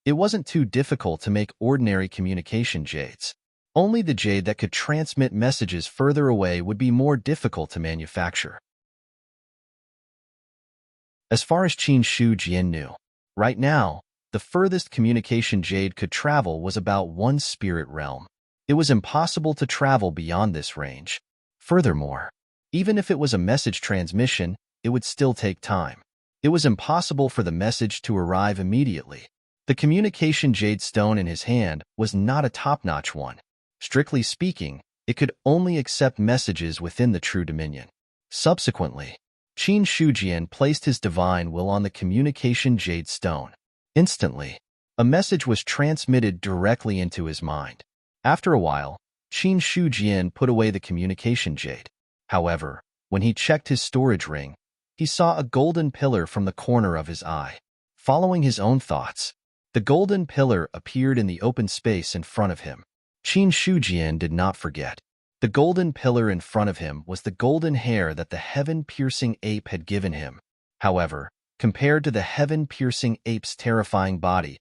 it wasn't too difficult to make ordinary communication jades. Only the jade that could transmit messages further away would be more difficult to manufacture. As far as Qin Shujian knew, right now, the furthest communication jade could travel was about one spirit realm. It was impossible to travel beyond this range. Furthermore, even if it was a message transmission, it would still take time. It was impossible for the message to arrive immediately. The communication jade stone in his hand was not a top-notch one. Strictly speaking, it could only accept messages within the true dominion. Subsequently, Qin Shujian placed his divine will on the communication jade stone. Instantly, a message was transmitted directly into his mind. After a while, Qin Shujian put away the communication jade. However, when he checked his storage ring, he saw a golden pillar from the corner of his eye. Following his own thoughts, the golden pillar appeared in the open space in front of him. Qin Shujian did not forget. The golden pillar in front of him was the golden hair that the heaven-piercing ape had given him. However, compared to the heaven-piercing ape's terrifying body,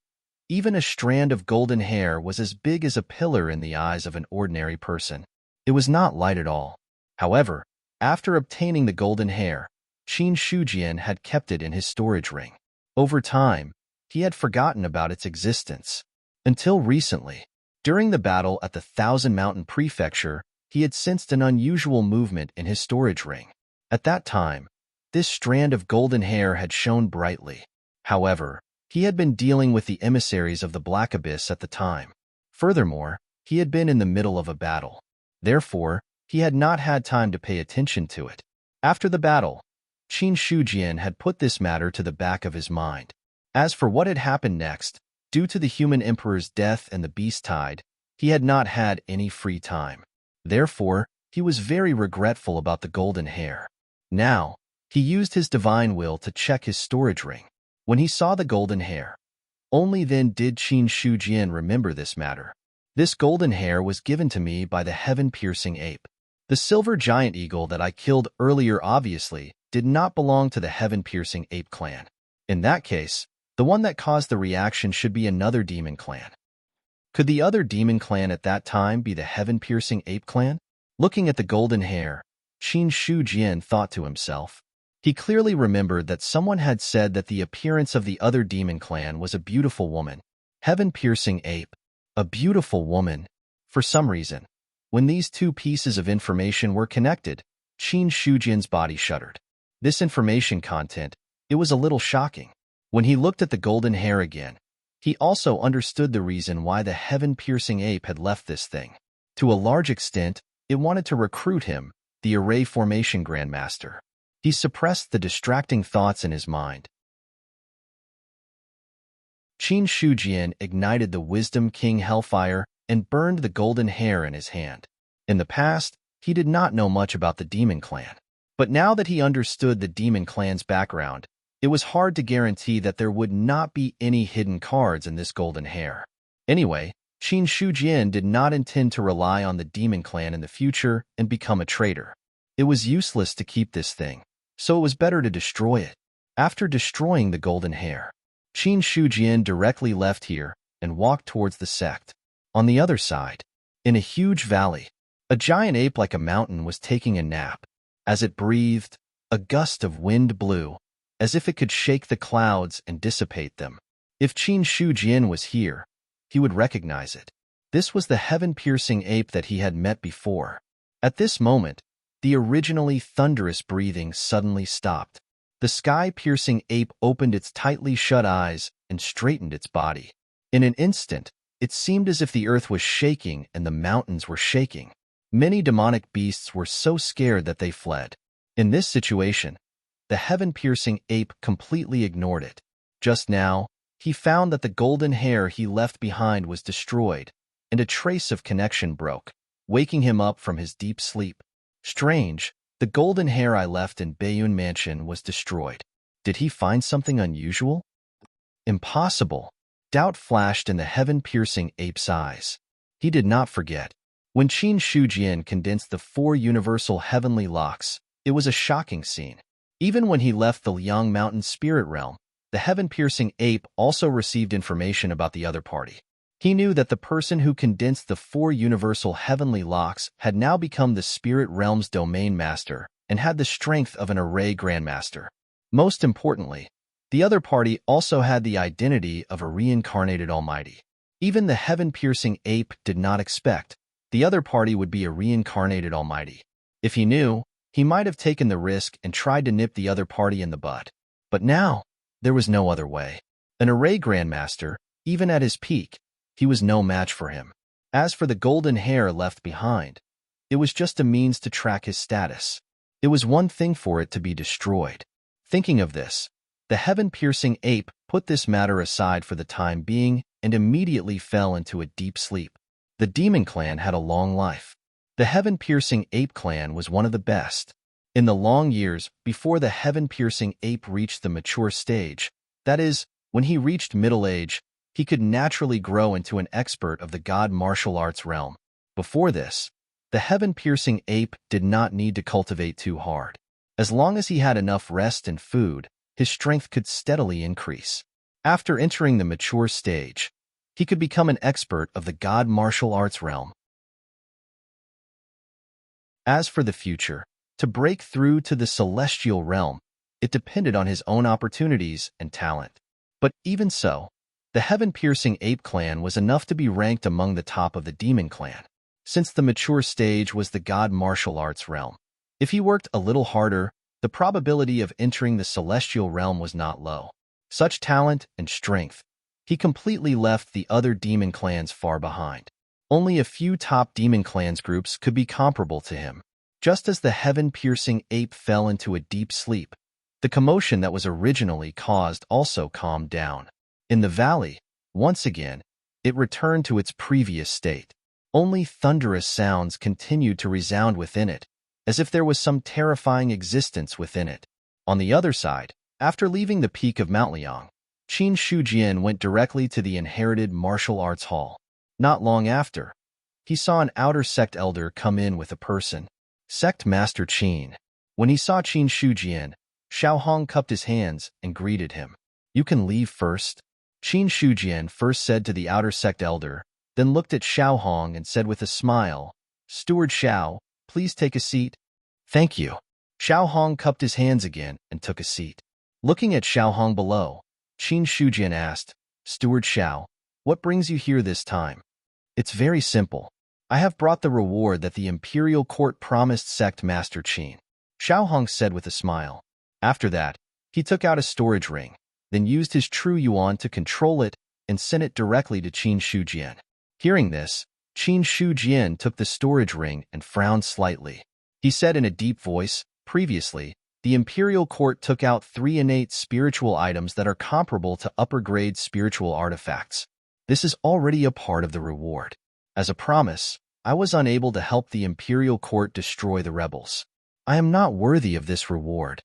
even a strand of golden hair was as big as a pillar in the eyes of an ordinary person. It was not light at all. However, after obtaining the golden hair, Qin Shujian had kept it in his storage ring. Over time, he had forgotten about its existence. Until recently, during the battle at the Thousand Mountain Prefecture, he had sensed an unusual movement in his storage ring. At that time, this strand of golden hair had shone brightly. However, he had been dealing with the emissaries of the Black Abyss at the time. Furthermore, he had been in the middle of a battle. Therefore, he had not had time to pay attention to it. After the battle, Qin Shujian had put this matter to the back of his mind. As for what had happened next, due to the human emperor's death and the beast tide, he had not had any free time. Therefore, he was very regretful about the golden hair. Now, he used his divine will to check his storage ring. When he saw the golden hair, only then did Qin Shujian remember this matter. This golden hair was given to me by the heaven-piercing ape. The silver giant eagle that I killed earlier obviously did not belong to the heaven-piercing ape clan. In that case, the one that caused the reaction should be another demon clan. Could the other demon clan at that time be the heaven-piercing ape clan? Looking at the golden hair, Qin Shujian thought to himself. He clearly remembered that someone had said that the appearance of the other demon clan was a beautiful woman. Heaven-piercing ape. A beautiful woman. For some reason, when these two pieces of information were connected, Qin Shujian's body shuddered. This information content, it was a little shocking. When he looked at the golden hair again, he also understood the reason why the heaven-piercing ape had left this thing. To a large extent, it wanted to recruit him, the Array Formation Grandmaster. He suppressed the distracting thoughts in his mind. Qin Shujian ignited the Wisdom King Hellfire and burned the golden hair in his hand. In the past, he did not know much about the Demon Clan. But now that he understood the Demon Clan's background, it was hard to guarantee that there would not be any hidden cards in this golden hair. Anyway, Qin Shujian did not intend to rely on the Demon Clan in the future and become a traitor. It was useless to keep this thing, so it was better to destroy it. After destroying the golden hair, Qin Shujian directly left here and walked towards the sect. On the other side, in a huge valley, a giant ape like a mountain was taking a nap. As it breathed, a gust of wind blew, as if it could shake the clouds and dissipate them. If Qin Shujian was here, he would recognize it. This was the heaven-piercing ape that he had met before. At this moment, the originally thunderous breathing suddenly stopped. The sky-piercing ape opened its tightly shut eyes and straightened its body. In an instant, it seemed as if the earth was shaking and the mountains were shaking. Many demonic beasts were so scared that they fled. In this situation, the heaven-piercing ape completely ignored it. Just now, he found that the golden hair he left behind was destroyed, and a trace of connection broke, waking him up from his deep sleep. Strange, the golden hair I left in Bayun Mansion was destroyed. Did he find something unusual? Impossible. Doubt flashed in the heaven-piercing ape's eyes. He did not forget. When Qin Shujian condensed the 4 universal heavenly locks, it was a shocking scene. Even when he left the Liang Mountain spirit realm, the heaven-piercing ape also received information about the other party. He knew that the person who condensed the 4 universal heavenly locks had now become the spirit realm's domain master and had the strength of an array grandmaster. Most importantly, the other party also had the identity of a reincarnated almighty. Even the heaven-piercing ape did not expect the other party would be a reincarnated almighty. If he knew, he might have taken the risk and tried to nip the other party in the bud. But now, there was no other way. An array grandmaster, even at his peak, he was no match for him. As for the golden hair left behind, it was just a means to track his status. It was one thing for it to be destroyed. Thinking of this, the heaven-piercing ape put this matter aside for the time being and immediately fell into a deep sleep. The Demon Clan had a long life. The heaven-piercing ape clan was one of the best. In the long years before the heaven-piercing ape reached the mature stage, that is, when he reached middle age, he could naturally grow into an expert of the god martial arts realm. Before this, The heaven-piercing ape did not need to cultivate too hard. As long as he had enough rest and food, his strength could steadily increase. After entering the mature stage, he could become an expert of the god martial arts realm. As for the future, to break through to the celestial realm, it depended on his own opportunities and talent. But even so, the heaven-piercing ape clan was enough to be ranked among the top of the demon clan, since the mature stage was the god martial arts realm. If he worked a little harder, the probability of entering the celestial realm was not low. Such talent and strength, he completely left the other demon clans far behind. Only a few top demon clans groups could be comparable to him. Just as the heaven-piercing ape fell into a deep sleep, the commotion that was originally caused also calmed down. In the valley, once again, it returned to its previous state. Only thunderous sounds continued to resound within it, as if there was some terrifying existence within it. On the other side, after leaving the peak of Mount Liang, Qin Shujian went directly to the inherited martial arts hall. Not long after, he saw an outer sect elder come in with a person. Sect Master Qin. When he saw Qin Shujian, Xiaohong cupped his hands and greeted him. "You can leave first." Qin Shujian first said to the outer sect elder, then looked at Xiaohong and said with a smile, "Steward Xiao, please take a seat." "Thank you." Xiaohong cupped his hands again and took a seat. Looking at Xiaohong below, Qin Shujian asked, "Steward Xiao, what brings you here this time?" "It's very simple. I have brought the reward that the imperial court promised Sect Master Qin," Xiaohong said with a smile. After that, he took out a storage ring, then used his true yuan to control it and sent it directly to Qin Shujian. Hearing this, Qin Shujian took the storage ring and frowned slightly. He said in a deep voice, "Previously, the imperial court took out 3 innate spiritual items that are comparable to upper-grade spiritual artifacts. This is already a part of the reward. As a promise, I was unable to help the imperial court destroy the rebels. I am not worthy of this reward."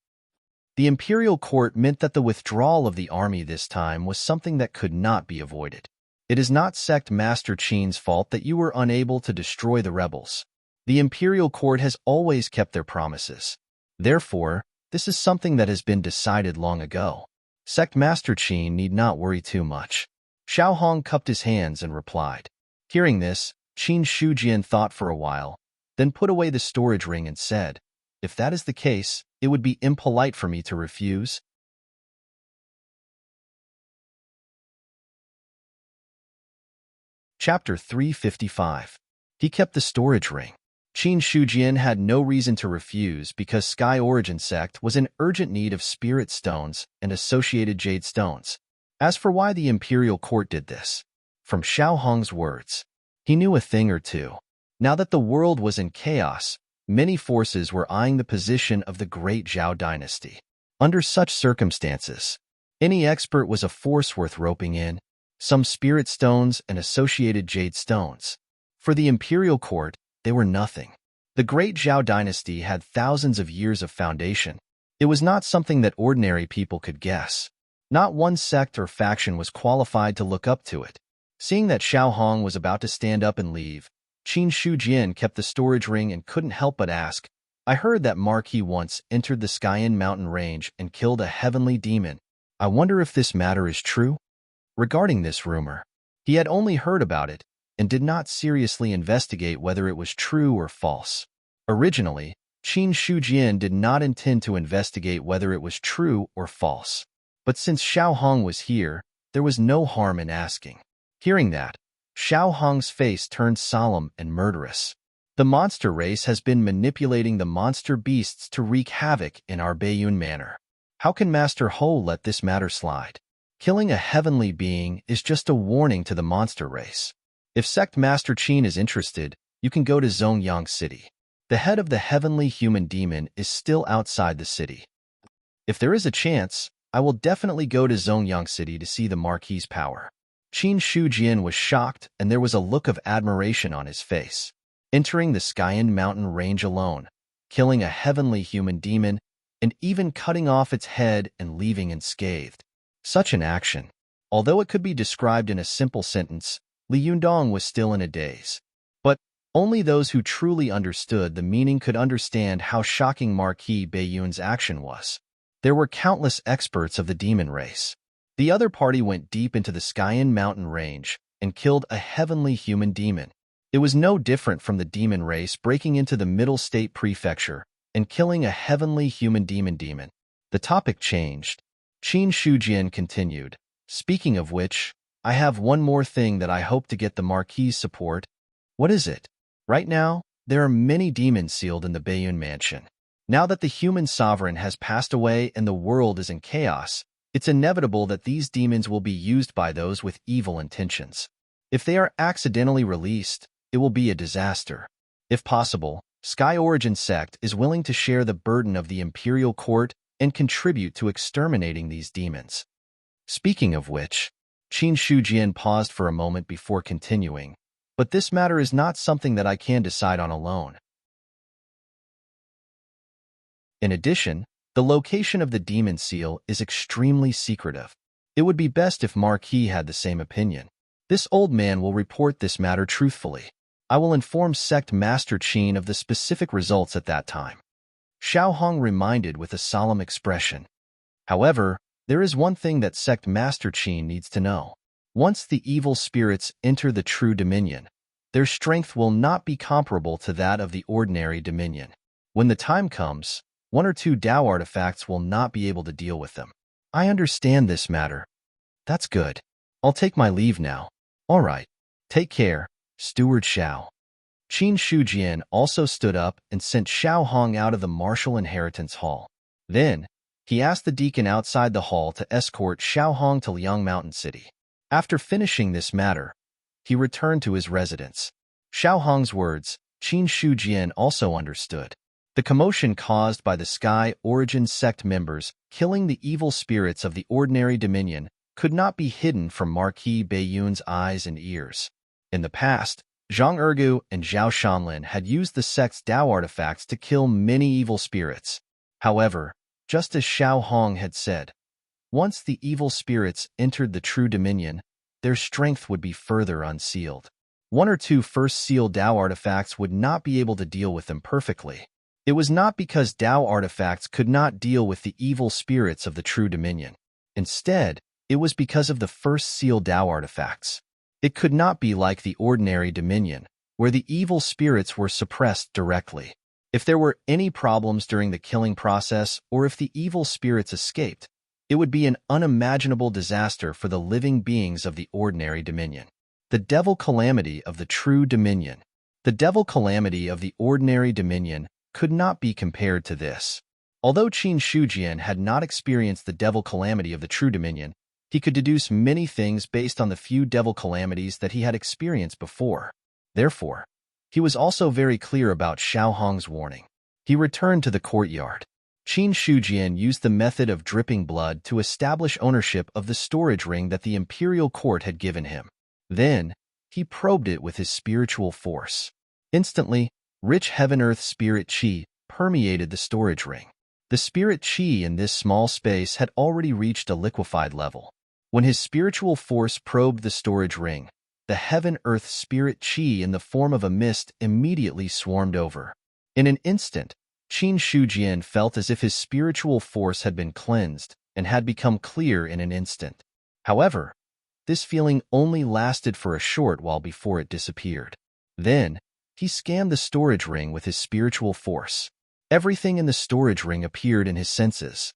The imperial court meant that the withdrawal of the army this time was something that could not be avoided. It is not Sect Master Qin's fault that you were unable to destroy the rebels. The imperial court has always kept their promises. Therefore, this is something that has been decided long ago. Sect Master Qin need not worry too much. Xiaohong cupped his hands and replied. Hearing this, Qin Shujian thought for a while, then put away the storage ring and said, "If that is the case, it would be impolite for me to refuse." Chapter 355. He kept the storage ring. Qin Shujian had no reason to refuse because Sky Origin Sect was in urgent need of spirit stones and associated jade stones. As for why the imperial court did this, from Xiaohong's words, he knew a thing or two. Now that the world was in chaos, many forces were eyeing the position of the great Zhao dynasty. Under such circumstances, any expert was a force worth roping in, some spirit stones and associated jade stones. For the imperial court, they were nothing. The great Zhao dynasty had thousands of years of foundation. It was not something that ordinary people could guess. Not one sect or faction was qualified to look up to it. Seeing that Xiaohong was about to stand up and leave, Qin Shujian kept the storage ring and couldn't help but ask, "I heard that Marquis once entered the Skyen mountain range and killed a heavenly demon. I wonder if this matter is true?" Regarding this rumor, he had only heard about it and did not seriously investigate whether it was true or false. Originally, Qin Shujian did not intend to investigate whether it was true or false. But since Xiaohong was here, there was no harm in asking. Hearing that, Xiaohong's face turned solemn and murderous. The monster race has been manipulating the monster beasts to wreak havoc in our Baiyun manor. How can Master Ho let this matter slide? Killing a heavenly being is just a warning to the monster race. If Sect Master Qin is interested, you can go to Zongyang City. The head of the heavenly human demon is still outside the city. If there is a chance, I will definitely go to Zongyang City to see the Marquis's power. Qin Shujian was shocked and there was a look of admiration on his face. Entering the Skyen mountain range alone, killing a heavenly human demon, and even cutting off its head and leaving unscathed. Such an action, although it could be described in a simple sentence, Li Yundong was still in a daze. But Only those who truly understood the meaning could understand how shocking Marquis Bayun's action was. There were countless experts of the demon race. The other party went deep into the Skyen mountain range and killed a heavenly human demon. It was no different from the demon race breaking into the Middle State Prefecture and killing a heavenly human demon. The topic changed. Qin Shujian continued, "Speaking of which, I have one more thing that I hope to get the Marquis' support." "What is it?" "Right now, there are many demons sealed in the Bayun mansion. Now that the human sovereign has passed away and the world is in chaos, it's inevitable that these demons will be used by those with evil intentions. If they are accidentally released, it will be a disaster. If possible, Sky Origin Sect is willing to share the burden of the Imperial Court and contribute to exterminating these demons." Speaking of which, Qin Shujian paused for a moment before continuing, "But this matter is not something that I can decide on alone. In addition, the location of the demon seal is extremely secretive. It would be best if Marquis had the same opinion. This old man will report this matter truthfully. I will inform Sect Master Qin of the specific results at that time." Xiao Hong reminded with a solemn expression. "However, there is one thing that Sect Master Qin needs to know. Once the evil spirits enter the true dominion, their strength will not be comparable to that of the ordinary dominion. When the time comes, one or two Dao artifacts will not be able to deal with them." "I understand this matter." "That's good. I'll take my leave now." "All right. Take care, Steward Xiao." Qin Shujian also stood up and sent Xiao Hong out of the martial inheritance hall. Then, he asked the deacon outside the hall to escort Xiao Hong to Liang Mountain City. After finishing this matter, he returned to his residence. Xiao Hong's words, Qin Shujian also understood. The commotion caused by the Sky Origin Sect members killing the evil spirits of the ordinary dominion could not be hidden from Marquis Bayun's eyes and ears. In the past, Zhang Ergu and Zhao Shanlin had used the sect's Dao artifacts to kill many evil spirits. However, just as Xiao Hong had said, once the evil spirits entered the true dominion, their strength would be further unsealed. One or two first sealed Dao artifacts would not be able to deal with them perfectly. It was not because Dao artifacts could not deal with the evil spirits of the true dominion. Instead, it was because of the first sealed Dao artifacts. It could not be like the ordinary dominion, where the evil spirits were suppressed directly. If there were any problems during the killing process or if the evil spirits escaped, it would be an unimaginable disaster for the living beings of the ordinary dominion. The devil calamity of the true dominion. The devil calamity of the ordinary dominion could not be compared to this. Although Qin Shujian had not experienced the devil calamity of the true dominion, he could deduce many things based on the few devil calamities that he had experienced before. Therefore, he was also very clear about Xiao Hong's warning. He returned to the courtyard. Qin Shujian used the method of dripping blood to establish ownership of the storage ring that the imperial court had given him. Then, he probed it with his spiritual force. Instantly, rich heaven-earth spirit qi permeated the storage ring. The spirit qi in this small space had already reached a liquefied level. When his spiritual force probed the storage ring, the heaven-earth spirit qi in the form of a mist immediately swarmed over. In an instant, Qin Shujian felt as if his spiritual force had been cleansed and had become clear in an instant. However, this feeling only lasted for a short while before it disappeared. Then, he scanned the storage ring with his spiritual force. Everything in the storage ring appeared in his senses.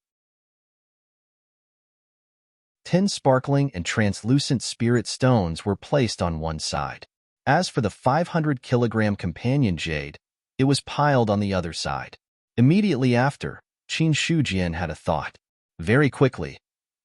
10 sparkling and translucent spirit stones were placed on one side. As for the 500-kilogram companion jade, it was piled on the other side. Immediately after, Qin Shujian had a thought. Very quickly,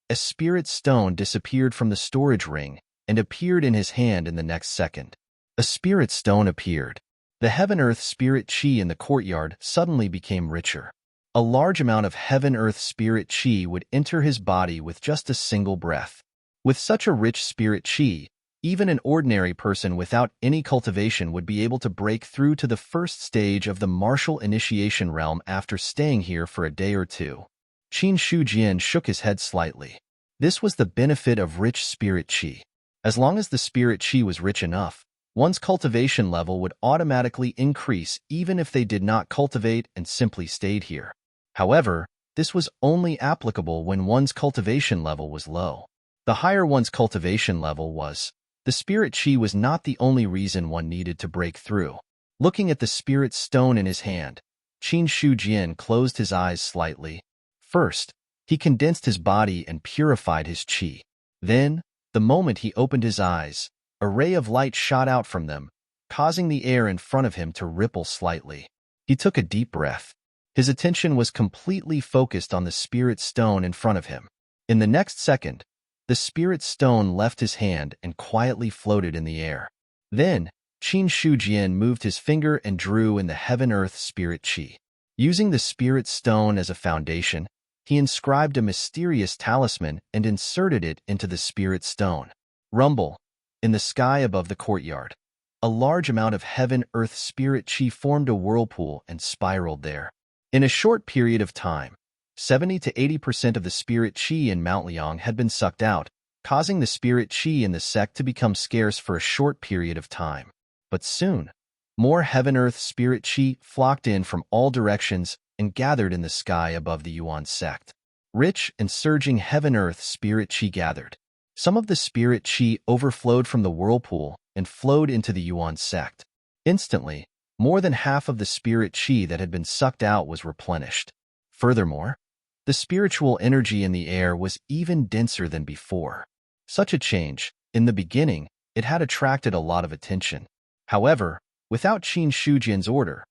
a spirit stone disappeared from the storage ring and appeared in his hand in the next second. A spirit stone appeared. The heaven-earth spirit qi in the courtyard suddenly became richer. A large amount of heaven-earth spirit qi would enter his body with just a single breath. With such a rich spirit qi, even an ordinary person without any cultivation would be able to break through to the first stage of the martial initiation realm after staying here for a day or two. Qin Shujian shook his head slightly. This was the benefit of rich spirit qi. As long as the spirit qi was rich enough, One's cultivation level would automatically increase even if they did not cultivate and simply stayed here. However, this was only applicable when one's cultivation level was low. The higher one's cultivation level was, the spirit chi was not the only reason one needed to break through. Looking at the spirit stone in his hand, Qin Shujian closed his eyes slightly. First, he condensed his body and purified his qi. Then, the moment he opened his eyes, a ray of light shot out from them, causing the air in front of him to ripple slightly. He took a deep breath. His attention was completely focused on the spirit stone in front of him. In the next second, the spirit stone left his hand and quietly floated in the air. Then, Qin Shujian moved his finger and drew in the heaven-earth spirit qi. Using the spirit stone as a foundation, he inscribed a mysterious talisman and inserted it into the spirit stone. Rumble. In the sky above the courtyard, a large amount of heaven-earth spirit qi formed a whirlpool and spiraled there. In a short period of time, 70 to 80% of the spirit qi in Mount Liang had been sucked out, causing the spirit qi in the sect to become scarce for a short period of time. But soon, more heaven-earth spirit qi flocked in from all directions and gathered in the sky above the Yuan sect. Rich and surging heaven-earth spirit qi gathered. Some of the spirit qi overflowed from the whirlpool and flowed into the Yuan sect. Instantly, more than half of the spirit qi that had been sucked out was replenished. Furthermore, the spiritual energy in the air was even denser than before. Such a change, in the beginning, it had attracted a lot of attention. However, without Qin Shujian's order,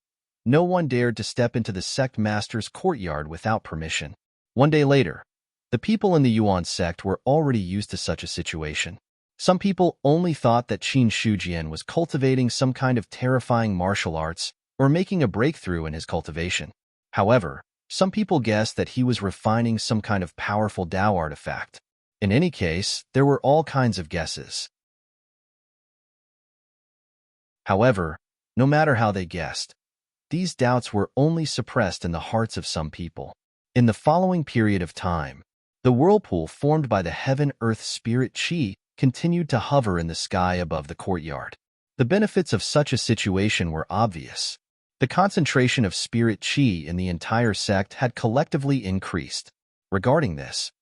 no one dared to step into the sect master's courtyard without permission. One day later, the people in the Yuan sect were already used to such a situation. Some people only thought that Qin Shujian was cultivating some kind of terrifying martial arts or making a breakthrough in his cultivation. However, some people guessed that he was refining some kind of powerful Tao artifact. In any case, there were all kinds of guesses. However, no matter how they guessed, these doubts were only suppressed in the hearts of some people. In the following period of time, the whirlpool formed by the heaven-earth spirit qi continued to hover in the sky above the courtyard. The benefits of such a situation were obvious. The concentration of spirit qi in the entire sect had collectively increased. Regarding this,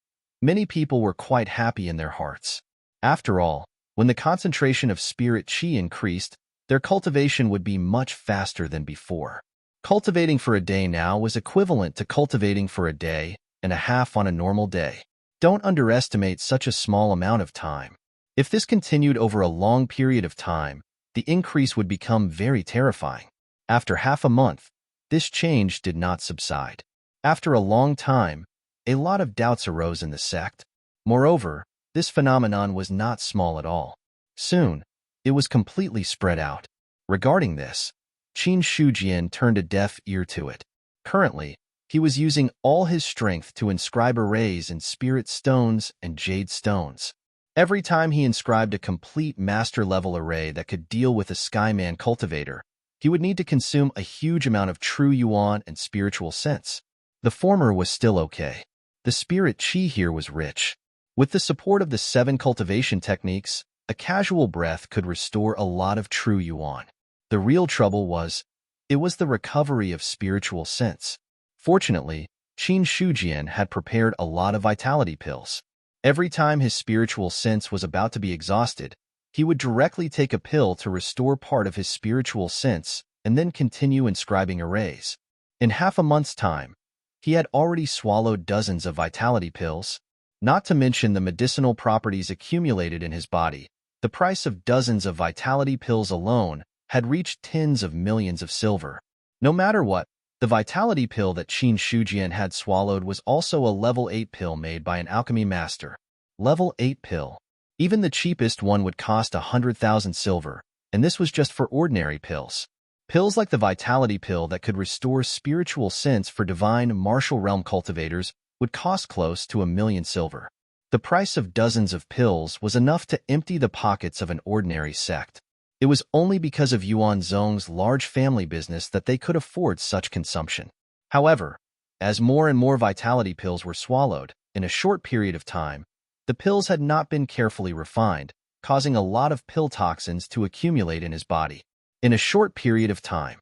many people were quite happy in their hearts. After all, when the concentration of spirit qi increased, their cultivation would be much faster than before. Cultivating for a day now was equivalent to cultivating for a day and a half on a normal day. Don't underestimate such a small amount of time. If this continued over a long period of time, the increase would become very terrifying. After half a month, this change did not subside. After a long time, a lot of doubts arose in the sect. Moreover, this phenomenon was not small at all. Soon, it was completely spread out. Regarding this, Qin Shujian turned a deaf ear to it. Currently, he was using all his strength to inscribe arrays in spirit stones and jade stones. Every time he inscribed a complete master-level array that could deal with a Skyman cultivator, he would need to consume a huge amount of true yuan and spiritual sense. The former was still okay. The spirit qi here was rich. With the support of the 7 cultivation techniques, a casual breath could restore a lot of true yuan. The real trouble was, it was the recovery of spiritual sense. Fortunately, Qin Shujian had prepared a lot of vitality pills. Every time his spiritual sense was about to be exhausted, he would directly take a pill to restore part of his spiritual sense and then continue inscribing arrays. In half a month's time, he had already swallowed dozens of vitality pills. Not to mention the medicinal properties accumulated in his body, the price of dozens of vitality pills alone had reached tens of millions of silver. No matter what, the vitality pill that Qin Shujian had swallowed was also a level 8 pill made by an alchemy master. Level 8 pill. Even the cheapest one would cost 100,000 silver, and this was just for ordinary pills. Pills like the vitality pill that could restore spiritual sense for divine martial realm cultivators would cost close to 1 million silver. The price of dozens of pills was enough to empty the pockets of an ordinary sect. It was only because of Yuan Zong's large family business that they could afford such consumption. However, as more and more vitality pills were swallowed, in a short period of time, the pills had not been carefully refined, causing a lot of pill toxins to accumulate in his body. In a short period of time,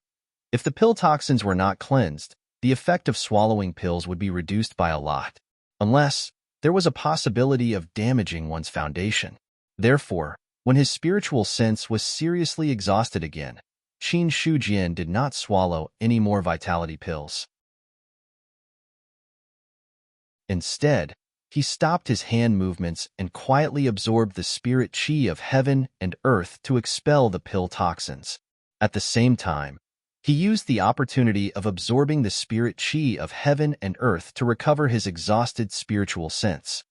if the pill toxins were not cleansed, the effect of swallowing pills would be reduced by a lot, unless there was a possibility of damaging one's foundation. Therefore, when his spiritual sense was seriously exhausted again, Qin Shujian did not swallow any more vitality pills. Instead, he stopped his hand movements and quietly absorbed the spirit qi of heaven and earth to expel the pill toxins. At the same time, he used the opportunity of absorbing the spirit qi of heaven and earth to recover his exhausted spiritual sense.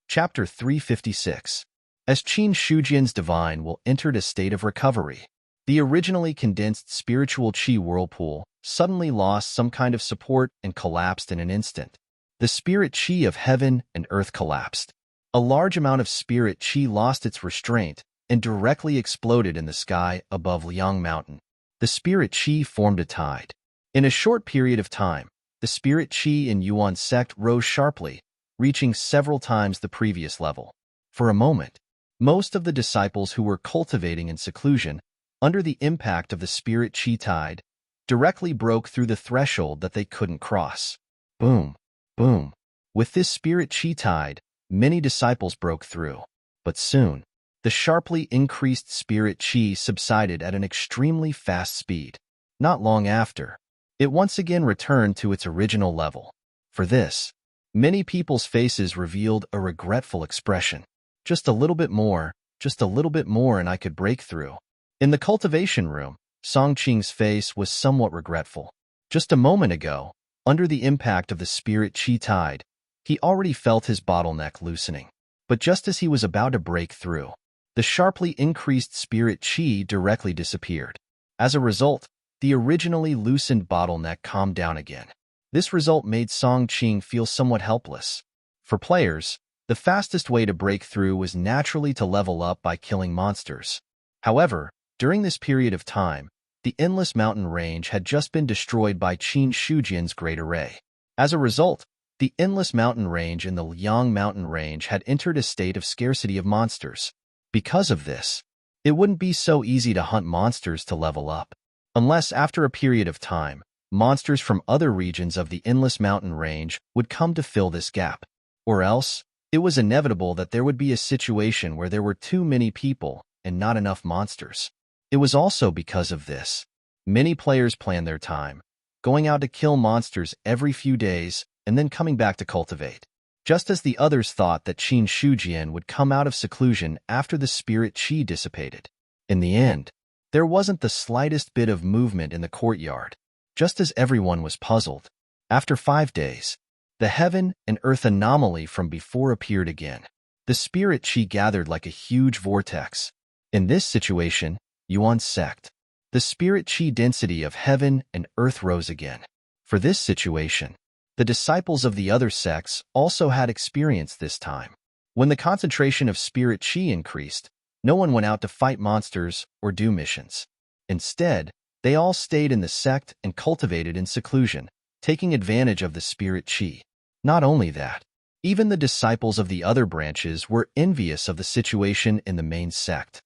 Chapter 356. As Qin Shujian's divine will entered a state of recovery, the originally condensed spiritual qi whirlpool suddenly lost some kind of support and collapsed in an instant. The spirit qi of heaven and earth collapsed. A large amount of spirit qi lost its restraint and directly exploded in the sky above Liang Mountain. The spirit qi formed a tide. In a short period of time, the spirit qi in Yuan sect rose sharply, reaching several times the previous level. For a moment, most of the disciples who were cultivating in seclusion, under the impact of the spirit qi tide, directly broke through the threshold that they couldn't cross. Boom, boom. With this spirit qi tide, many disciples broke through. But soon, the sharply increased spirit qi subsided at an extremely fast speed. Not long after, it once again returned to its original level. For this, many people's faces revealed a regretful expression. Just a little bit more, and I could break through. In the cultivation room, Song Qing's face was somewhat regretful. Just a moment ago, under the impact of the spirit qi tide, he already felt his bottleneck loosening. But just as he was about to break through, the sharply increased spirit qi directly disappeared. As a result, the originally loosened bottleneck calmed down again. This result made Song Qing feel somewhat helpless. For players, the fastest way to break through was naturally to level up by killing monsters. However, during this period of time, the Endless Mountain Range had just been destroyed by Qin Shujian's Great Array. As a result, the Endless Mountain Range and the Liang Mountain Range had entered a state of scarcity of monsters. Because of this, it wouldn't be so easy to hunt monsters to level up, unless after a period of time, monsters from other regions of the Endless Mountain Range would come to fill this gap. Or else, it was inevitable that there would be a situation where there were too many people and not enough monsters. It was also because of this. Many players plan their time, going out to kill monsters every few days and then coming back to cultivate. Just as the others thought that Qin Shujian would come out of seclusion after the spirit qi dissipated. In the end, there wasn't the slightest bit of movement in the courtyard, just as everyone was puzzled. After 5 days, the heaven and earth anomaly from before appeared again. The spirit qi gathered like a huge vortex. In this situation, Yuan sect, the spirit qi density of heaven and earth rose again. For this situation, the disciples of the other sects also had experienced this time. When the concentration of spirit qi increased, no one went out to fight monsters or do missions. Instead, they all stayed in the sect and cultivated in seclusion, taking advantage of the spirit qi. Not only that, even the disciples of the other branches were envious of the situation in the main sect.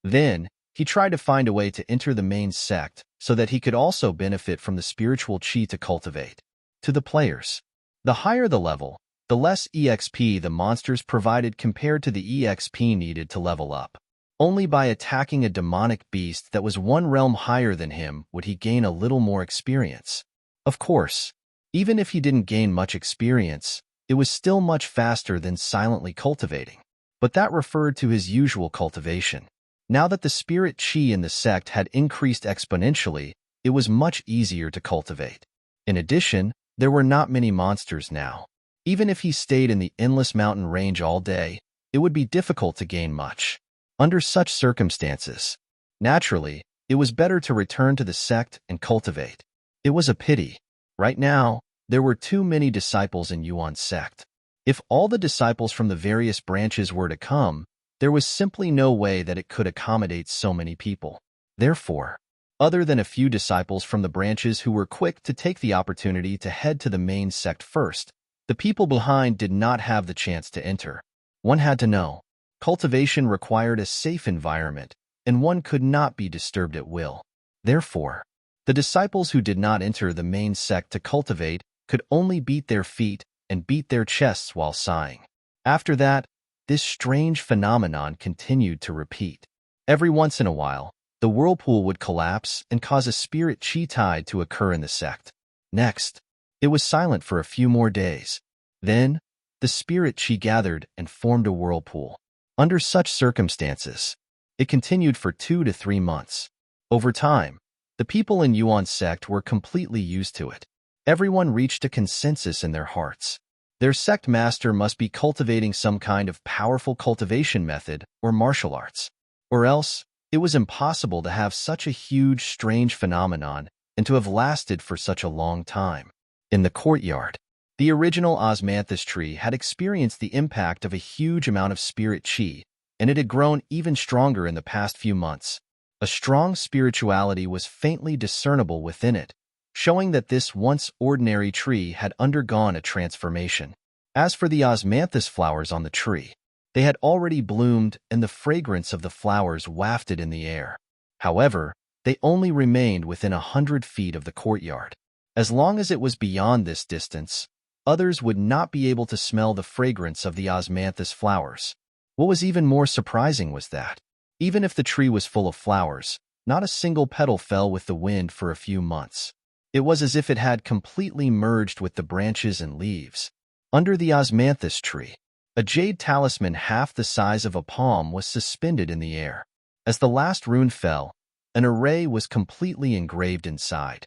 Then, he tried to find a way to enter the main sect so that he could also benefit from the spiritual qi to cultivate. To the players, the higher the level, the less EXP the monsters provided compared to the EXP needed to level up. Only by attacking a demonic beast that was one realm higher than him would he gain a little more experience. Of course, even if he didn't gain much experience, it was still much faster than silently cultivating. But that referred to his usual cultivation. Now that the spirit qi in the sect had increased exponentially, it was much easier to cultivate. In addition, there were not many monsters now. Even if he stayed in the Endless Mountain Range all day, it would be difficult to gain much. Under such circumstances, naturally, it was better to return to the sect and cultivate. It was a pity. Right now, there were too many disciples in Yuan's sect. If all the disciples from the various branches were to come, there was simply no way that it could accommodate so many people. Therefore, Other than a few disciples from the branches who were quick to take the opportunity to head to the main sect first, the people behind did not have the chance to enter. One had to know. Cultivation required a safe environment, and one could not be disturbed at will. Therefore, the disciples who did not enter the main sect to cultivate could only beat their feet and beat their chests while sighing. After that, this strange phenomenon continued to repeat. Every once in a while, the whirlpool would collapse and cause a spirit chi tide to occur in the sect. Next, it was silent for a few more days. Then, the spirit chi gathered and formed a whirlpool. Under such circumstances, it continued for 2 to 3 months. Over time, the people in Yuan's sect were completely used to it. Everyone reached a consensus in their hearts. Their sect master must be cultivating some kind of powerful cultivation method or martial arts. Or else, it was impossible to have such a huge, strange phenomenon and to have lasted for such a long time. In the courtyard, the original osmanthus tree had experienced the impact of a huge amount of spirit chi, and it had grown even stronger in the past few months. A strong spirituality was faintly discernible within it, showing that this once ordinary tree had undergone a transformation. As for the osmanthus flowers on the tree, they had already bloomed and the fragrance of the flowers wafted in the air. However, they only remained within 100 feet of the courtyard. As long as it was beyond this distance, others would not be able to smell the fragrance of the osmanthus flowers. What was even more surprising was that, even if the tree was full of flowers, not a single petal fell with the wind for a few months. It was as if it had completely merged with the branches and leaves. Under the osmanthus tree, a jade talisman half the size of a palm was suspended in the air. As the last rune fell, an array was completely engraved inside.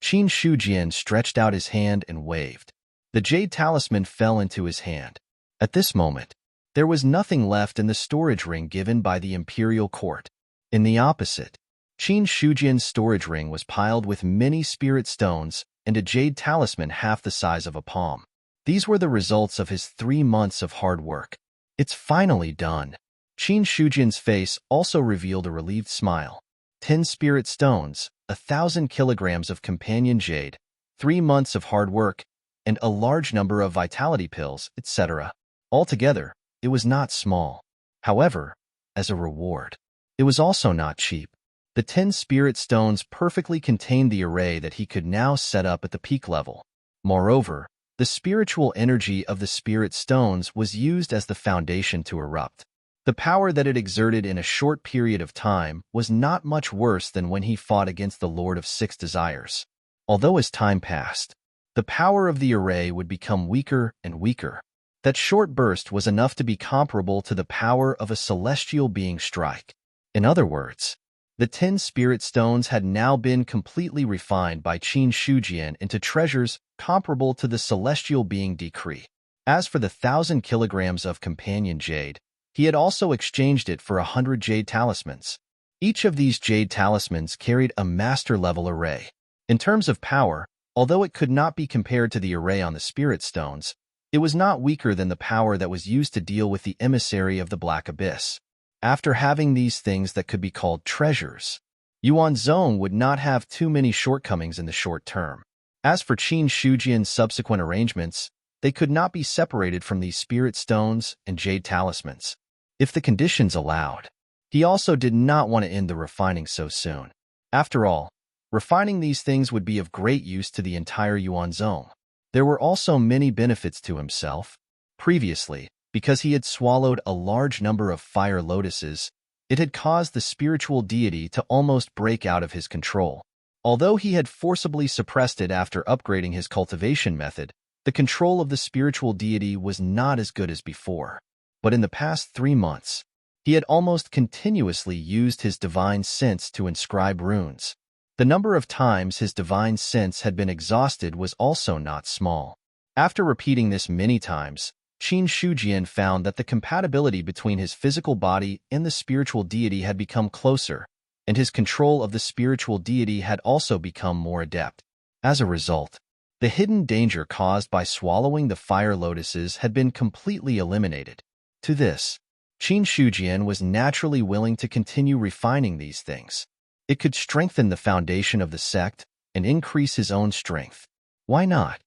Qin Shujian stretched out his hand and waved. The jade talisman fell into his hand. At this moment, there was nothing left in the storage ring given by the imperial court. In the opposite, Qin Shujian's storage ring was piled with many spirit stones and a jade talisman half the size of a palm. These were the results of his 3 months of hard work. It's finally done. Qin Shujian's face also revealed a relieved smile. 10 spirit stones, 1,000 kilograms of companion jade, 3 months of hard work, and a large number of vitality pills, etc. Altogether, it was not small. However, as a reward, it was also not cheap. The 10 spirit stones perfectly contained the array that he could now set up at the peak level. Moreover, the spiritual energy of the spirit stones was used as the foundation to erupt. The power that it exerted in a short period of time was not much worse than when he fought against the Lord of Six Desires. Although as time passed, the power of the array would become weaker and weaker. That short burst was enough to be comparable to the power of a celestial being strike. In other words, the 10 spirit stones had now been completely refined by Qin Shujian into treasures comparable to the celestial being decree. As for the 1,000 kilograms of companion jade, he had also exchanged it for 100 jade talismans. Each of these jade talismans carried a master-level array. In terms of power, although it could not be compared to the array on the spirit stones, it was not weaker than the power that was used to deal with the emissary of the Black Abyss. After having these things that could be called treasures, Yuanzong would not have too many shortcomings in the short term. As for Qin Shujian's subsequent arrangements, they could not be separated from these spirit stones and jade talismans. If the conditions allowed, he also did not want to end the refining so soon. After all, refining these things would be of great use to the entire Yuanzong. There were also many benefits to himself. Previously, because he had swallowed a large number of fire lotuses, it had caused the spiritual deity to almost break out of his control. Although he had forcibly suppressed it after upgrading his cultivation method, the control of the spiritual deity was not as good as before. But in the past 3 months, he had almost continuously used his divine sense to inscribe runes. The number of times his divine sense had been exhausted was also not small. After repeating this many times, Qin Shujian found that the compatibility between his physical body and the spiritual deity had become closer, and his control of the spiritual deity had also become more adept. As a result, the hidden danger caused by swallowing the fire lotuses had been completely eliminated. To this, Qin Shujian was naturally willing to continue refining these things. It could strengthen the foundation of the sect and increase his own strength. Why not?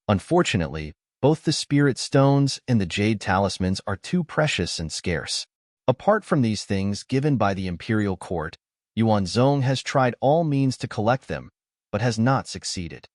Unfortunately, both the spirit stones and the jade talismans are too precious and scarce. Apart from these things given by the imperial court, Yuanzong has tried all means to collect them, but has not succeeded.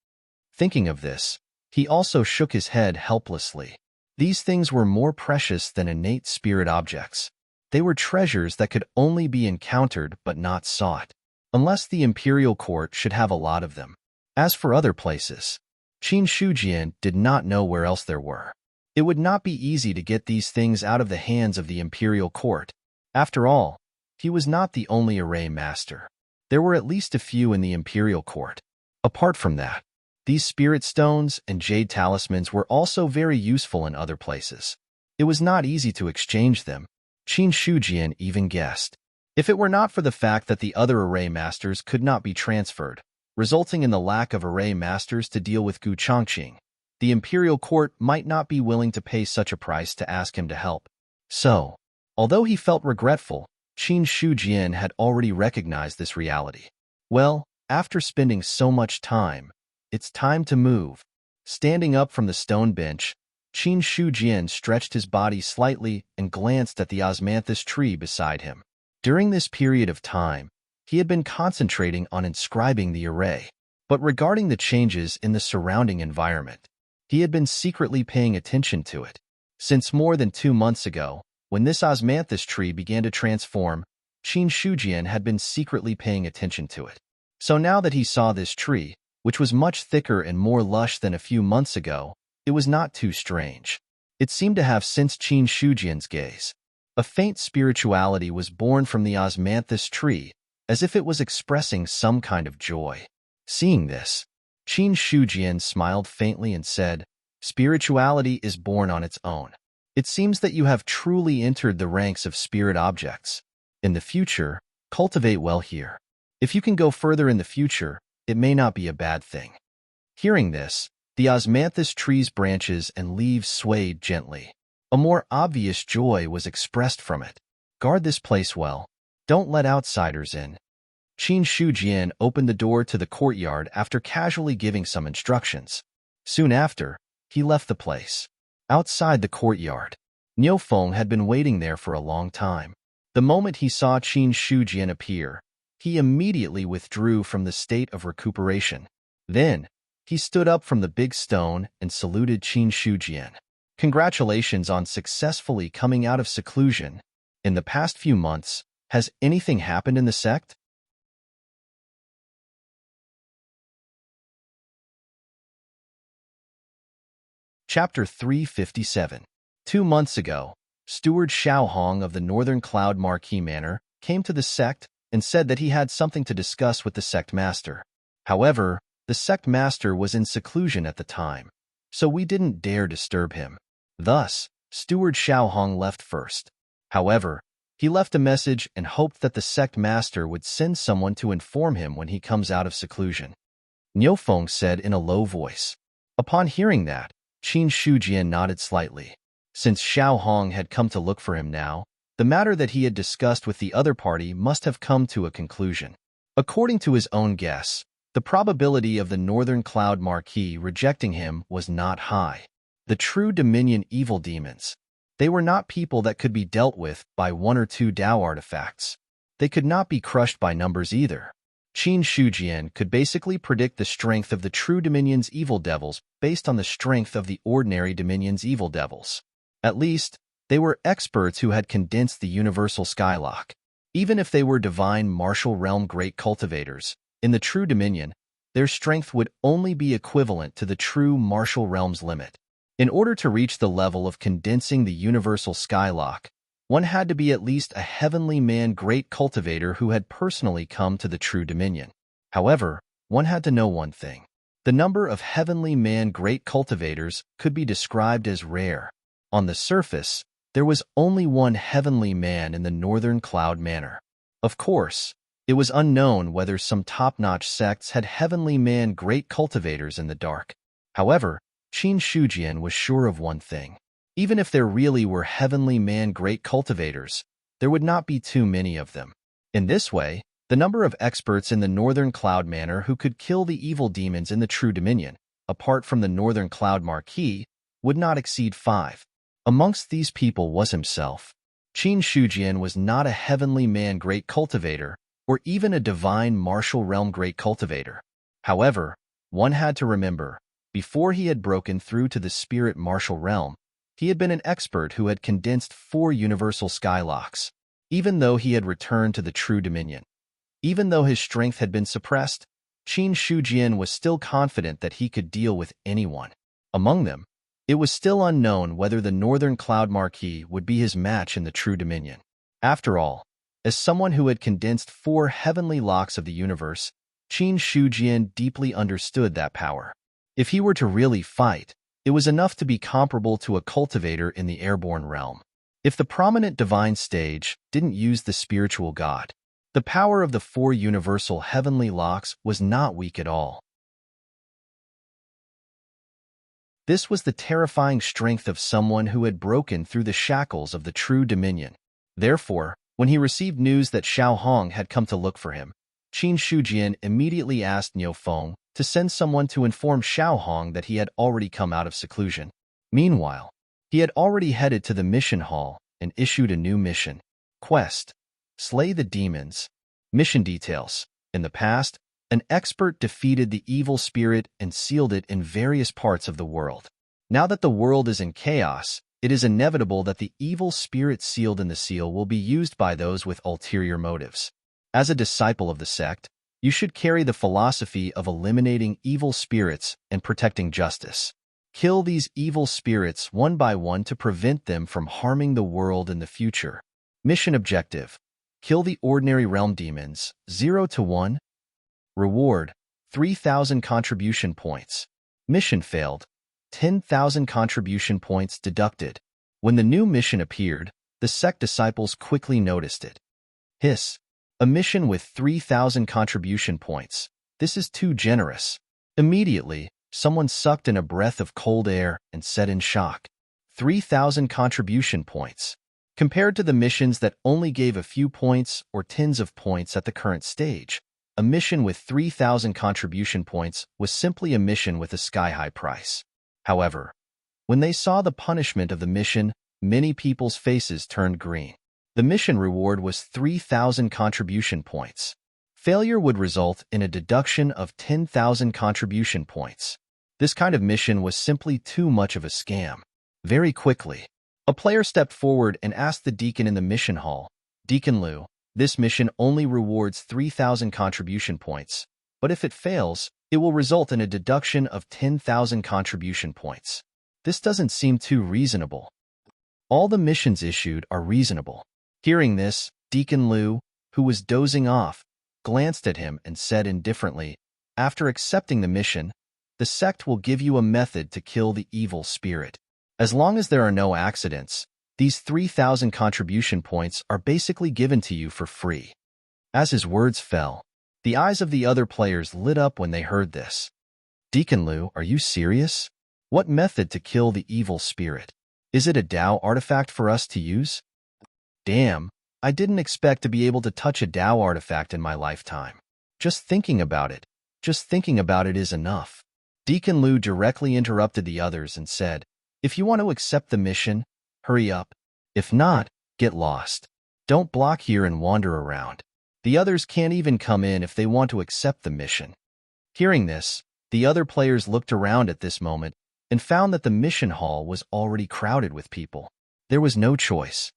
Thinking of this, he also shook his head helplessly. These things were more precious than innate spirit objects. They were treasures that could only be encountered but not sought, unless the imperial court should have a lot of them. As for other places, Qin Shujian did not know where else there were. It would not be easy to get these things out of the hands of the imperial court. After all, he was not the only array master. There were at least a few in the imperial court. Apart from that, these spirit stones and jade talismans were also very useful in other places. It was not easy to exchange them, Qin Shujian even guessed. If it were not for the fact that the other array masters could not be transferred, resulting in the lack of array masters to deal with Gu Chongqing, the imperial court might not be willing to pay such a price to ask him to help. So, although he felt regretful, Qin Shujian had already recognized this reality. Well, after spending so much time, it's time to move. Standing up from the stone bench, Qin Shujian stretched his body slightly and glanced at the osmanthus tree beside him. During this period of time, he had been concentrating on inscribing the array. But regarding the changes in the surrounding environment, he had been secretly paying attention to it. Since more than 2 months ago, when this osmanthus tree began to transform, Qin Shujian had been secretly paying attention to it. So now that he saw this tree, which was much thicker and more lush than a few months ago, it was not too strange. It seemed to have sensed Qin Shujian's gaze. A faint spirituality was born from the osmanthus tree, as if it was expressing some kind of joy. Seeing this, Qin Shujian smiled faintly and said, "Spirituality is born on its own. It seems that you have truly entered the ranks of spirit objects. In the future, cultivate well here. If you can go further in the future, it may not be a bad thing." Hearing this, the osmanthus tree's branches and leaves swayed gently. A more obvious joy was expressed from it. Guard this place well. Don't let outsiders in. Qin Shujian opened the door to the courtyard after casually giving some instructions. Soon after, he left the place. Outside the courtyard, Niu Feng had been waiting there for a long time. The moment he saw Qin Shujian appear, he immediately withdrew from the state of recuperation. Then, he stood up from the big stone and saluted Qin Shujian. "Congratulations on successfully coming out of seclusion. In the past few months, has anything happened in the sect?" Chapter 357. 2 months ago, Steward Xiao Hong of the Northern Cloud Marquis Manor came to the sect and said that he had something to discuss with the sect master. However, the sect master was in seclusion at the time, so we didn't dare disturb him. Thus, Steward Xiao Hong left first. However, he left a message and hoped that the sect master would send someone to inform him when he comes out of seclusion. Niu Feng said in a low voice. Upon hearing that, Qin Shujian nodded slightly. Since Xiao Hong had come to look for him now, the matter that he had discussed with the other party must have come to a conclusion. According to his own guess, the probability of the Northern Cloud Marquis rejecting him was not high. The true Dominion evil demons. They were not people that could be dealt with by 1 or 2 Dao artifacts. They could not be crushed by numbers either. Qin Shujian could basically predict the strength of the true Dominion's evil devils based on the strength of the ordinary Dominion's evil devils. At least, they were experts who had condensed the universal skylock. Even if they were divine martial realm great cultivators, in the true Dominion, their strength would only be equivalent to the true martial realm's limit. In order to reach the level of condensing the universal skylock, one had to be at least a heavenly man great cultivator who had personally come to the true Dominion. However, one had to know one thing. The number of heavenly man great cultivators could be described as rare. On the surface, there was only one heavenly man in the Northern Cloud Manor. Of course, it was unknown whether some top-notch sects had heavenly man great cultivators in the dark. However, Qin Shujian was sure of one thing. Even if there really were heavenly man-great cultivators, there would not be too many of them. In this way, the number of experts in the Northern Cloud Manor who could kill the evil demons in the True Dominion, apart from the Northern Cloud Marquis, would not exceed 5. Amongst these people was himself. Qin Shujian was not a heavenly man-great cultivator, or even a divine martial realm great cultivator. However, one had to remember, before he had broken through to the spirit martial realm, he had been an expert who had condensed 4 universal skylocks. Even though he had returned to the True Dominion, even though his strength had been suppressed, Qin Shujian was still confident that he could deal with anyone. Among them, it was still unknown whether the Northern Cloud Marquis would be his match in the True Dominion. After all, as someone who had condensed 4 heavenly locks of the universe, Qin Shujian deeply understood that power. If he were to really fight, it was enough to be comparable to a cultivator in the airborne realm. If the prominent divine stage didn't use the spiritual god, the power of the 4 universal heavenly locks was not weak at all. This was the terrifying strength of someone who had broken through the shackles of the True Dominion. Therefore, when he received news that Xiao Hong had come to look for him, Qin Shujian immediately asked Niu Feng to send someone to inform Xiao Hong that he had already come out of seclusion. Meanwhile, he had already headed to the mission hall and issued a new mission. Quest: Slay the Demons. Mission details. In the past, an expert defeated the evil spirit and sealed it in various parts of the world. Now that the world is in chaos, it is inevitable that the evil spirit sealed in the seal will be used by those with ulterior motives. As a disciple of the sect, you should carry the philosophy of eliminating evil spirits and protecting justice. Kill these evil spirits one by one to prevent them from harming the world in the future. Mission objective: Kill the ordinary realm demons, 0 to 1. Reward: 3,000 contribution points. Mission failed. 10,000 contribution points deducted. When the new mission appeared, the sect disciples quickly noticed it. Hiss. A mission with 3,000 contribution points. This is too generous. Immediately, someone sucked in a breath of cold air and said in shock, 3,000 contribution points. Compared to the missions that only gave a few points or tens of points at the current stage, a mission with 3,000 contribution points was simply a mission with a sky-high price. However, when they saw the punishment of the mission, many people's faces turned green. The mission reward was 3,000 contribution points. Failure would result in a deduction of 10,000 contribution points. This kind of mission was simply too much of a scam. Very quickly, a player stepped forward and asked the deacon in the mission hall, "Deacon Liu, this mission only rewards 3,000 contribution points, but if it fails, it will result in a deduction of 10,000 contribution points. This doesn't seem too reasonable. All the missions issued are reasonable." Hearing this, Deacon Liu, who was dozing off, glanced at him and said indifferently, "After accepting the mission, the sect will give you a method to kill the evil spirit. As long as there are no accidents, these 3,000 contribution points are basically given to you for free." As his words fell, the eyes of the other players lit up when they heard this. "Deacon Liu, are you serious? What method to kill the evil spirit? Is it a Dao artifact for us to use? Damn, I didn't expect to be able to touch a Dao artifact in my lifetime. Just thinking about it is enough." Deacon Liu directly interrupted the others and said, "If you want to accept the mission, hurry up. If not, get lost. Don't block here and wander around. The others can't even come in if they want to accept the mission." Hearing this, the other players looked around at this moment and found that the mission hall was already crowded with people. There was no choice.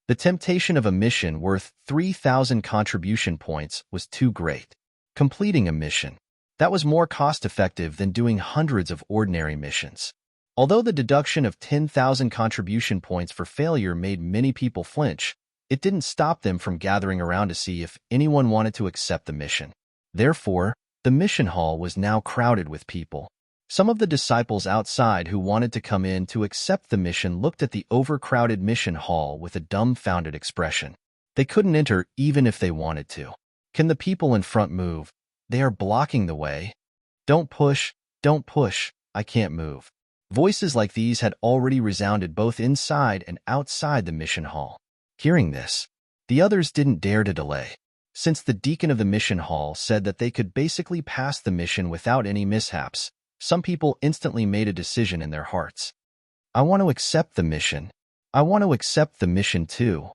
The temptation of a mission worth 3,000 contribution points was too great. Completing a mission that was more cost-effective than doing hundreds of ordinary missions. Although the deduction of 10,000 contribution points for failure made many people flinch, it didn't stop them from gathering around to see if anyone wanted to accept the mission. Therefore, the mission hall was now crowded with people. Some of the disciples outside who wanted to come in to accept the mission looked at the overcrowded mission hall with a dumbfounded expression. They couldn't enter even if they wanted to. "Can the people in front move? They are blocking the way. Don't push, don't push. I can't move." Voices like these had already resounded both inside and outside the mission hall. Hearing this, the others didn't dare to delay. Since the deacon of the mission hall said that they could basically pass the mission without any mishaps, some people instantly made a decision in their hearts. "I want to accept the mission. I want to accept the mission too."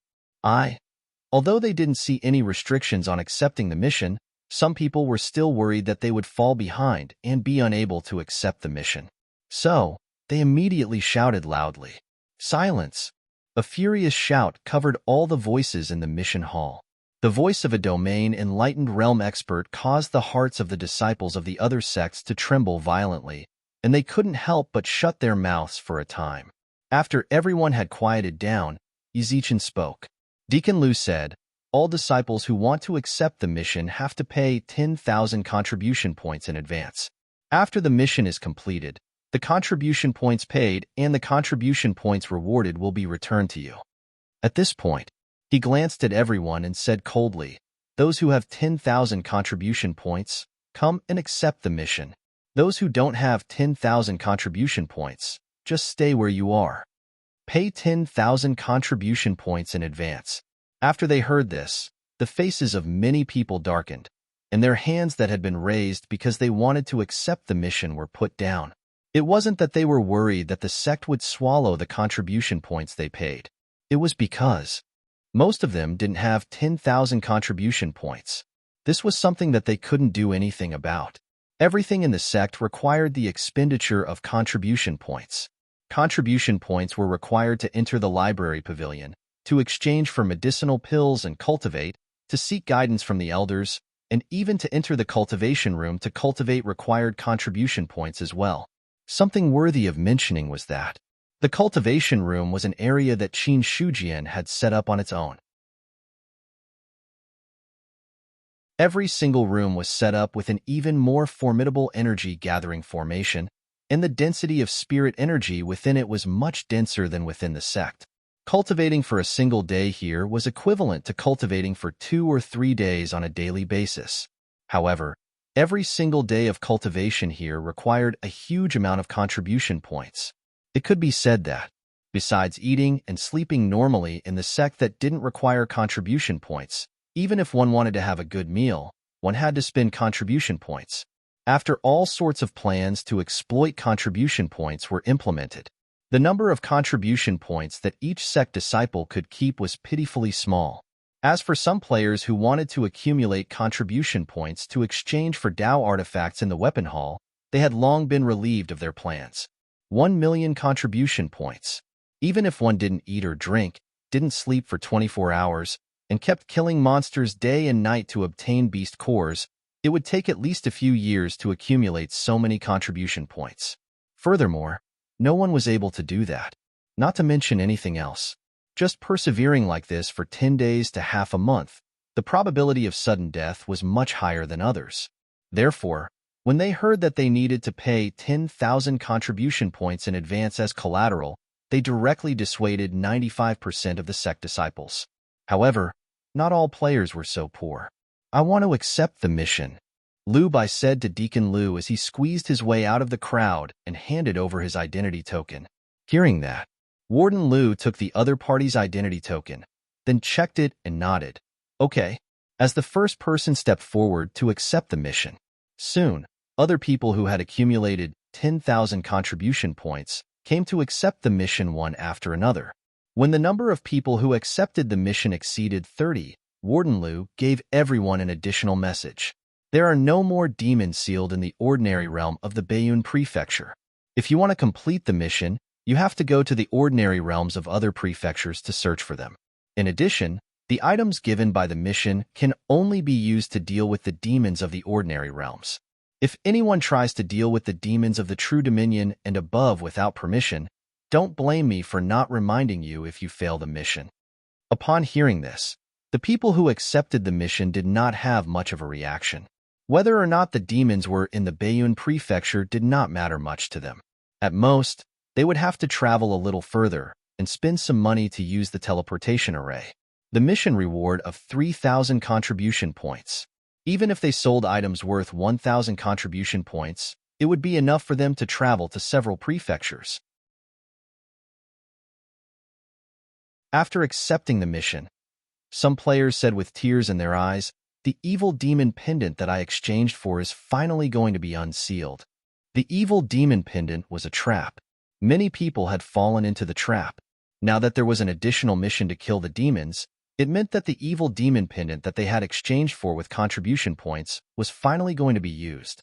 Although they didn't see any restrictions on accepting the mission, some people were still worried that they would fall behind and be unable to accept the mission. So, they immediately shouted loudly, "Silence!" A furious shout covered all the voices in the mission hall. The voice of a domain-enlightened realm expert caused the hearts of the disciples of the other sects to tremble violently, and they couldn't help but shut their mouths for a time. After everyone had quieted down, Ezichin spoke. Deacon Lu said, "All disciples who want to accept the mission have to pay 10,000 contribution points in advance. After the mission is completed, the contribution points paid and the contribution points rewarded will be returned to you." At this point, he glanced at everyone and said coldly, "Those who have 10,000 contribution points, come and accept the mission. Those who don't have 10,000 contribution points, just stay where you are. Pay 10,000 contribution points in advance." After they heard this, the faces of many people darkened, and their hands that had been raised because they wanted to accept the mission were put down. It wasn't that they were worried that the sect would swallow the contribution points they paid. It was because most of them didn't have 10,000 contribution points. This was something that they couldn't do anything about. Everything in the sect required the expenditure of contribution points. Contribution points were required to enter the library pavilion, to exchange for medicinal pills and cultivate, to seek guidance from the elders, and even to enter the cultivation room to cultivate required contribution points as well. Something worthy of mentioning was that the cultivation room was an area that Qin Shujian had set up on its own. Every single room was set up with an even more formidable energy-gathering formation, and the density of spirit energy within it was much denser than within the sect. Cultivating for a single day here was equivalent to cultivating for 2 or 3 days on a daily basis. However, every single day of cultivation here required a huge amount of contribution points. It could be said that, besides eating and sleeping normally in the sect that didn't require contribution points, even if one wanted to have a good meal, one had to spend contribution points. After all sorts of plans to exploit contribution points were implemented, the number of contribution points that each sect disciple could keep was pitifully small. As for some players who wanted to accumulate contribution points to exchange for Dao artifacts in the weapon hall, they had long been relieved of their plans. 1 million contribution points. Even if one didn't eat or drink, didn't sleep for 24 hours, and kept killing monsters day and night to obtain beast cores, it would take at least a few years to accumulate so many contribution points. Furthermore, no one was able to do that, not to mention anything else. Just persevering like this for 10 days to half a month, the probability of sudden death was much higher than others. Therefore, when they heard that they needed to pay 10,000 contribution points in advance as collateral, they directly dissuaded 95% of the sect disciples. However, not all players were so poor. "I want to accept the mission," Lu Bai said to Deacon Lu as he squeezed his way out of the crowd and handed over his identity token. Hearing that, Warden Lu took the other party's identity token, then checked it and nodded. "Okay," as the first person stepped forward to accept the mission. Soon, other people who had accumulated 10,000 contribution points came to accept the mission one after another. When the number of people who accepted the mission exceeded 30, Warden Lu gave everyone an additional message. There are no more demons sealed in the ordinary realm of the Baiyun Prefecture. If you want to complete the mission, you have to go to the ordinary realms of other prefectures to search for them. In addition, the items given by the mission can only be used to deal with the demons of the ordinary realms. If anyone tries to deal with the demons of the True Dominion and above without permission, don't blame me for not reminding you if you fail the mission. Upon hearing this, the people who accepted the mission did not have much of a reaction. Whether or not the demons were in the Baiyun Prefecture did not matter much to them. At most, they would have to travel a little further and spend some money to use the teleportation array. The mission reward of 3,000 contribution points. Even if they sold items worth 1,000 contribution points, It would be enough for them to travel to several prefectures. After accepting the mission, some players said with tears in their eyes, "The evil demon pendant that I exchanged for is finally going to be unsealed." The evil demon pendant was a trap. Many people had fallen into the trap. Now that there was an additional mission to kill the demons, it meant that the evil demon pendant that they had exchanged for with contribution points was finally going to be used.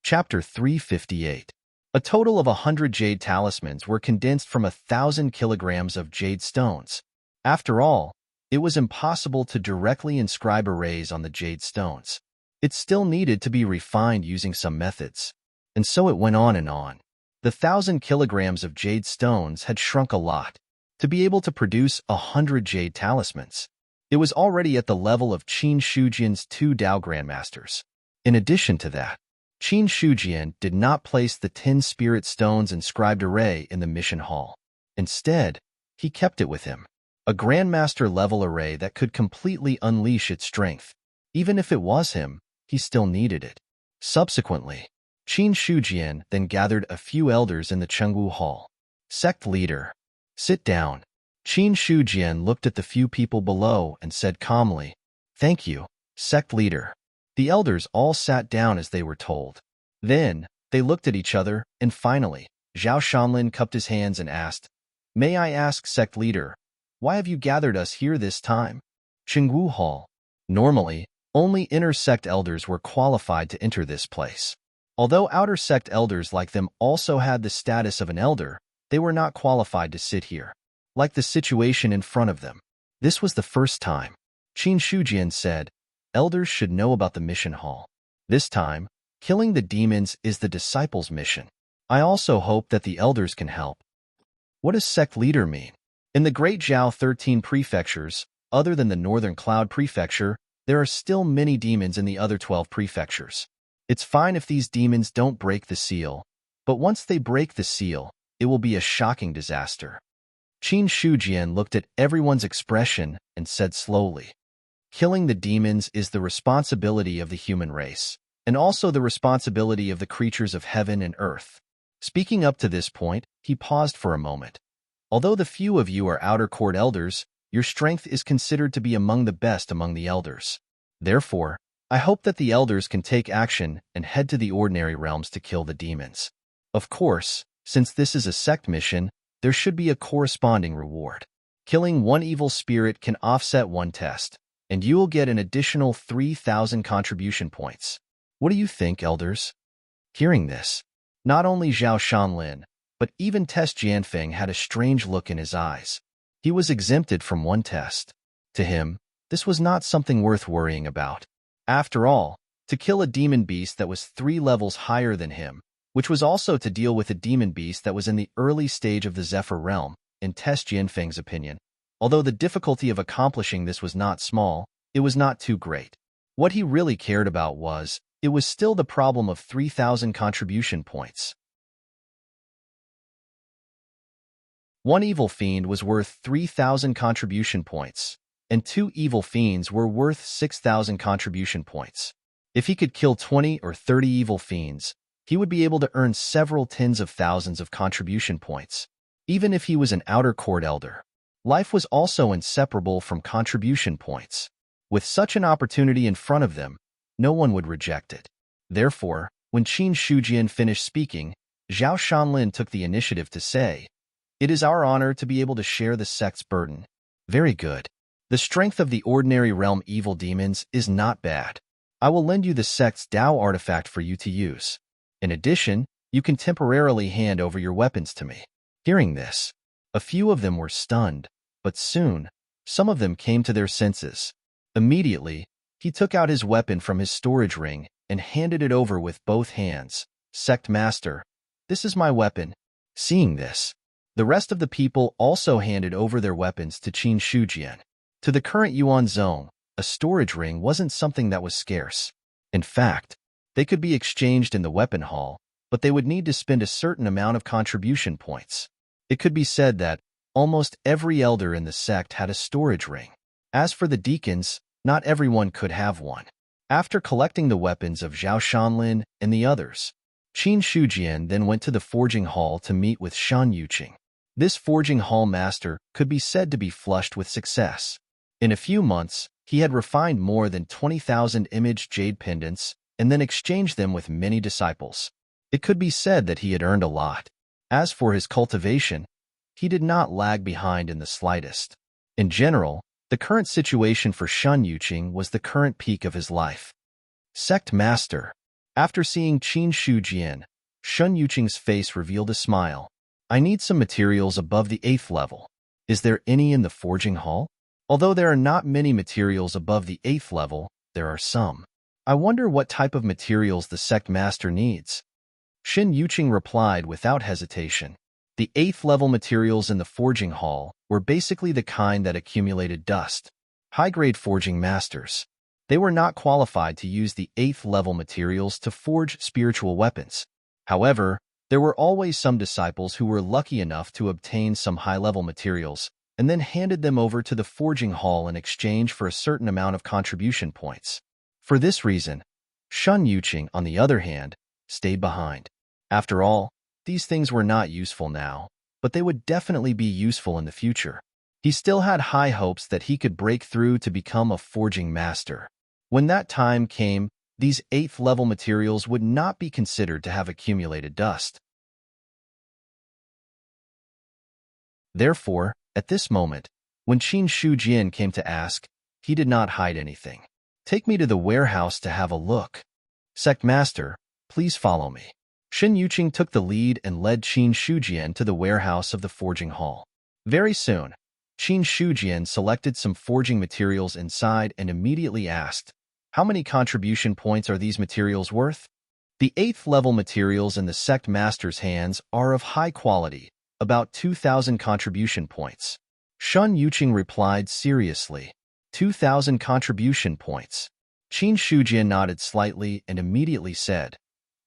Chapter 358. A total of 100 jade talismans were condensed from 1,000 kilograms of jade stones. After all, it was impossible to directly inscribe arrays on the jade stones. It still needed to be refined using some methods. And so it went on and on. The 1,000 kilograms of jade stones had shrunk a lot. To be able to produce 100 jade talismans, it was already at the level of Qin Shujian's 2 Dao Grandmasters. In addition to that, Qin Shujian did not place the 10 spirit stones inscribed array in the mission hall. Instead, he kept it with him. A Grandmaster level array that could completely unleash its strength. Even if it was him, he still needed it. Subsequently, Qin Shujian then gathered a few elders in the Chengwu Hall. Sect leader, sit down. Qin Shujian looked at the few people below and said calmly, "Thank you, sect leader." The elders all sat down as they were told. Then, they looked at each other, and finally, Zhao Shanlin cupped his hands and asked, "May I ask, sect leader, why have you gathered us here this time?" Chengwu Hall. Normally, only inner sect elders were qualified to enter this place. Although outer sect elders like them also had the status of an elder, they were not qualified to sit here. Like the situation in front of them. This was the first time. Qin Shujian said, "Elders should know about the mission hall. This time, killing the demons is the disciples' mission. I also hope that the elders can help." What does sect leader mean? In the Great Zhao 13 prefectures, other than the Northern Cloud Prefecture, there are still many demons in the other 12 prefectures. It's fine if these demons don't break the seal, but once they break the seal, it will be a shocking disaster. Qin Shujian looked at everyone's expression and said slowly, "Killing the demons is the responsibility of the human race, and also the responsibility of the creatures of heaven and earth." Speaking up to this point, he paused for a moment. "Although the few of you are outer court elders, your strength is considered to be among the best among the elders. Therefore, I hope that the elders can take action and head to the ordinary realms to kill the demons. Of course, since this is a sect mission, there should be a corresponding reward. Killing one evil spirit can offset one test, and you will get an additional 3,000 contribution points. What do you think, elders?" Hearing this, not only Zhao Shanlin, but even Test Jianfeng had a strange look in his eyes. He was exempted from one test. To him, this was not something worth worrying about. After all, to kill a demon beast that was 3 levels higher than him, which was also to deal with a demon beast that was in the early stage of the Zephyr realm, in Test Jianfeng's opinion. Although the difficulty of accomplishing this was not small, it was not too great. What he really cared about it was still the problem of 3,000 contribution points. One evil fiend was worth 3,000 contribution points, and 2 evil fiends were worth 6,000 contribution points. If he could kill 20 or 30 evil fiends, he would be able to earn several tens of thousands of contribution points. Even if he was an outer court elder, life was also inseparable from contribution points. With such an opportunity in front of them, no one would reject it. Therefore, when Qin Shujian finished speaking, Zhao Shanlin took the initiative to say, "It is our honor to be able to share the sect's burden." Very good. The strength of the ordinary realm evil demons is not bad. I will lend you the sect's Dao artifact for you to use. In addition, you can temporarily hand over your weapons to me. Hearing this, a few of them were stunned, but soon, some of them came to their senses. Immediately, he took out his weapon from his storage ring and handed it over with both hands. "Sect Master, this is my weapon." Seeing this, the rest of the people also handed over their weapons to Qin Shujian. To the current Yuan Zong, a storage ring wasn't something that was scarce. In fact, they could be exchanged in the weapon hall, but they would need to spend a certain amount of contribution points. It could be said that almost every elder in the sect had a storage ring. As for the deacons, not everyone could have one. After collecting the weapons of Zhao Shanlin and the others, Qin Shujian then went to the forging hall to meet with Shan Yuqing. This forging hall master could be said to be flushed with success. In a few months, he had refined more than 20,000 imaged jade pendants and then exchanged them with many disciples. It could be said that he had earned a lot. As for his cultivation, he did not lag behind in the slightest. In general, the current situation for Shan Yuqing was the current peak of his life. Sect Master. After seeing Qin Shujian, Shan Yuqing's face revealed a smile. I need some materials above the 8th level. Is there any in the forging hall? Although there are not many materials above the 8th level, there are some. I wonder what type of materials the sect master needs. Shan Yuqing replied without hesitation. The 8th level materials in the forging hall were basically the kind that accumulated dust. High-grade forging masters. They were not qualified to use the 8th level materials to forge spiritual weapons. However, there were always some disciples who were lucky enough to obtain some high-level materials and then handed them over to the forging hall in exchange for a certain amount of contribution points. For this reason, Shan Yuqing, on the other hand, stayed behind. After all, these things were not useful now, but they would definitely be useful in the future. He still had high hopes that he could break through to become a forging master. When that time came, these 8th level materials would not be considered to have accumulated dust. Therefore, at this moment, when Qin Shujian came to ask, he did not hide anything. Take me to the warehouse to have a look. Sect Master, please follow me. Shan Yuqing took the lead and led Qin Shujian to the warehouse of the forging hall. Very soon, Qin Shujian selected some forging materials inside and immediately asked, how many contribution points are these materials worth? The 8th level materials in the sect master's hands are of high quality, about 2,000 contribution points. Shan Yuqing replied seriously. 2,000 contribution points. Qin Shujian nodded slightly and immediately said,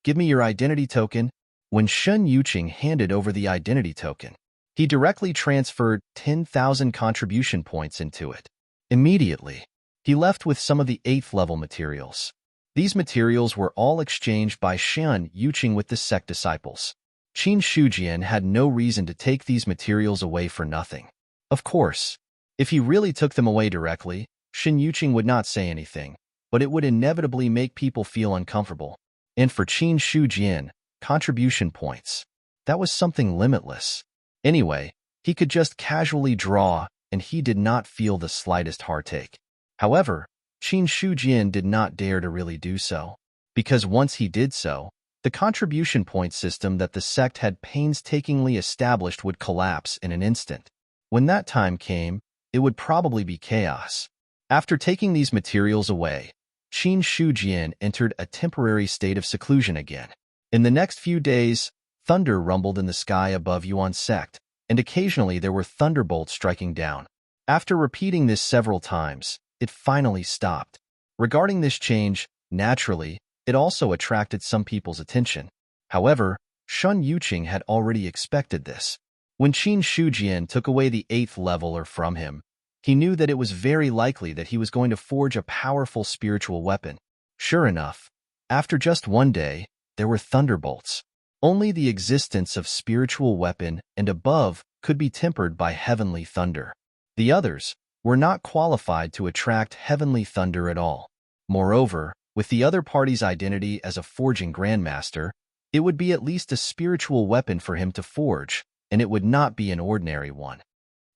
give me your identity token. When Shan Yuqing handed over the identity token, he directly transferred 10,000 contribution points into it. Immediately, he left with some of the 8th level materials. These materials were all exchanged by Shan Yuqing with the sect disciples. Qin Shujian had no reason to take these materials away for nothing. Of course, if he really took them away directly, Shan Yuqing would not say anything, but it would inevitably make people feel uncomfortable. And for Qin Shujian, contribution points. That was something limitless. Anyway, he could just casually draw, and he did not feel the slightest heartache. However, Qin Shujian did not dare to really do so, because once he did so, the contribution point system that the sect had painstakingly established would collapse in an instant. When that time came, it would probably be chaos. After taking these materials away, Qin Shujian entered a temporary state of seclusion again. In the next few days, thunder rumbled in the sky above Yuan's sect, and occasionally there were thunderbolts striking down. After repeating this several times, it finally stopped. Regarding this change, naturally, it also attracted some people's attention. However, Shan Yuqing had already expected this. When Qin Shujian took away the 8th leveler from him, he knew that it was very likely that he was going to forge a powerful spiritual weapon. Sure enough, after just one day, there were thunderbolts. Only the existence of spiritual weapon and above could be tempered by heavenly thunder. The others were not qualified to attract heavenly thunder at all. Moreover, with the other party's identity as a forging grandmaster, it would be at least a spiritual weapon for him to forge, and it would not be an ordinary one.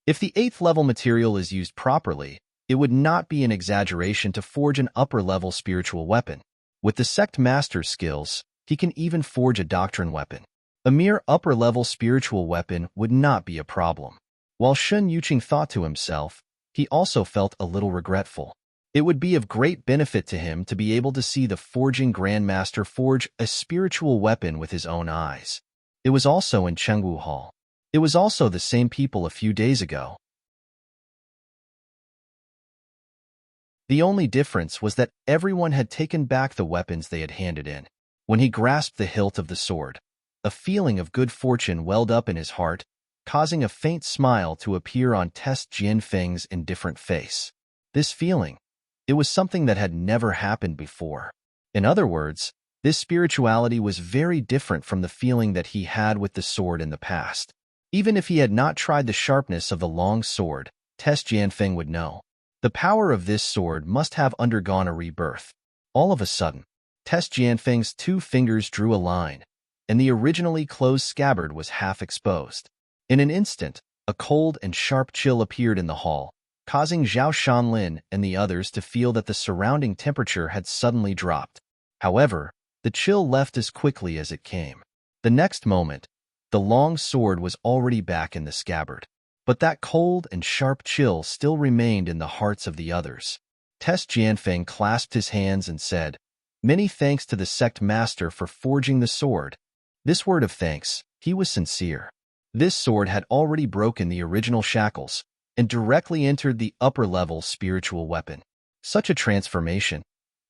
If the 8th level material is used properly, it would not be an exaggeration to forge an upper-level spiritual weapon. With the sect master's skills, he can even forge a doctrine weapon. A mere upper-level spiritual weapon would not be a problem. While Shan Yuqing thought to himself, he also felt a little regretful. It would be of great benefit to him to be able to see the forging grandmaster forge a spiritual weapon with his own eyes. It was also in Chengwu Hall. It was also the same people a few days ago. The only difference was that everyone had taken back the weapons they had handed in. When he grasped the hilt of the sword, a feeling of good fortune welled up in his heart, causing a faint smile to appear on Test Jianfeng's indifferent face. This feeling, it was something that had never happened before. In other words, this spirituality was very different from the feeling that he had with the sword in the past. Even if he had not tried the sharpness of the long sword, Tess Jianfeng would know. The power of this sword must have undergone a rebirth. All of a sudden, Tess Jianfeng's 2 fingers drew a line, and the originally closed scabbard was half exposed. In an instant, a cold and sharp chill appeared in the hall, causing Zhao Shanlin and the others to feel that the surrounding temperature had suddenly dropped. However, the chill left as quickly as it came. The next moment, the long sword was already back in the scabbard. But that cold and sharp chill still remained in the hearts of the others. Tess Jianfeng clasped his hands and said, "Many thanks to the sect master for forging the sword." This word of thanks, he was sincere. This sword had already broken the original shackles and directly entered the upper-level spiritual weapon. Such a transformation,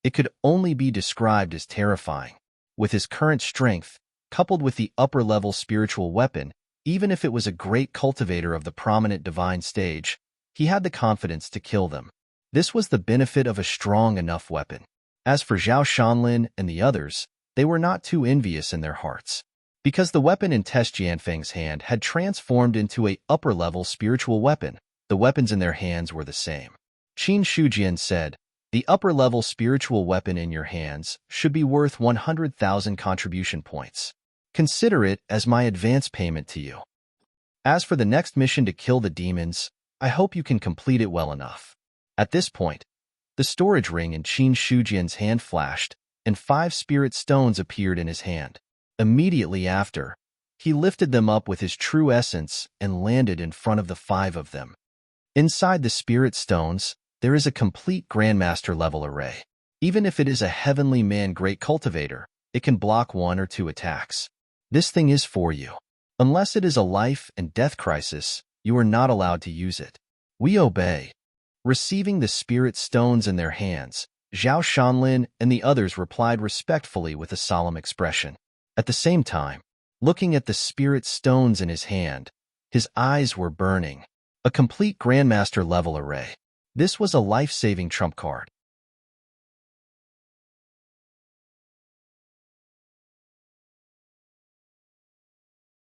it could only be described as terrifying. With his current strength, coupled with the upper-level spiritual weapon, even if it was a great cultivator of the prominent divine stage, he had the confidence to kill them. This was the benefit of a strong enough weapon. As for Zhao Shanlin and the others, they were not too envious in their hearts. Because the weapon in Tess Jianfeng's hand had transformed into a upper-level spiritual weapon, the weapons in their hands were the same. Qin Shujian said, "The upper-level spiritual weapon in your hands should be worth 100,000 contribution points. Consider it as my advance payment to you. As for the next mission to kill the demons, I hope you can complete it well enough." At this point, the storage ring in Qin Shujian's hand flashed, and 5 spirit stones appeared in his hand. Immediately after, he lifted them up with his true essence and landed in front of the 5 of them. Inside the spirit stones, there is a complete Grandmaster-level array. Even if it is a heavenly man great cultivator, it can block 1 or 2 attacks. This thing is for you. Unless it is a life and death crisis, you are not allowed to use it. We obey. Receiving the spirit stones in their hands, Zhao Shanlin and the others replied respectfully with a solemn expression. At the same time, looking at the spirit stones in his hand, his eyes were burning. A complete Grandmaster-level array. This was a life-saving trump card.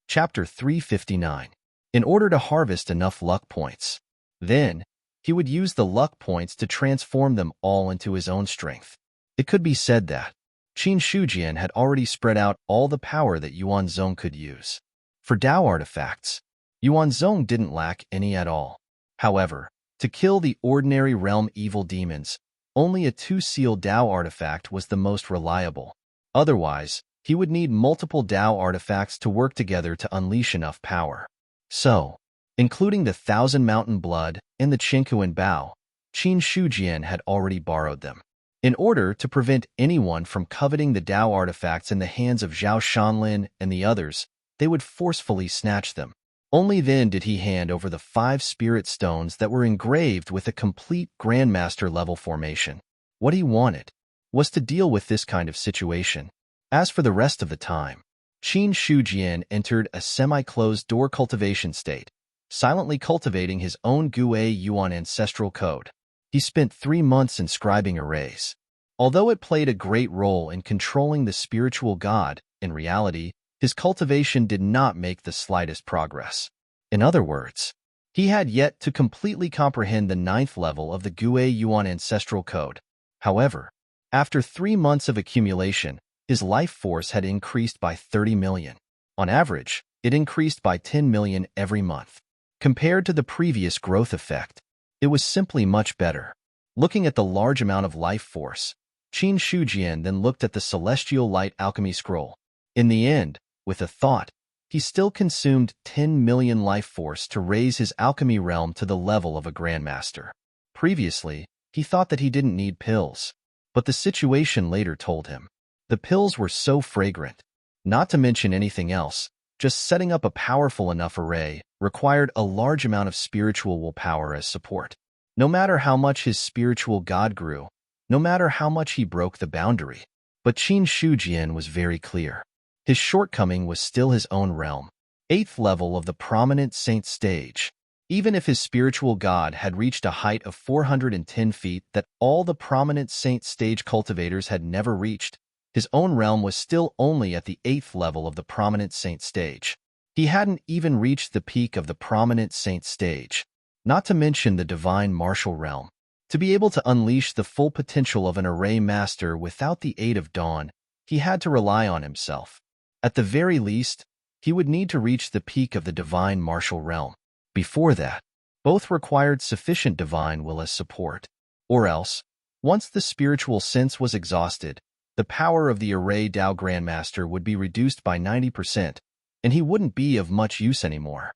Chapter 359. In order to harvest enough luck points. Then, he would use the luck points to transform them all into his own strength. It could be said that Qin Shujian had already spread out all the power that Yuan Zong could use. For Dao artifacts, Yuan Zong didn't lack any at all. However, to kill the ordinary realm evil demons, only a 2-seal Dao artifact was the most reliable. Otherwise, he would need multiple Dao artifacts to work together to unleash enough power. So, including the 1,000 Mountain Blood and the Qinkuan Bao, Qin Shujian had already borrowed them. In order to prevent anyone from coveting the Dao artifacts in the hands of Zhao Shanlin and the others, they would forcefully snatch them. Only then did he hand over the 5 spirit stones that were engraved with a complete Grandmaster-level formation. What he wanted was to deal with this kind of situation. As for the rest of the time, Qin Shujian entered a semi-closed door cultivation state, silently cultivating his own Gui Yuan ancestral code. He spent 3 months inscribing arrays. Although it played a great role in controlling the spiritual god, in reality, his cultivation did not make the slightest progress. In other words, he had yet to completely comprehend the 9th level of the Gui Yuan ancestral code. However, after 3 months of accumulation, his life force had increased by 30 million. On average, it increased by 10 million every month. Compared to the previous growth effect, it was simply much better. Looking at the large amount of life force, Qin Shujian then looked at the Celestial Light Alchemy Scroll. In the end, with a thought, he still consumed 10 million life force to raise his alchemy realm to the level of a Grandmaster. Previously, he thought that he didn't need pills, but the situation later told him. The pills were so fragrant. Not to mention anything else, just setting up a powerful enough array required a large amount of spiritual willpower as support. No matter how much his spiritual god grew, no matter how much he broke the boundary, but Qin Shujian was very clear. His shortcoming was still his own realm, 8th level of the prominent saint stage. Even if his spiritual god had reached a height of 410 feet that all the prominent saint stage cultivators had never reached, his own realm was still only at the 8th level of the prominent saint stage. He hadn't even reached the peak of the prominent saint stage, not to mention the divine martial realm. To be able to unleash the full potential of an array master without the aid of Dawn, he had to rely on himself. At the very least, he would need to reach the peak of the divine martial realm. Before that, both required sufficient divine will as support. Or else, once the spiritual sense was exhausted, the power of the Array Dao Grandmaster would be reduced by 90%, and he wouldn't be of much use anymore.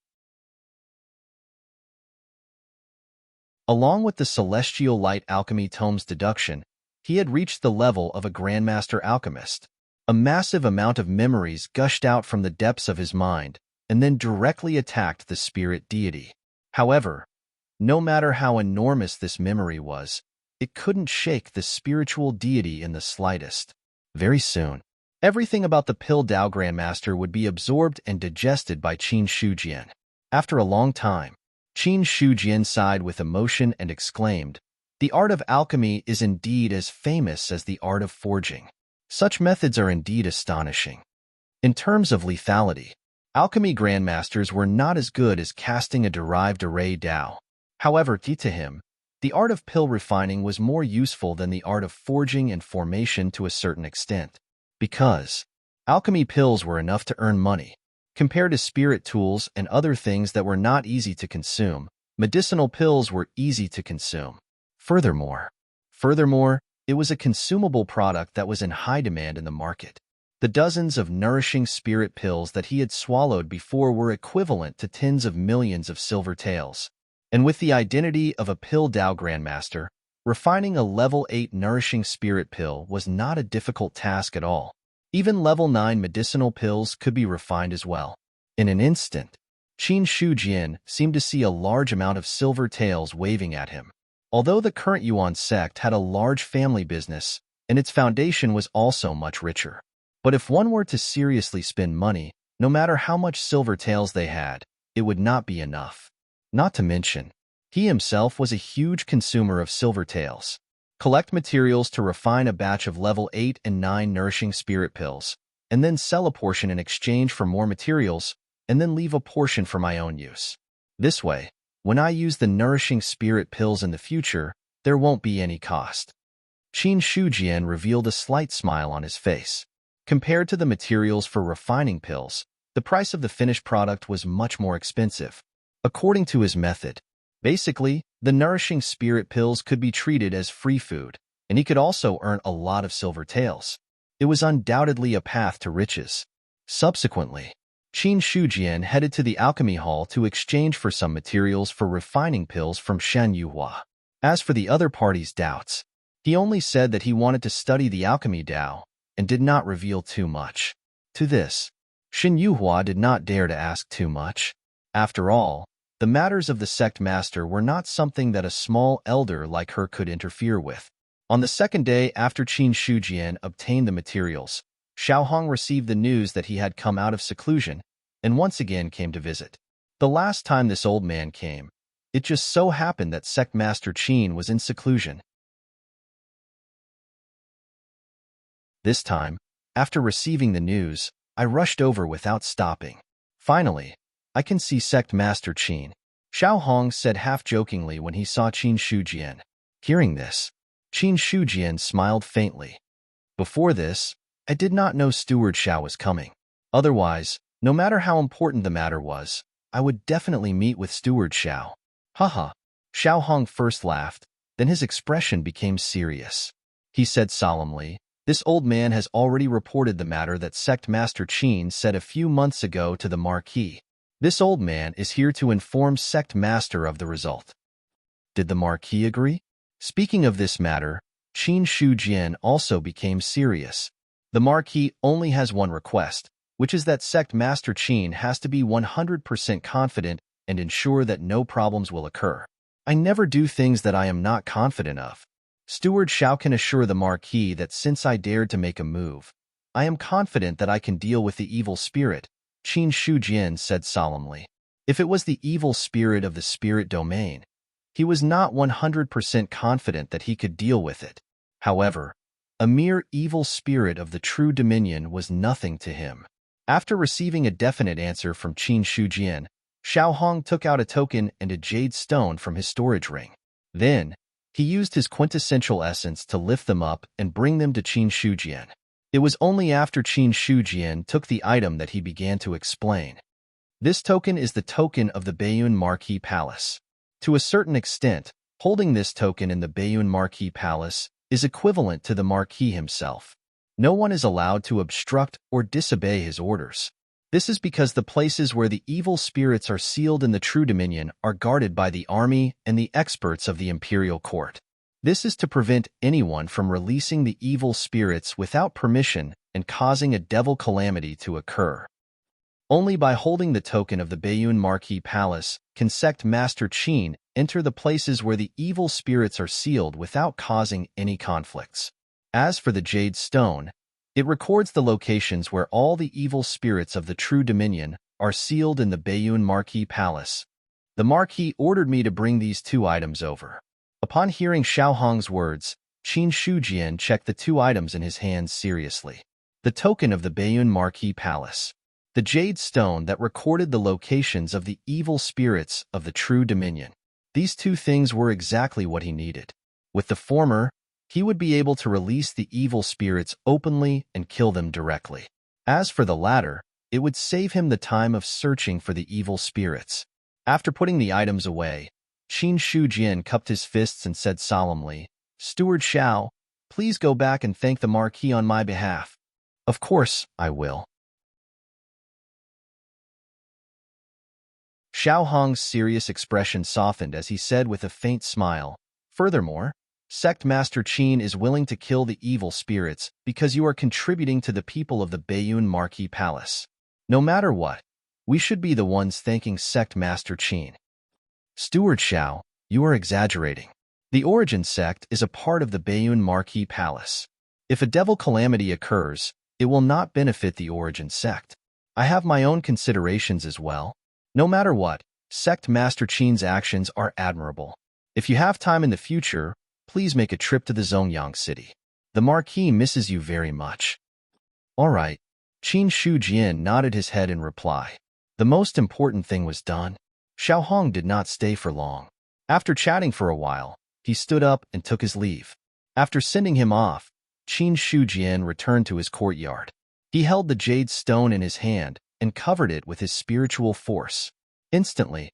Along with the Celestial Light Alchemy Tome's deduction, he had reached the level of a Grandmaster Alchemist. A massive amount of memories gushed out from the depths of his mind, and then directly attacked the spirit deity. However, no matter how enormous this memory was, it couldn't shake the spiritual deity in the slightest. Very soon, everything about the Pill Dao Grandmaster would be absorbed and digested by Qin Shujian. After a long time, Qin Shujian sighed with emotion and exclaimed, "The art of alchemy is indeed as famous as the art of forging. Such methods are indeed astonishing. In terms of lethality, alchemy grandmasters were not as good as casting a derived array Dao. However, to him, the art of pill refining was more useful than the art of forging and formation to a certain extent, because alchemy pills were enough to earn money. Compared to spirit tools and other things that were not easy to consume, medicinal pills were easy to consume. Furthermore, it was a consumable product that was in high demand in the market. The dozens of nourishing spirit pills that he had swallowed before were equivalent to tens of millions of silver taels. And with the identity of a Pill Dao Grandmaster, refining a level 8 nourishing spirit pill was not a difficult task at all. Even level 9 medicinal pills could be refined as well. In an instant, Qin Shujian seemed to see a large amount of silver taels waving at him. Although the current Yuan sect had a large family business, and its foundation was also much richer. But if one were to seriously spend money, no matter how much silver taels they had, it would not be enough. Not to mention, he himself was a huge consumer of silver taels. Collect materials to refine a batch of level 8 and 9 nourishing spirit pills, and then sell a portion in exchange for more materials, and then leave a portion for my own use. This way, when I use the nourishing spirit pills in the future, there won't be any cost. Qin Shujian revealed a slight smile on his face. Compared to the materials for refining pills, the price of the finished product was much more expensive. According to his method, basically, the nourishing spirit pills could be treated as free food, and he could also earn a lot of silver taels. It was undoubtedly a path to riches. Subsequently, Qin Shujian headed to the alchemy hall to exchange for some materials for refining pills from Shan Yuhua. As for the other party's doubts, he only said that he wanted to study the alchemy Dao and did not reveal too much. To this, Shan Yuhua did not dare to ask too much. After all, the matters of the sect master were not something that a small elder like her could interfere with. On the second day after Qin Shujian obtained the materials, Xiaohong received the news that he had come out of seclusion and once again came to visit. The last time this old man came, it just so happened that Sect Master Qin was in seclusion. This time, after receiving the news, I rushed over without stopping. Finally, I can see Sect Master Qin, Xiaohong said half-jokingly when he saw Qin Shujian. Hearing this, Qin Shujian smiled faintly. Before this, I did not know Steward Xiao was coming. Otherwise, no matter how important the matter was, I would definitely meet with Steward Xiao. Haha. Xiaohong first laughed, then his expression became serious. He said solemnly, "This old man has already reported the matter that Sect Master Qin said a few months ago to the Marquis. This old man is here to inform Sect Master of the result." Did the Marquis agree? Speaking of this matter, Qin Shujian also became serious. The Marquis only has one request, which is that Sect Master Qin has to be 100% confident and ensure that no problems will occur. I never do things that I am not confident of. Steward Xiao can assure the Marquis that since I dared to make a move, I am confident that I can deal with the evil spirit, Qin Shujian said solemnly. If it was the evil spirit of the spirit domain, he was not 100% confident that he could deal with it. However, a mere evil spirit of the true dominion was nothing to him. After receiving a definite answer from Qin Shujian, Xiao Hong took out a token and a jade stone from his storage ring. Then, he used his quintessential essence to lift them up and bring them to Qin Shujian. It was only after Qin Shujian took the item that he began to explain. This token is the token of the Baiyun Marquis Palace. To a certain extent, holding this token in the Baiyun Marquis Palace is equivalent to the Marquis himself. No one is allowed to obstruct or disobey his orders. This is because the places where the evil spirits are sealed in the true dominion are guarded by the army and the experts of the imperial court. This is to prevent anyone from releasing the evil spirits without permission and causing a devil calamity to occur. Only by holding the token of the Baiyun Marquis Palace can Sect Master Qin enter the places where the evil spirits are sealed without causing any conflicts. As for the Jade Stone, it records the locations where all the evil spirits of the true dominion are sealed in the Baiyun Marquis Palace. The Marquis ordered me to bring these two items over. Upon hearing Xiao Hong's words, Qin Shujian checked the two items in his hands seriously. The token of the Baiyun Marquis Palace. The Jade Stone that recorded the locations of the evil spirits of the true dominion. These two things were exactly what he needed. With the former, he would be able to release the evil spirits openly and kill them directly. As for the latter, it would save him the time of searching for the evil spirits. After putting the items away, Qin Shujian cupped his fists and said solemnly, "Steward Xiao, please go back and thank the Marquis on my behalf." "Of course, I will." Xiao Hong's serious expression softened as he said with a faint smile, "Furthermore, Sect Master Qin is willing to kill the evil spirits because you are contributing to the people of the Baiyun Marquis Palace. No matter what, we should be the ones thanking Sect Master Qin." "Steward Xiao, you are exaggerating. The Origin Sect is a part of the Baiyun Marquis Palace. If a devil calamity occurs, it will not benefit the Origin Sect. I have my own considerations as well. No matter what, Sect Master Qin's actions are admirable. If you have time in the future, please make a trip to the Zongyang city. The Marquis misses you very much." "All right." Qin Shujian nodded his head in reply. The most important thing was done. Xiao Hong did not stay for long. After chatting for a while, he stood up and took his leave. After sending him off, Qin Shujian returned to his courtyard. He held the jade stone in his hand and covered it with his spiritual force. Instantly,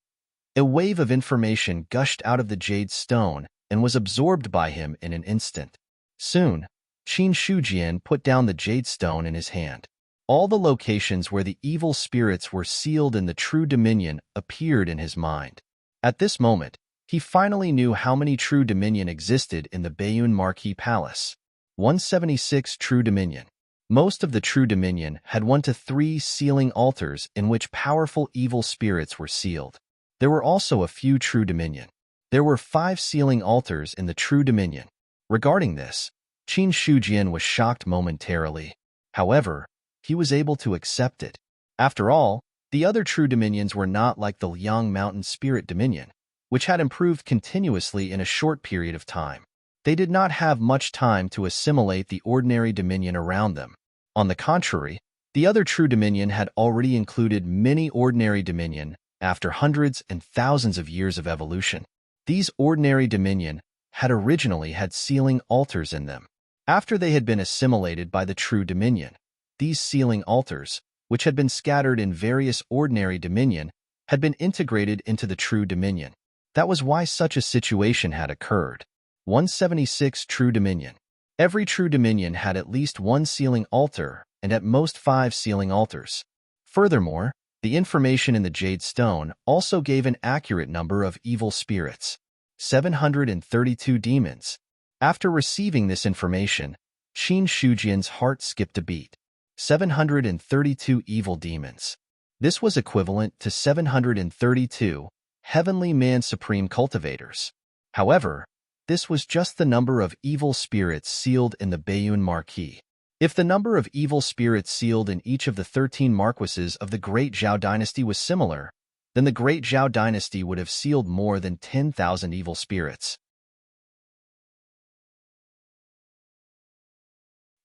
a wave of information gushed out of the jade stone and was absorbed by him in an instant. Soon, Qin Shujian put down the jade stone in his hand. All the locations where the evil spirits were sealed in the true dominion appeared in his mind. At this moment, he finally knew how many true dominion existed in the Baiyun Marquis Palace. 176 True Dominion. Most of the true dominion had 1 to 3 sealing altars in which powerful evil spirits were sealed. There were also a few true dominion. There were 5 sealing altars in the true dominion. Regarding this, Qin Shujian was shocked momentarily. However, he was able to accept it. After all, the other true dominions were not like the Liang Mountain Spirit Dominion, which had improved continuously in a short period of time. They did not have much time to assimilate the ordinary dominion around them. On the contrary, the other true dominion had already included many ordinary dominion after hundreds and thousands of years of evolution. These ordinary dominion had originally had sealing altars in them. After they had been assimilated by the true dominion, these sealing altars, which had been scattered in various ordinary dominion, had been integrated into the true dominion. That was why such a situation had occurred. 176 True Dominion. Every true dominion had at least 1 sealing altar and at most 5 sealing altars. Furthermore, the information in the Jade Stone also gave an accurate number of evil spirits. 732 demons. After receiving this information, Qin Shujian's heart skipped a beat. 732 evil demons. This was equivalent to 732 heavenly man supreme cultivators. However, this was just the number of evil spirits sealed in the Baiyun Marquis. If the number of evil spirits sealed in each of the 13 marquises of the Great Zhao dynasty was similar, then the Great Zhao dynasty would have sealed more than 10,000 evil spirits.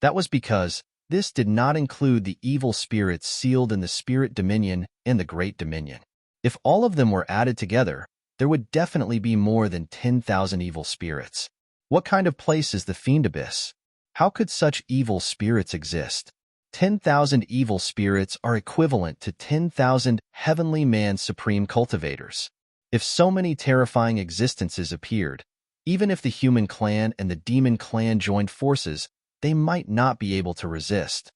That was because this did not include the evil spirits sealed in the Spirit Dominion and the Great Dominion. If all of them were added together, there would definitely be more than 10,000 evil spirits. What kind of place is the Fiend Abyss? How could such evil spirits exist? 10,000 evil spirits are equivalent to 10,000 heavenly man supreme cultivators. If so many terrifying existences appeared, even if the human clan and the demon clan joined forces, they might not be able to resist.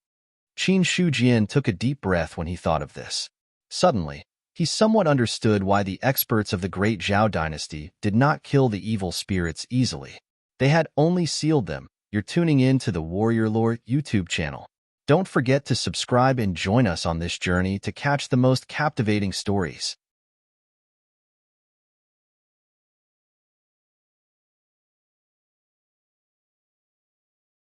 Qin Shujian took a deep breath when he thought of this. Suddenly, he somewhat understood why the experts of the Great Zhao dynasty did not kill the evil spirits easily. They had only sealed them. You're tuning in to the Warrior Lore YouTube channel. Don't forget to subscribe and join us on this journey to catch the most captivating stories.